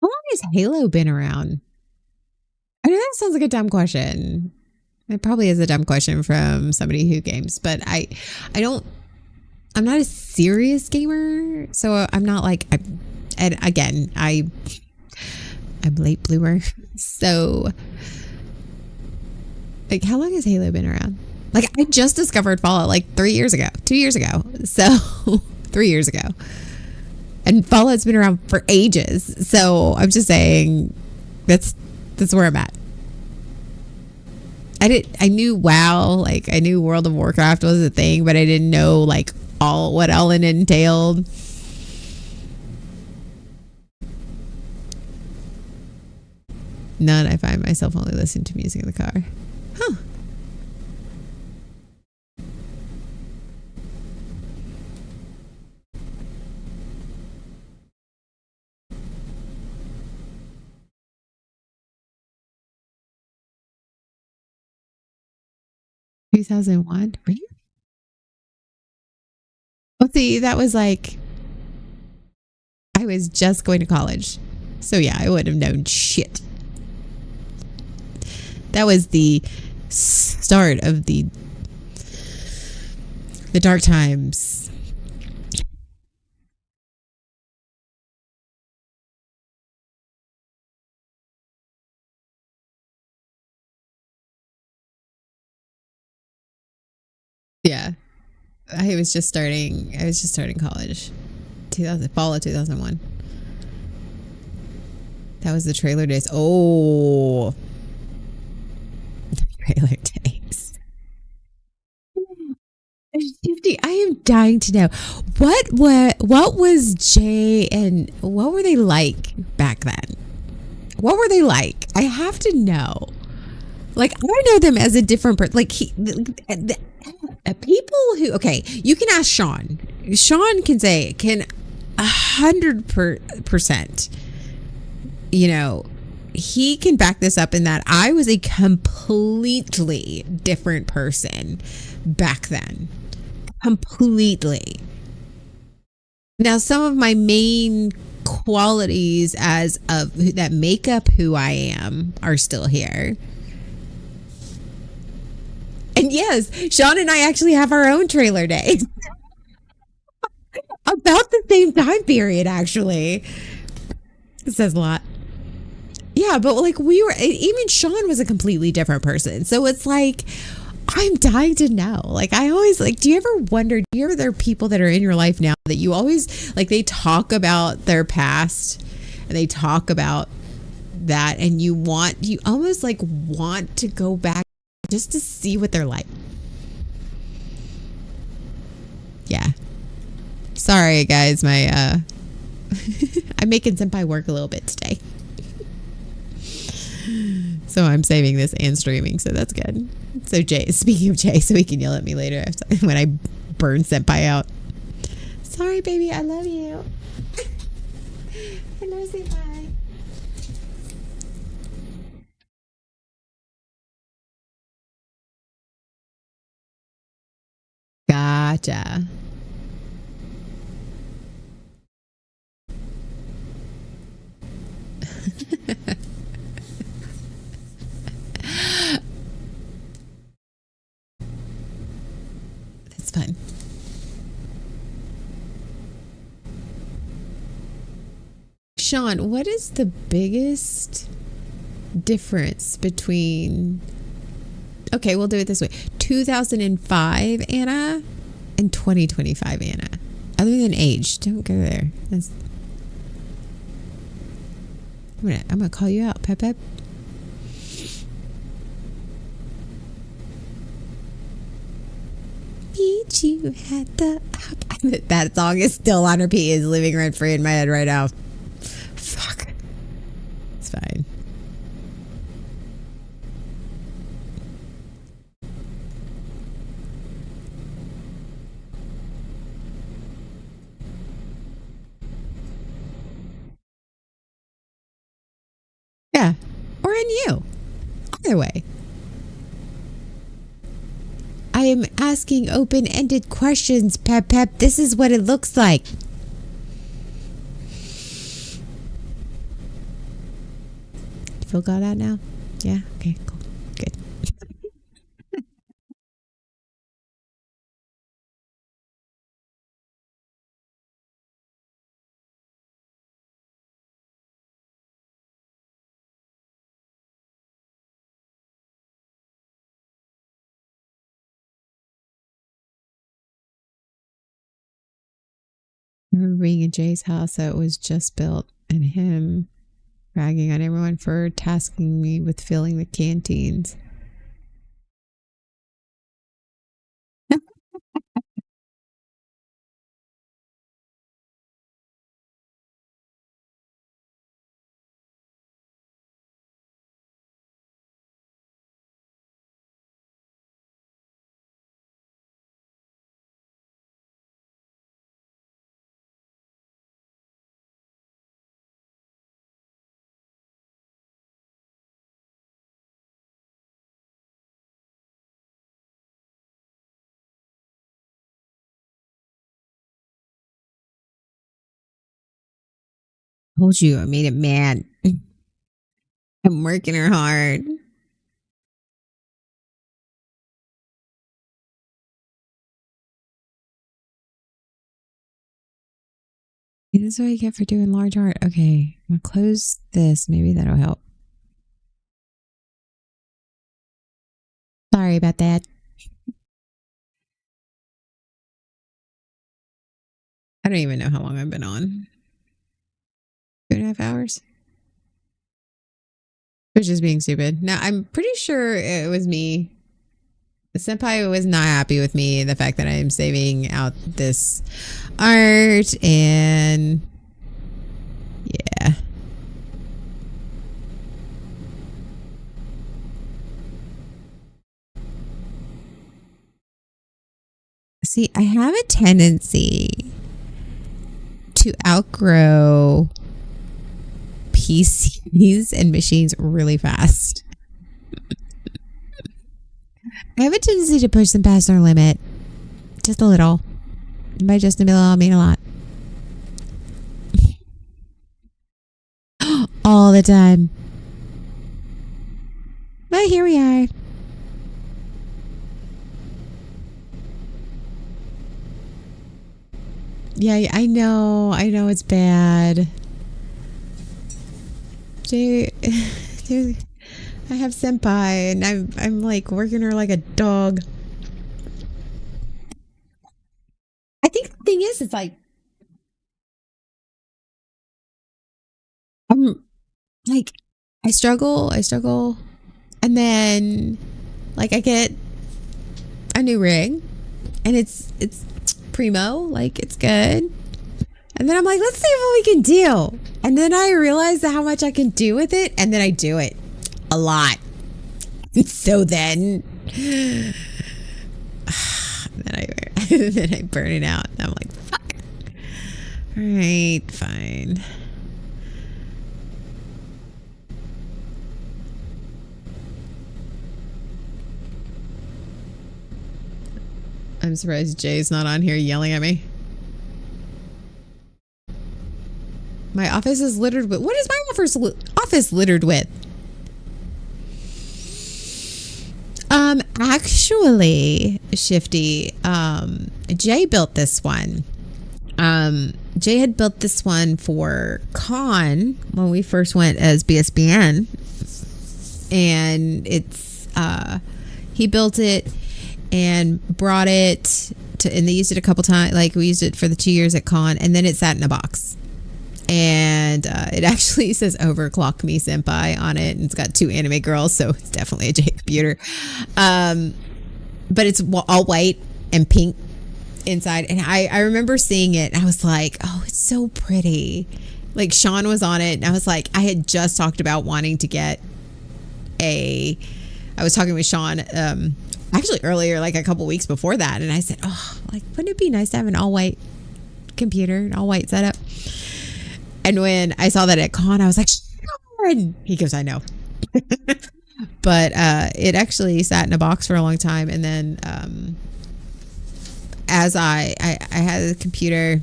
A: 'How long has Halo been around? I know that sounds like a dumb question. It probably is a dumb question from somebody who games, but I don't. I'm not a serious gamer, so I'm not like. And again, I'm late bloomer, so like, how long has Halo been around? Like, I just discovered Fallout like 3 years ago, 2 years ago, so 3 years ago, and Fallout's been around for ages. So I'm just saying, that's where I'm at. I knew WoW, like I knew World of Warcraft was a thing, but I didn't know like what all it entailed. None. I find myself only listening to music in the car. Huh. Two 2001? Really? Well, see, that was like I was just going to college, so yeah, I wouldn't have known shit. That was the start of the dark times. Yeah, I was just starting. I was just starting college. 2000 fall of 2001. That was the trailer days. Oh, trailer days. 50 Actually, I am dying to know what was Jay and what were they like back then? What were they like? I have to know. Like I know them as a different person. Like people who okay, you can ask Sean. Sean can say can 100%. You know, he can back this up in that I was a completely different person back then. Completely. Now, some of my main qualities as of that make up who I am are still here. And yes, Sean and I actually have our own trailer day. About the same time period, actually. It says a lot. Yeah, but like we were, even Sean was a completely different person. So it's like, I'm dying to know. Like, I always like, do you ever wonder, do you ever, there are people that are in your life now that you always, like, they talk about their past and they talk about that and you almost like want to go back just to see what they're like. Yeah. Sorry, guys. I'm making senpai work a little bit today. So I'm saving this and streaming, so that's good. So Jay, speaking of Jay, so he can yell at me later when I burn senpai out. Sorry, baby, I love you. Hello, senpai. Gotcha. That's fun. Sean, what is the biggest difference between, okay, we'll do it this way, 2005 Anna and 2025 Anna? Other than age, don't go there. I'm gonna call you out, Pep Pep. Meet you at the that song is still on repeat, is living rent free in my head right now. Fuck. It's fine. Yeah. Or in you. Either way. I am asking open-ended questions, Pep Pep. This is what it looks like. Feel got that now? Yeah? Okay, cool. Good. I remember being at Jay's house that was just built and him ragging on everyone for tasking me with filling the canteens. Told you I made it mad. I'm working her hard. This is what you get for doing large art. Okay, I'm gonna close this. Maybe that'll help. Sorry about that. I don't even know how long I've been on. 2.5 hours? Which is being stupid. Now, I'm pretty sure it was me Senpai was not happy with me, the fact that I'm saving out this art, and yeah. See, I have a tendency to outgrow PCs and machines really fast. I have a tendency to push them past their limit just a little. And by just a little, I mean a lot. All the time. But here we are. Yeah, I know. I know it's bad. Jay, dude, I have senpai, and I'm like working her like a dog. I think the thing is, it's like I'm like I struggle, and then like I get a new rig, and it's primo, like it's good. And then I'm like, let's see what we can do. And then I realize how much I can do with it, and then I do it a lot. So then, then I then I burn it out. And I'm like, fuck. All right, fine. I'm surprised Jay's not on here yelling at me. My office is littered with. What is my office littered with? Actually, Shifty, Jay built this one. Jay had built this one for Con when we first went as BSBN, and he built it and brought it to, and they used it a couple times. Like we used it for the 2 years at Con, and then it sat in a box. And it actually says "Overclock Me Senpai" on it, and it's got 2 anime girls, so it's definitely a J computer. But it's all white and pink inside, and I remember seeing it, and I was like, "Oh, it's so pretty." Like Sean was on it, and I was like, I had just talked about wanting to get a. I was talking with Sean actually earlier, like a couple weeks before that, and I said, "Oh, like wouldn't it be nice to have an all white computer, an all white setup?" And when I saw that at Con, I was like, Sharon! He goes, I know. But it actually sat in a box for a long time. And then as I had a computer,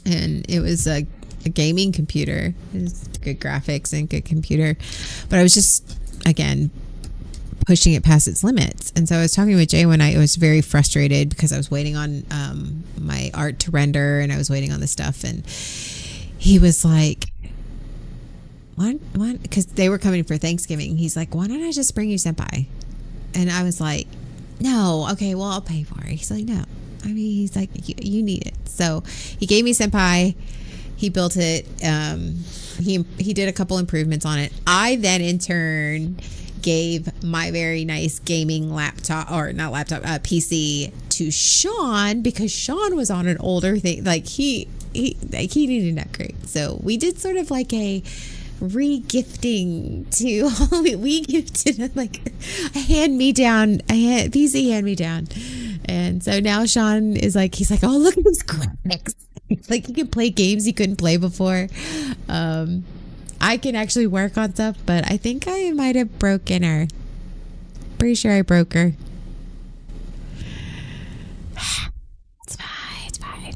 A: and it was a gaming computer. It was good graphics and good computer. But I was just, again, pushing it past its limits. And so I was talking with Jay one night. I was very frustrated because I was waiting on my art to render, and I was waiting on this stuff. And he was like, why? Because they were coming for Thanksgiving. He's like, why don't I just bring you senpai? And I was like, no, okay, well, I'll pay for it. He's like, no. I mean, he's like, you need it. So he gave me senpai. He built it. He did a couple improvements on it. I then in turn gave my very nice gaming laptop, or not laptop, PC to Sean, because Sean was on an older thing. Like he needed an upgrade. So we did sort of like a re-gifting to we gifted like a hand-me-down, a PC hand-me-down. And so now Sean is like, he's like, oh, look at these graphics. Like he can play games he couldn't play before. I can actually work on stuff, but I think I might have broken her. Pretty sure I broke her. It's fine. It's fine.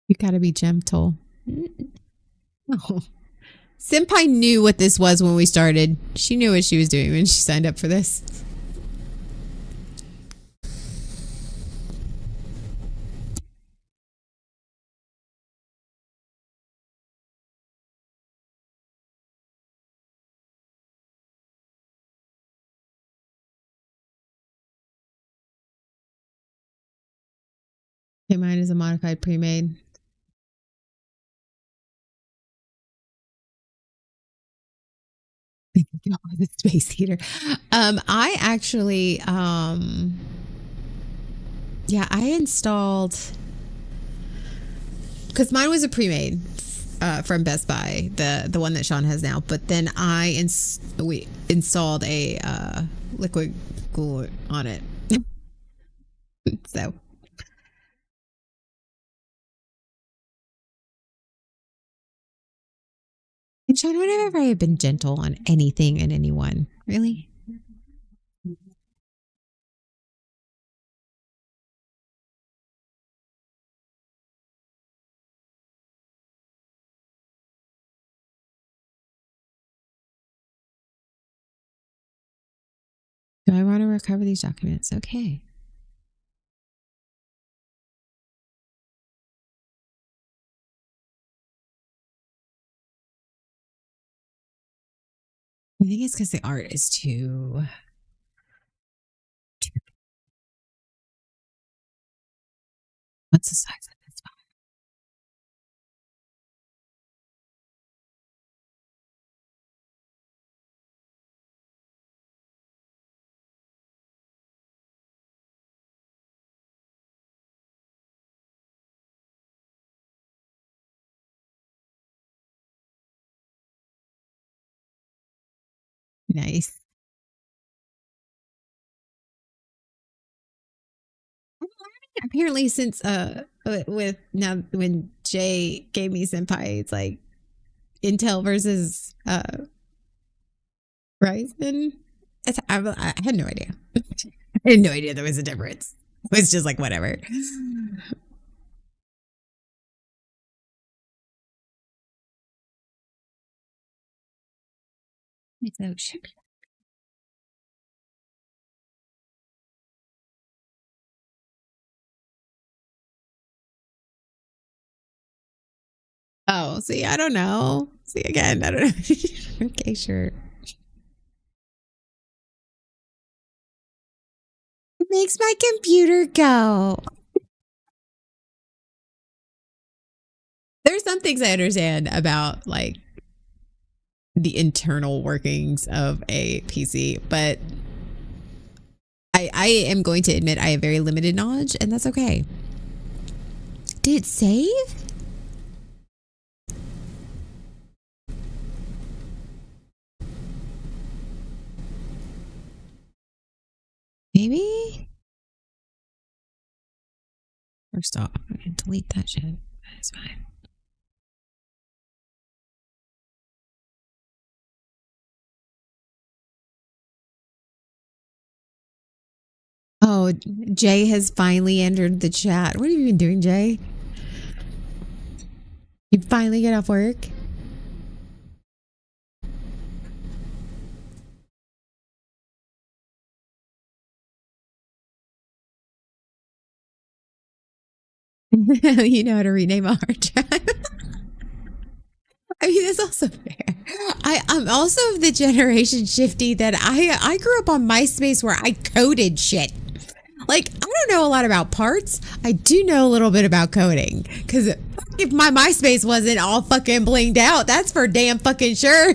A: You gotta be gentle. Oh. Senpai knew what this was when we started. She knew what she was doing when she signed up for this. Okay, mine is a modified pre-made. The space heater. I actually, yeah, I installed because mine was a pre-made from Best Buy, the one that Sean has now. But then we installed a liquid cooler on it. So, and Sean, whenever I have been gentle on anything and anyone, really? Do I want to recover these documents? Okay. I think it's because the art is too. What's the size of this file? Nice. Apparently, since with now when Jay gave me senpai, it's like Intel versus Ryzen. I had no idea. I had no idea there was a difference. It was just like whatever. So, oh, see, I don't know. See again, I don't know. Okay, sure. It makes my computer go. There's some things I understand about like the internal workings of a PC, but I am going to admit I have very limited knowledge, and that's okay. Did it save? Maybe? First off, I can delete that shit. That's fine. Oh, Jay has finally entered the chat. What have you been doing, Jay? You finally get off work? You know how to rename a hard drive. I mean, that's also fair. I'm also of the generation shifty that I grew up on MySpace where I coded shit. Like, I don't know a lot about parts. I do know a little bit about coding. Because if my MySpace wasn't all fucking blinged out, that's for damn fucking sure.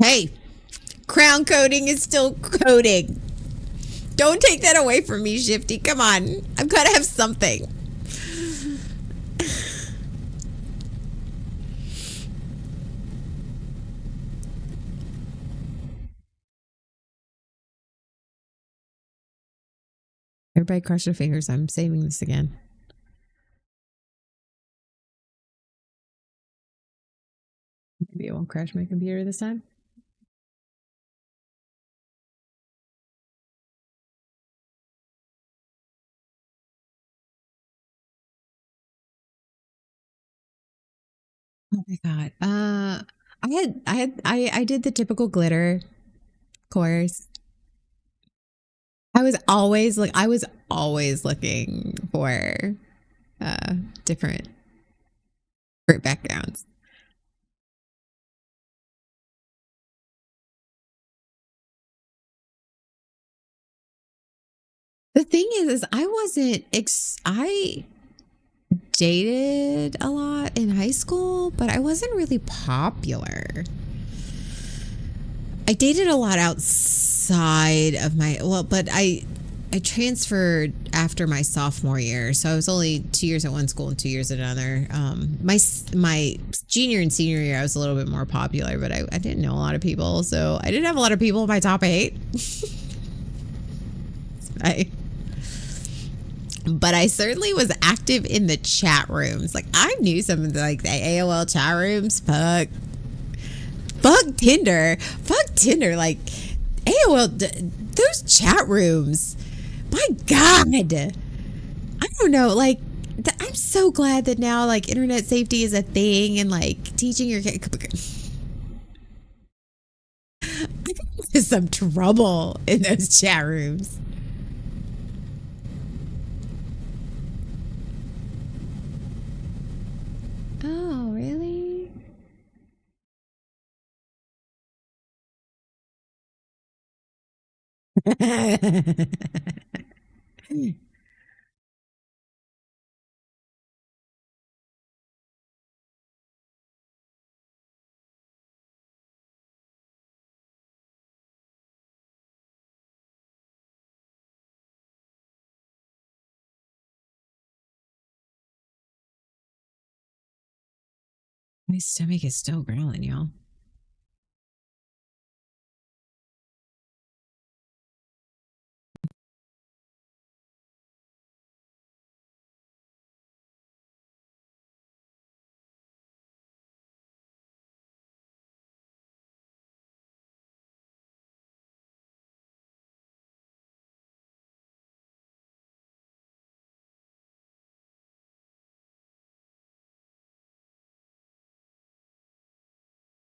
A: Hey, crown coding is still coding. Don't take that away from me, Shifty. Come on. I've got to have something. Everybody crush their fingers. I'm saving this again. Maybe it won't crash my computer this time. Oh my god. I did the typical glitter course. I was always looking for different For backgrounds. The thing is I wasn't I dated a lot in high school, but I wasn't really popular. I dated a lot outside of my but I transferred after my sophomore year, so I was only 2 years at one school and 2 years at another. My junior and senior year, I was a little bit more popular, but I didn't know a lot of people, so I didn't have a lot of people in my top eight. I but I certainly was active in the chat rooms. Like I knew some of the AOL chat rooms. Fuck Tinder. Fuck Tinder. Like AOL, those chat rooms. My God. I don't know. Like I'm so glad that now like internet safety is a thing and like teaching your kids. I got into some trouble in those chat rooms. Oh, really? My stomach is still growling, y'all.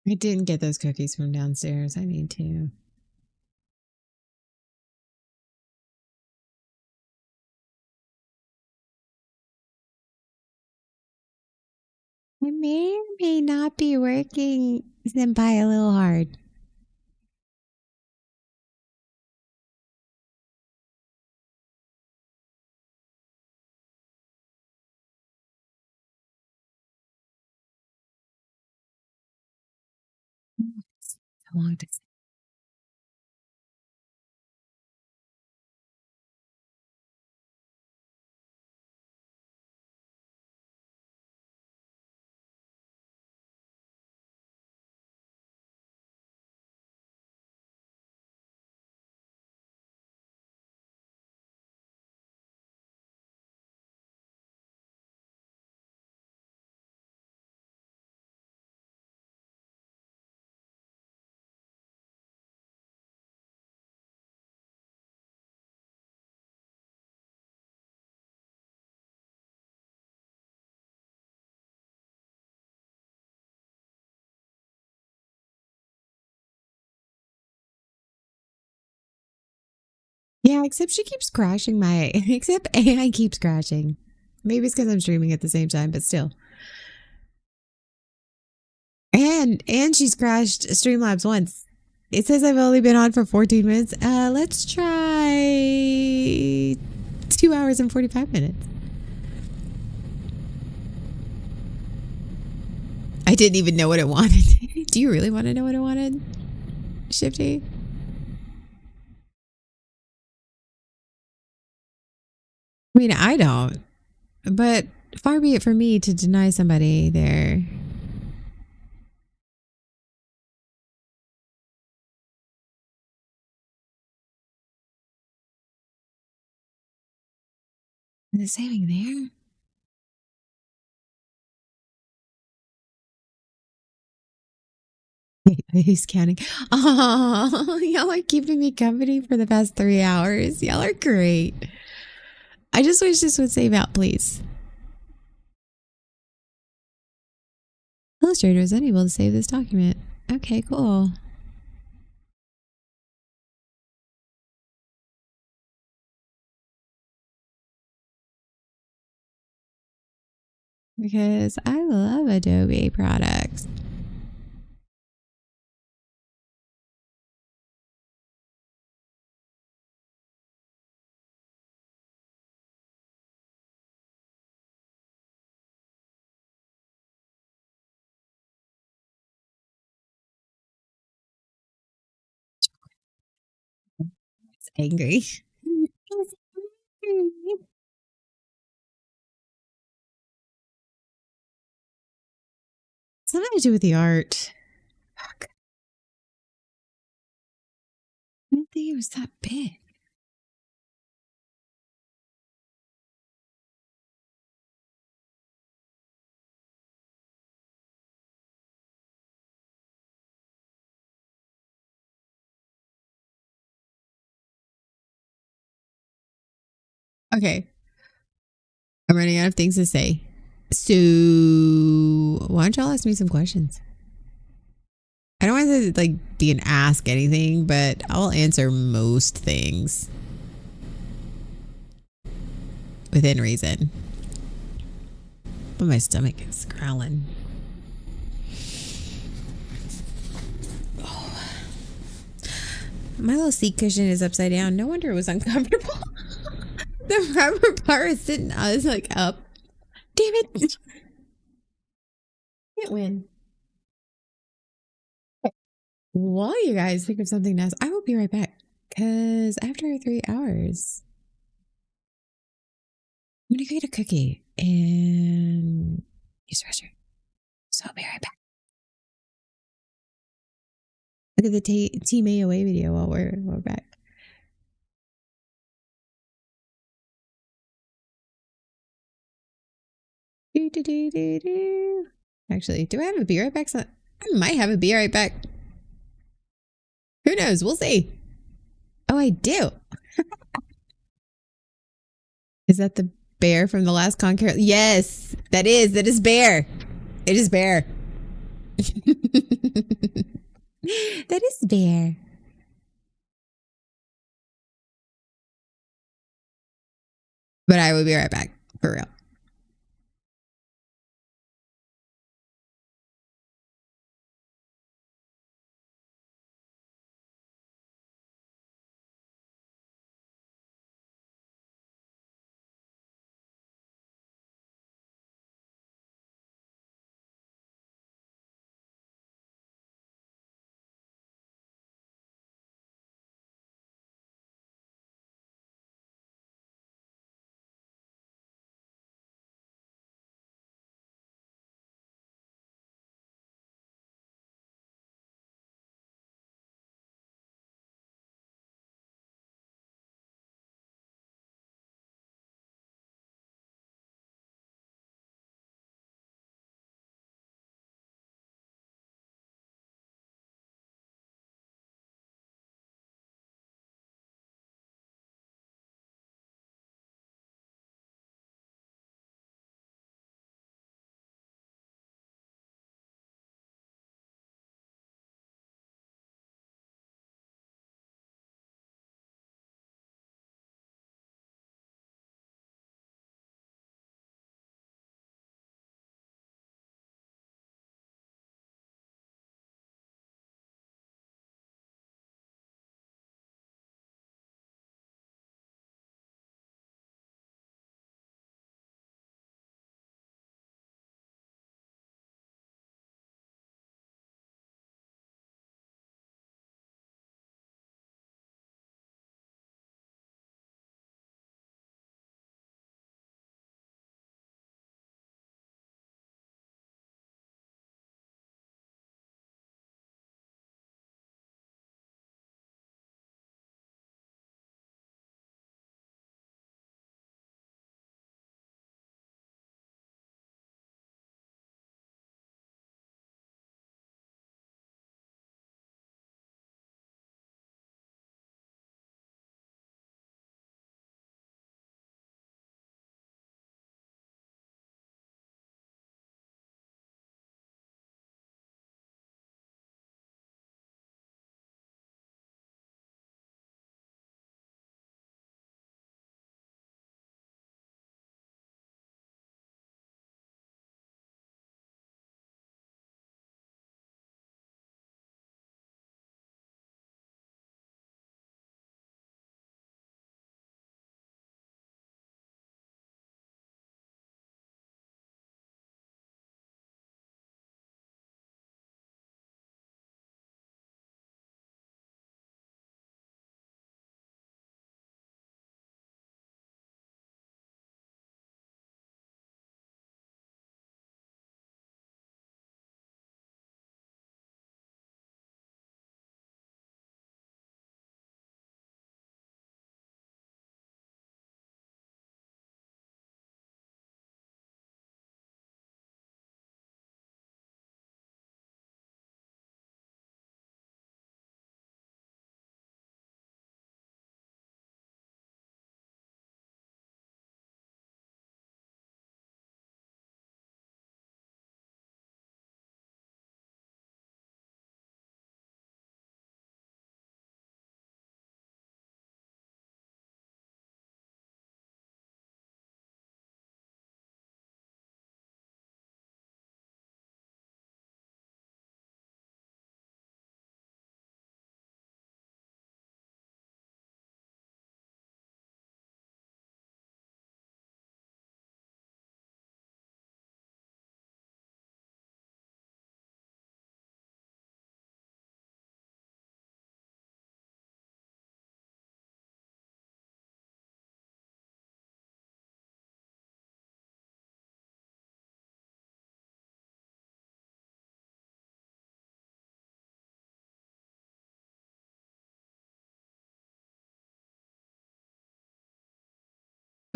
A: I didn't get those cookies from downstairs. I need to. It may or may not be working, Senpai, a little hard. It's a long distance. Yeah, except she keeps crashing my. Except AI keeps crashing. Maybe it's because I'm streaming at the same time, but still. And she's crashed Streamlabs once. It says I've only been on for 14 minutes. Let's try 2 hours and 45 minutes. I didn't even know what it wanted. Do you really want to know what it wanted, Shifty? I mean, I don't. But far be it from me to deny somebody their. Is it saving there? He's counting. Oh, y'all are keeping me company for the past 3 hours. Y'all are great. I just wish this would save out, please. Illustrator is unable to save this document. Okay, cool. because I love Adobe products. It's angry. It's angry. Something to do with the art. Fuck. I didn't think it was that big. Okay. I'm running out of things to say. So, why don't y'all ask me some questions? I don't want to like be an ask anything, but I'll answer most things within reason. But my stomach is growling. Oh. My little seat cushion is upside down. No wonder it was uncomfortable. The rubber bar is sitting. I was like up. Damn it! Can't win. While you guys think of something else, I will be right back. Because after 3 hours, I'm gonna go get a cookie and use the restroom. So I'll be right back. Look at the Team AOA video while we're back. Actually, do I have a be right back? I might have a be right back. Who knows? We'll see. Oh, I do. Is that the bear from the last Conquer? Yes, that is. That is bear. It is bear. That is bear. But I will be right back. For real.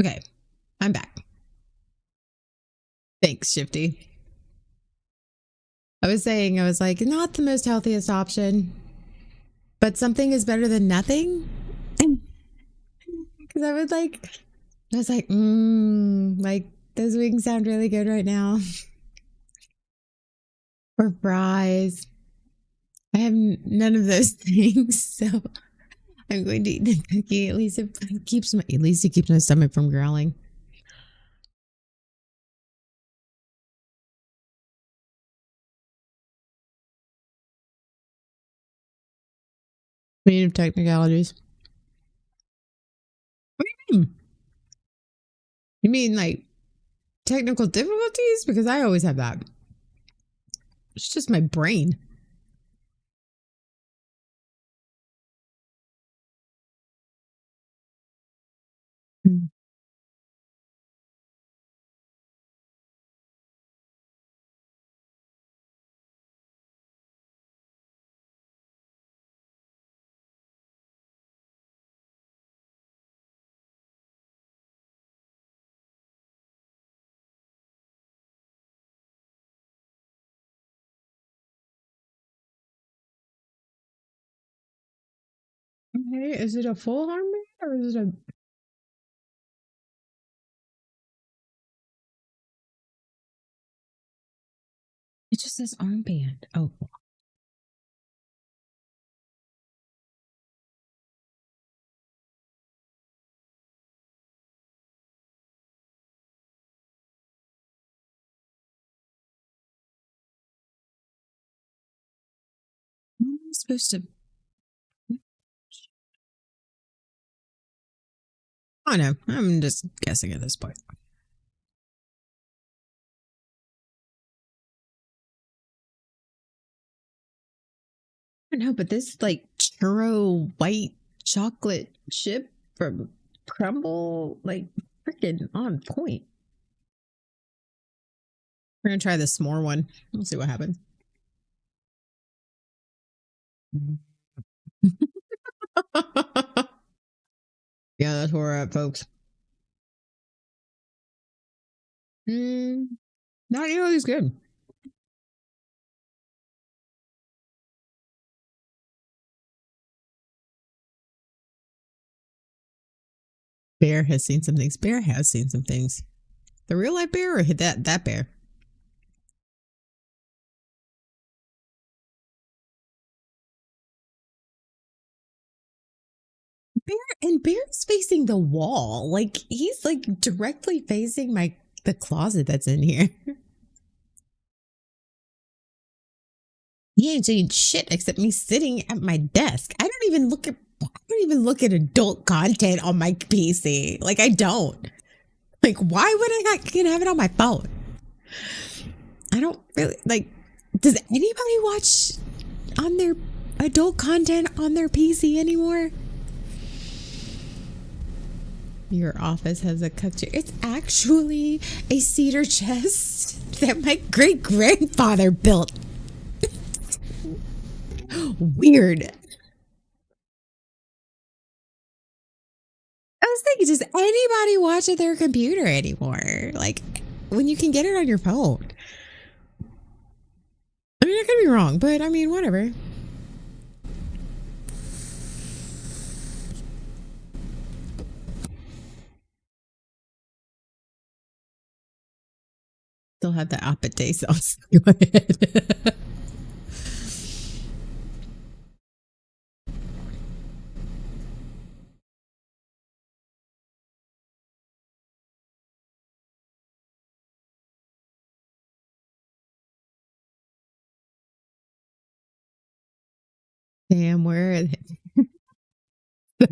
A: Okay, I'm back. Thanks, Shifty. I was saying, I was like, not the most healthiest option, but something is better than nothing. Because I was like those wings sound really good right now. Or fries. I have none of those things, so I'm going to eat the cookie. At least it keeps my stomach from growling. Speaking of technicalities, what do you mean? You mean like technical difficulties? Because I always have that. It's just my brain. Mm. Okay, is it a full armband or is it a? It just says armband. Oh, I'm supposed to. I know. I'm just guessing at this point. I know, but this like churro white chocolate chip from Crumble, like freaking on point. We're gonna try the s'more one. We'll see what happens. Yeah, that's where we're at, folks. Not nearly as good. Bear has seen some things. Bear has seen some things. The real life bear or that bear? Bear and Bear's facing the wall. Like he's like directly facing the closet that's in here. He ain't doing shit except me sitting at my desk. I don't even look at adult content on my PC. Like I don't. Like why would I not can have it on my phone? I don't really like does anybody watch on their adult content on their PC anymore? Your office has a cook chair. It's actually a cedar chest that my great grandfather built. Weird. I was thinking, does anybody watch at their computer anymore? Like, when you can get it on your phone. I mean, I could be wrong, but I mean, whatever. Still have the appetite sauce. Go ahead. Damn, where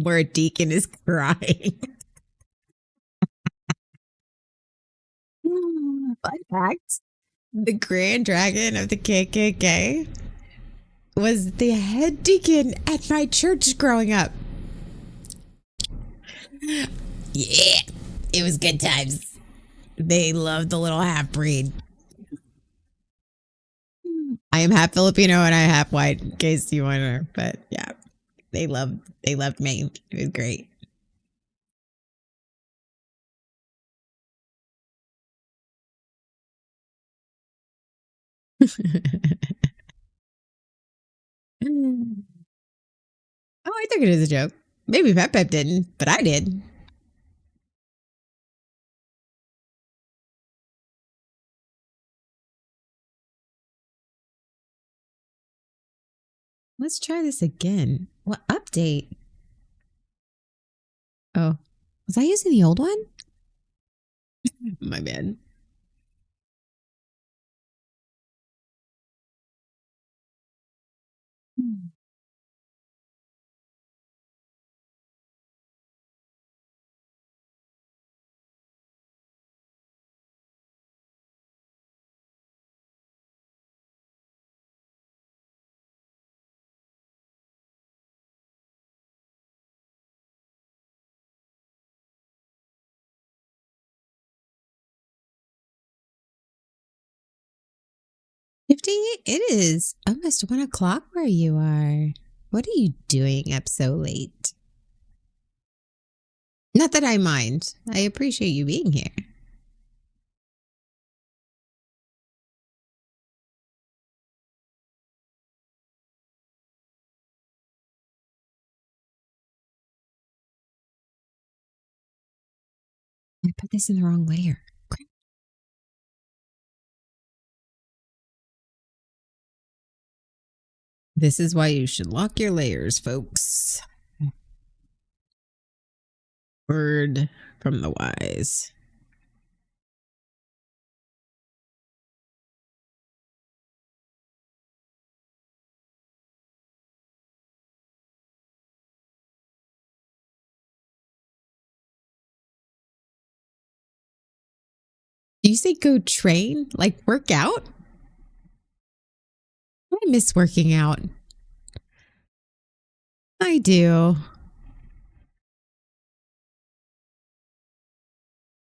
A: a deacon is crying. Fun fact: the Grand Dragon of the KKK was the head deacon at my church growing up. Yeah, it was good times. They loved the little half breed. I am half Filipino and I half white, in case you wonder. But yeah, they loved me. It was great. Oh, I took it as a joke. Maybe Pep Pep didn't, but I did. Let's try this again. What update? Oh, was I using the old one? My bad. Hmm. 50? It is almost 1 o'clock where you are. What are you doing up so late? Not that I mind. I appreciate you being here. I put this in the wrong layer. This is why you should lock your layers, folks. Word from the wise. Do you say go train? Like work out? I miss working out. I do.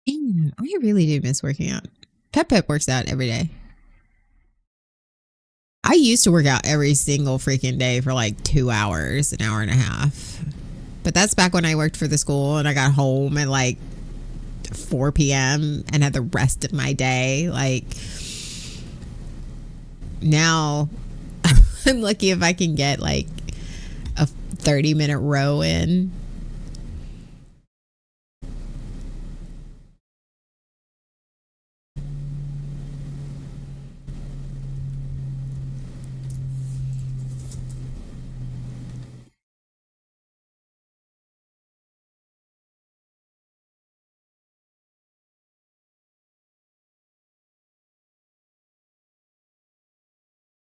A: Man, I really do miss working out. Pep Pep works out every day. I used to work out every single freaking day for like 2 hours, an hour and a half. But that's back when I worked for the school and I got home at like 4 p.m. and had the rest of my day. Like now I'm lucky if I can get like a 30-minute row in.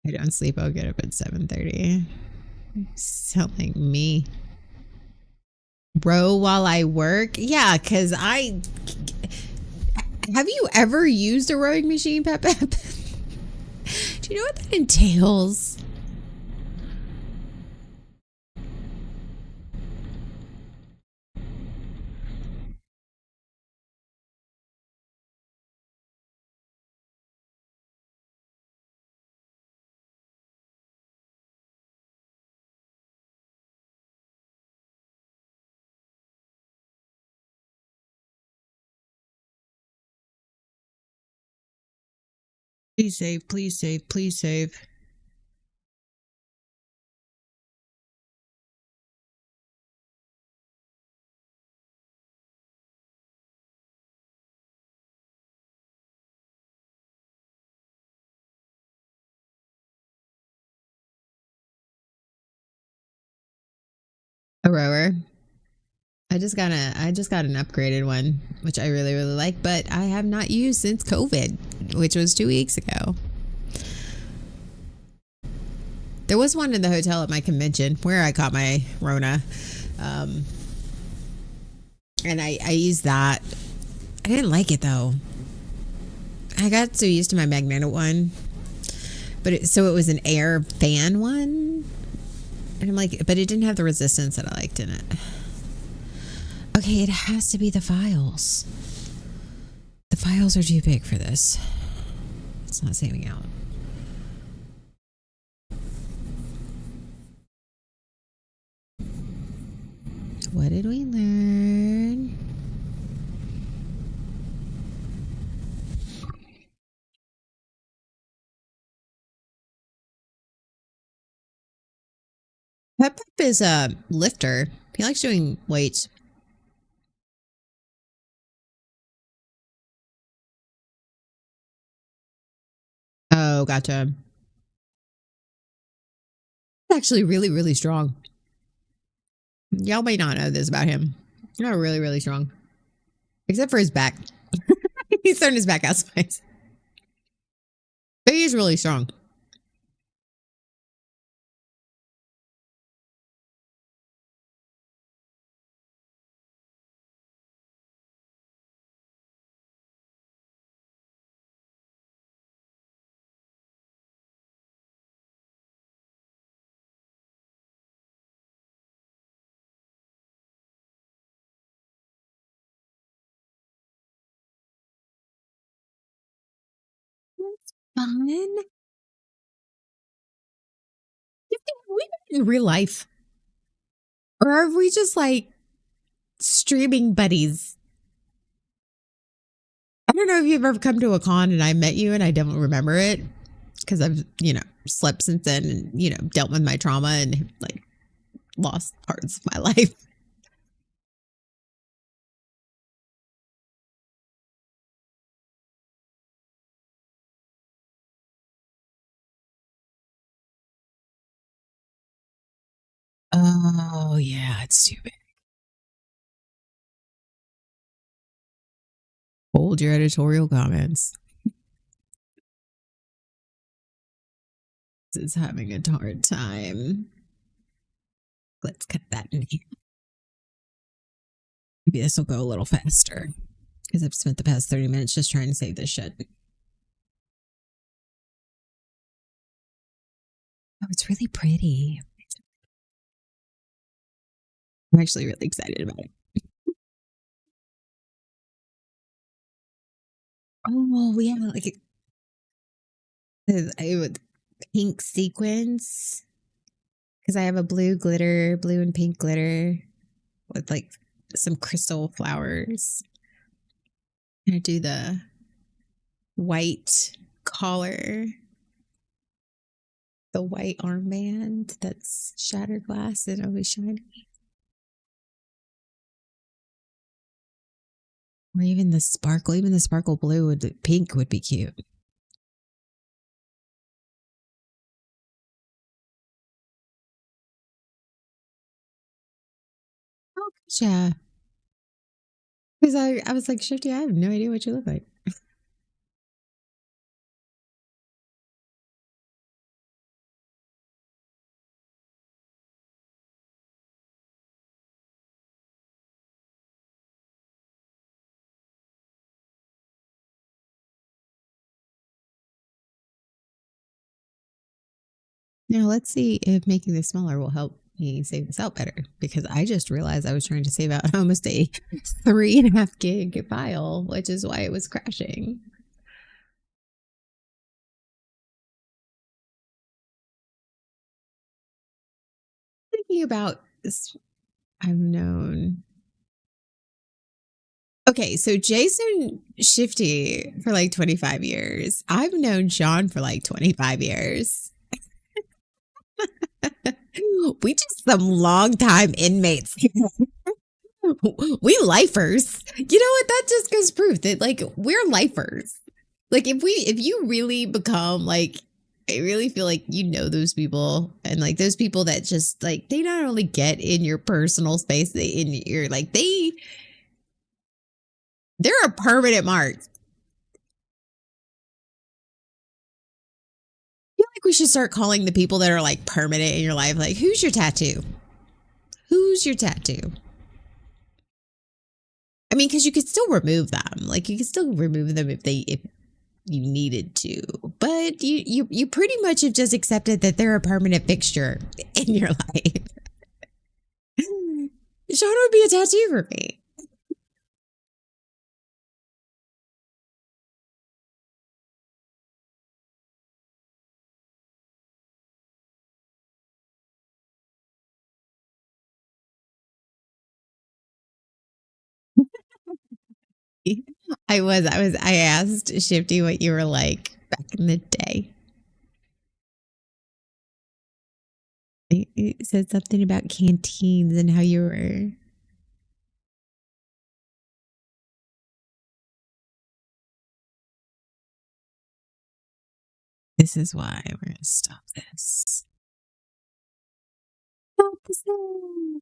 A: I don't sleep. I'll get up at 7:30. Sound like me. Row while I work? Yeah, because I. Have you ever used a rowing machine, Pep Pep? Do you know what that entails? Please save, please save, please save. A rower. I just got an upgraded one, which I really, really like, but I have not used since COVID, which was 2 weeks ago. There was one in the hotel at my convention where I caught my Rona. Um, and I used that. I didn't like it though. I got so used to my magnetic one, but so it was an air fan one, and I'm like, but it didn't have the resistance that I liked in it. Okay, it has to be the files. The files are too big for this. It's not saving out. What did we learn? Pep Pep is a lifter. He likes doing weights. Oh, gotcha. He's actually really, really strong. Y'all may not know this about him. Not really, really strong. Except for his back. He's turned his back out twice. But he's really strong. Fun. We in real life. Or are we just like streaming buddies? I don't know if you've ever come to a con and I met you and I don't remember it because I've, slept since then and, dealt with my trauma and like lost parts of my life. Oh, yeah, it's too bad. Hold your editorial comments. This is having a hard time. Let's cut that in here. Maybe this will go a little faster because I've spent the past 30 minutes just trying to save this shit. Oh, it's really pretty. I'm actually really excited about it. Oh, we have like a pink sequins because I have a blue and pink glitter with like some crystal flowers. I'm gonna do the white collar, the white armband that's shattered glass and always shiny. Or even the sparkle blue pink would be cute. Oh, yeah. Because I was like, Shifty, I have no idea what you look like. Now let's see if making this smaller will help me save this out better. Because I just realized I was trying to save out almost a 3.5 gig file, which is why it was crashing. Thinking about this, I've known. Okay, so Jason Shifty for like 25 years. I've known Sean for like 25 years. We just some long time inmates. We lifers. You know what? That just goes proof that like we're lifers. Like if you really become like I really feel like you know those people and like those people that just like they not only get in your personal space, they in your like they're a permanent mark. I feel like we should start calling the people that are like permanent in your life like who's your tattoo? Who's your tattoo? I mean, because you could still remove them. Like you could still remove them if you needed to, but you pretty much have just accepted that they're a permanent fixture in your life. Sean would be a tattoo for me. I asked Shifty what you were like back in the day. It said something about canteens and how you were. This is why we're gonna stop this. Stop this now.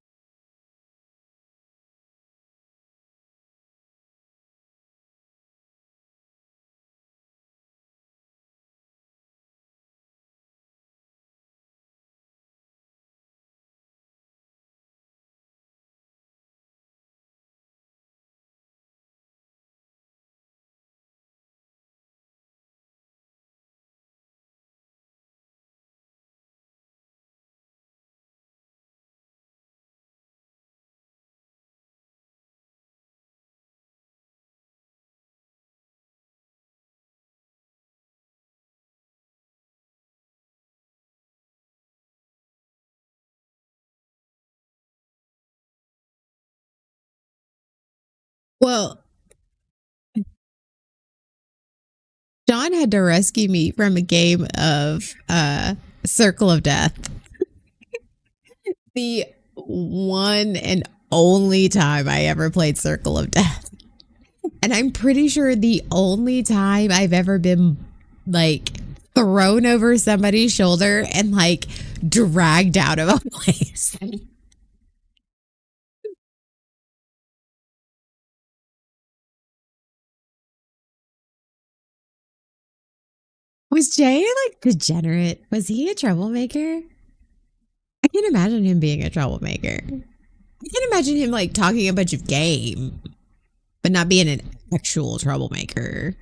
A: Well, John had to rescue me from a game of Circle of Death. The one and only time I ever played Circle of Death. And I'm pretty sure the only time I've ever been like thrown over somebody's shoulder and like dragged out of a place. Was Jay like degenerate? Was he a troublemaker? I can't imagine him being a troublemaker. I can't imagine him like talking a bunch of game, but not being an actual troublemaker.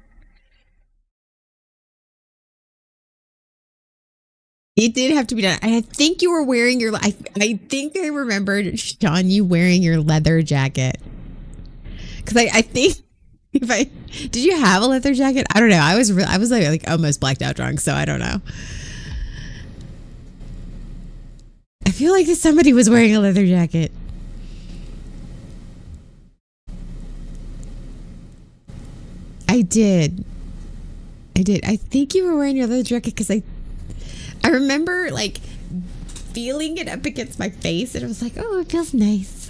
A: It did have to be done. I think you were wearing your. I think I remembered Sean you wearing your leather jacket because I think if I did you have a leather jacket? I don't know. I was like almost blacked out drunk, so I don't know. I feel like somebody was wearing a leather jacket. I did. I did. I think you were wearing your leather jacket because I remember like feeling it up against my face and I was like, oh, it feels nice.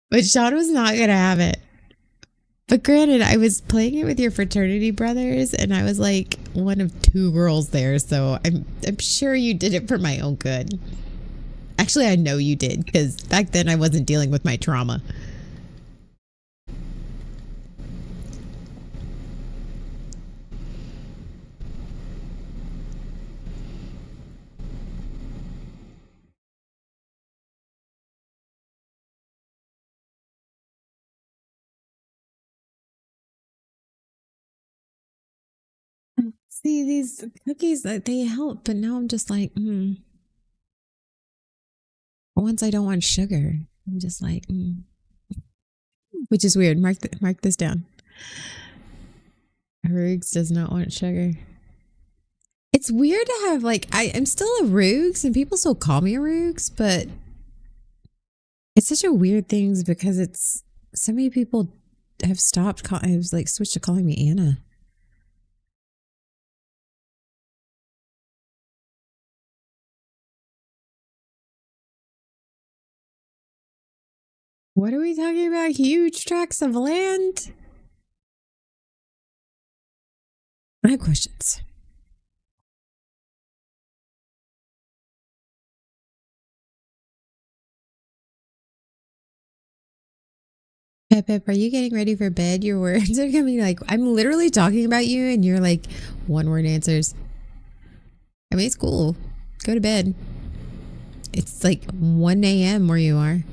A: But Sean was not gonna have it. But granted, I was playing it with your fraternity brothers and I was like one of two girls there, so I'm sure you did it for my own good. Actually, I know you did because back then I wasn't dealing with my trauma. See, these cookies, they help, but now I'm just like, once I don't want sugar, I'm just like, which is weird. Mark this down. Arugs does not want sugar. It's weird to have like I'm still a Rugs and people still call me a Rugs, but it's such a weird thing because it's so many people have have like switched to calling me Anna. What are we talking about? Huge tracts of land? I have questions. Pep, are you getting ready for bed? Your words are coming like I'm literally talking about you and you're like one word answers. I mean, it's cool. Go to bed. It's like 1 a.m. where you are.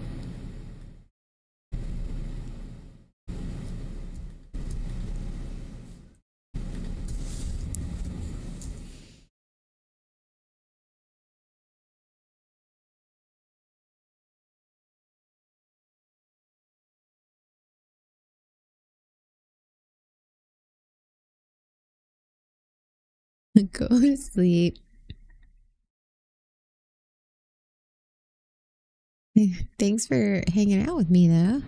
A: Go to sleep. Thanks for hanging out with me, though.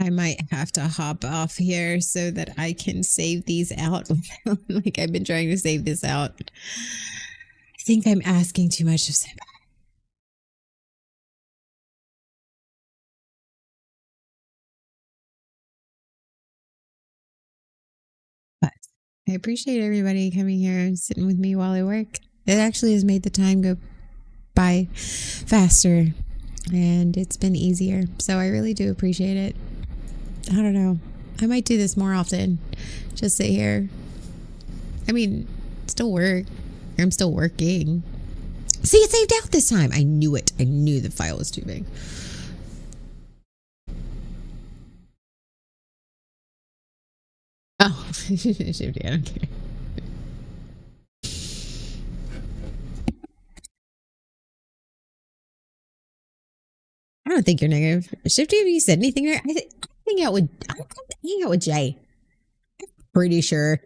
A: I might have to hop off here so that I can save these out. Like I've been trying to save this out. I think I'm asking too much of somebody. But I appreciate everybody coming here and sitting with me while I work. It actually has made the time go by faster and it's been easier. So I really do appreciate it. I don't know. I might do this more often. Just sit here. I mean, still work. I'm still working. See, it saved out this time. I knew it. I knew the file was too big. Oh, Shifty, I don't care. I don't think you're negative. Shifty, have you said anything there? I hang out with Jay. I'm pretty sure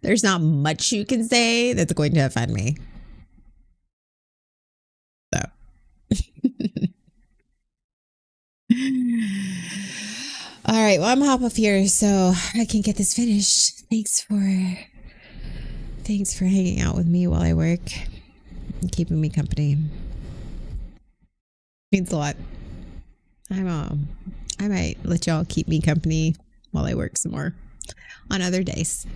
A: there's not much you can say that's going to offend me. So. All right, well, I'm hop off here so I can get this finished. Thanks for hanging out with me while I work and keeping me company. Means a lot. I might let y'all keep me company while I work some more on other days.